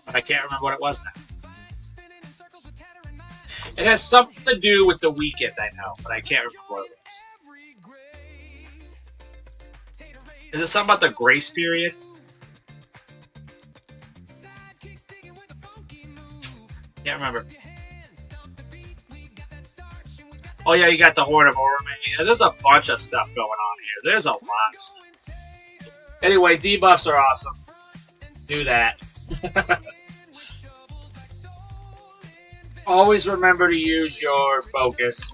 But I can't remember what it was now. It has something to do with the weekend, I know, but I can't remember what it was. Is it something about the grace period? Can't remember. Oh yeah, you got the Horn of Orman. Yeah, there's a bunch of stuff going on here. There's a lot of stuff. Anyway, debuffs are awesome. Do that. Always remember to use your focus.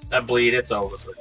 That bleed, it's over for you.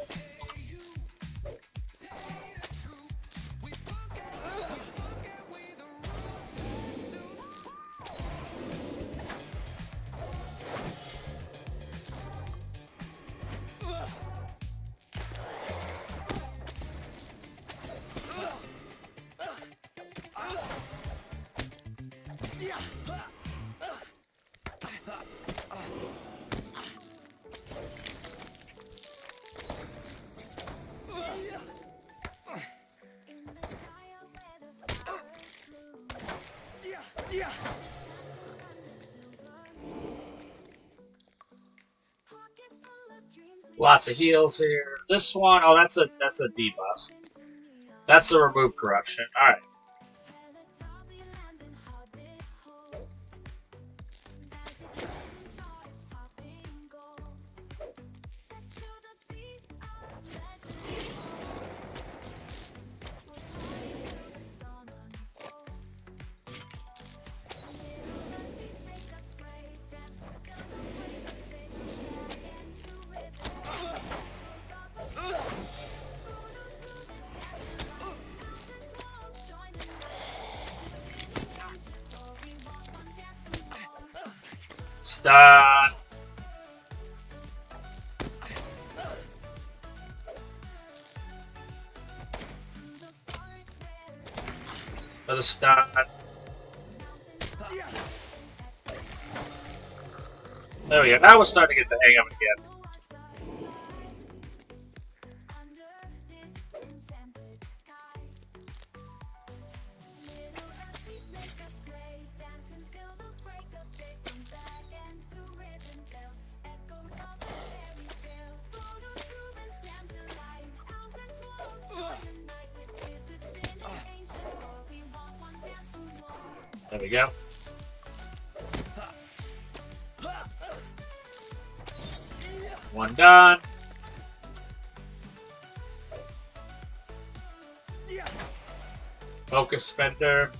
Lots of heals here. This one, oh, that's a debuff. That's a remove corruption. All right. Stun. Another stun. There we go. Now we're starting to get the hang of it again. There we go. One done. Focus spender.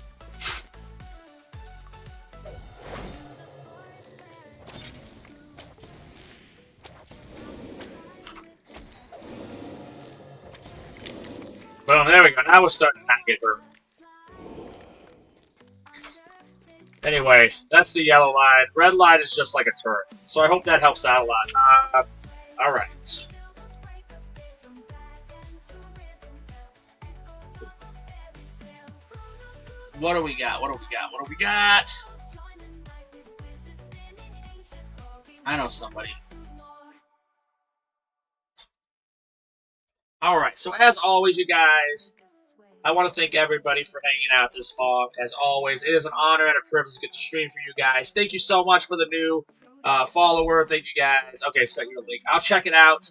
Well, there we go. Now we're starting to not get hurt. Anyway, that's the yellow line. Red line is just like a turret. So I hope that helps out a lot. Alright. What do we got? What do we got? What do we got? I know somebody. Alright, so as always, you guys, I want to thank everybody for hanging out this long. As always, it is an honor and a privilege to get to stream for you guys. Thank you so much for the new follower. Thank you guys. Okay, send you a link. I'll check it out.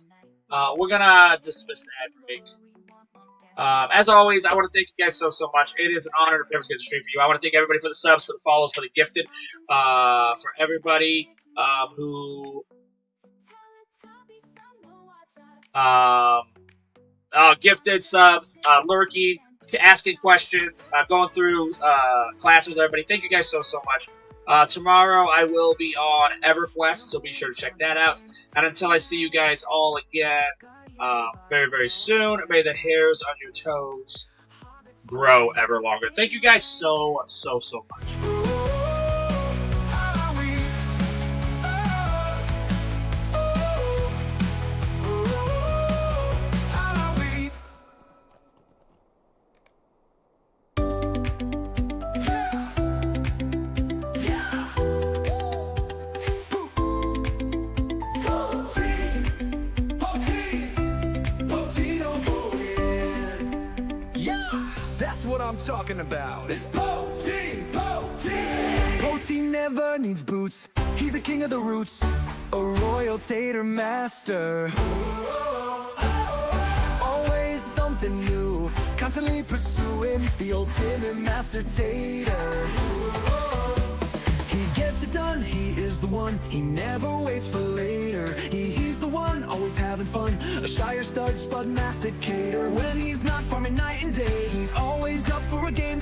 We're going to dismiss the ad break. As always, I want to thank you guys so much. It is an honor and a privilege to get to stream for you. I want to thank everybody for the subs, for the follows, for the gifted, for everybody who gifted subs, lurking, asking questions, going through classes with everybody. Thank you guys so much. Tomorrow I will be on Everquest, so be sure to check that out. And until I see you guys all again very soon, may the hairs on your toes grow ever longer. Thank you guys so much. I'm talking about. It's Poteen, Poteen. Poteen never needs boots. He's the king of the roots, a royal tater master. Always something new, constantly pursuing the ultimate master tater. He gets it done, he is the one. He never waits for later. He's the one, always having fun. A Shire stud, spud masticator. When he's not farming night and day, he's always up for a game to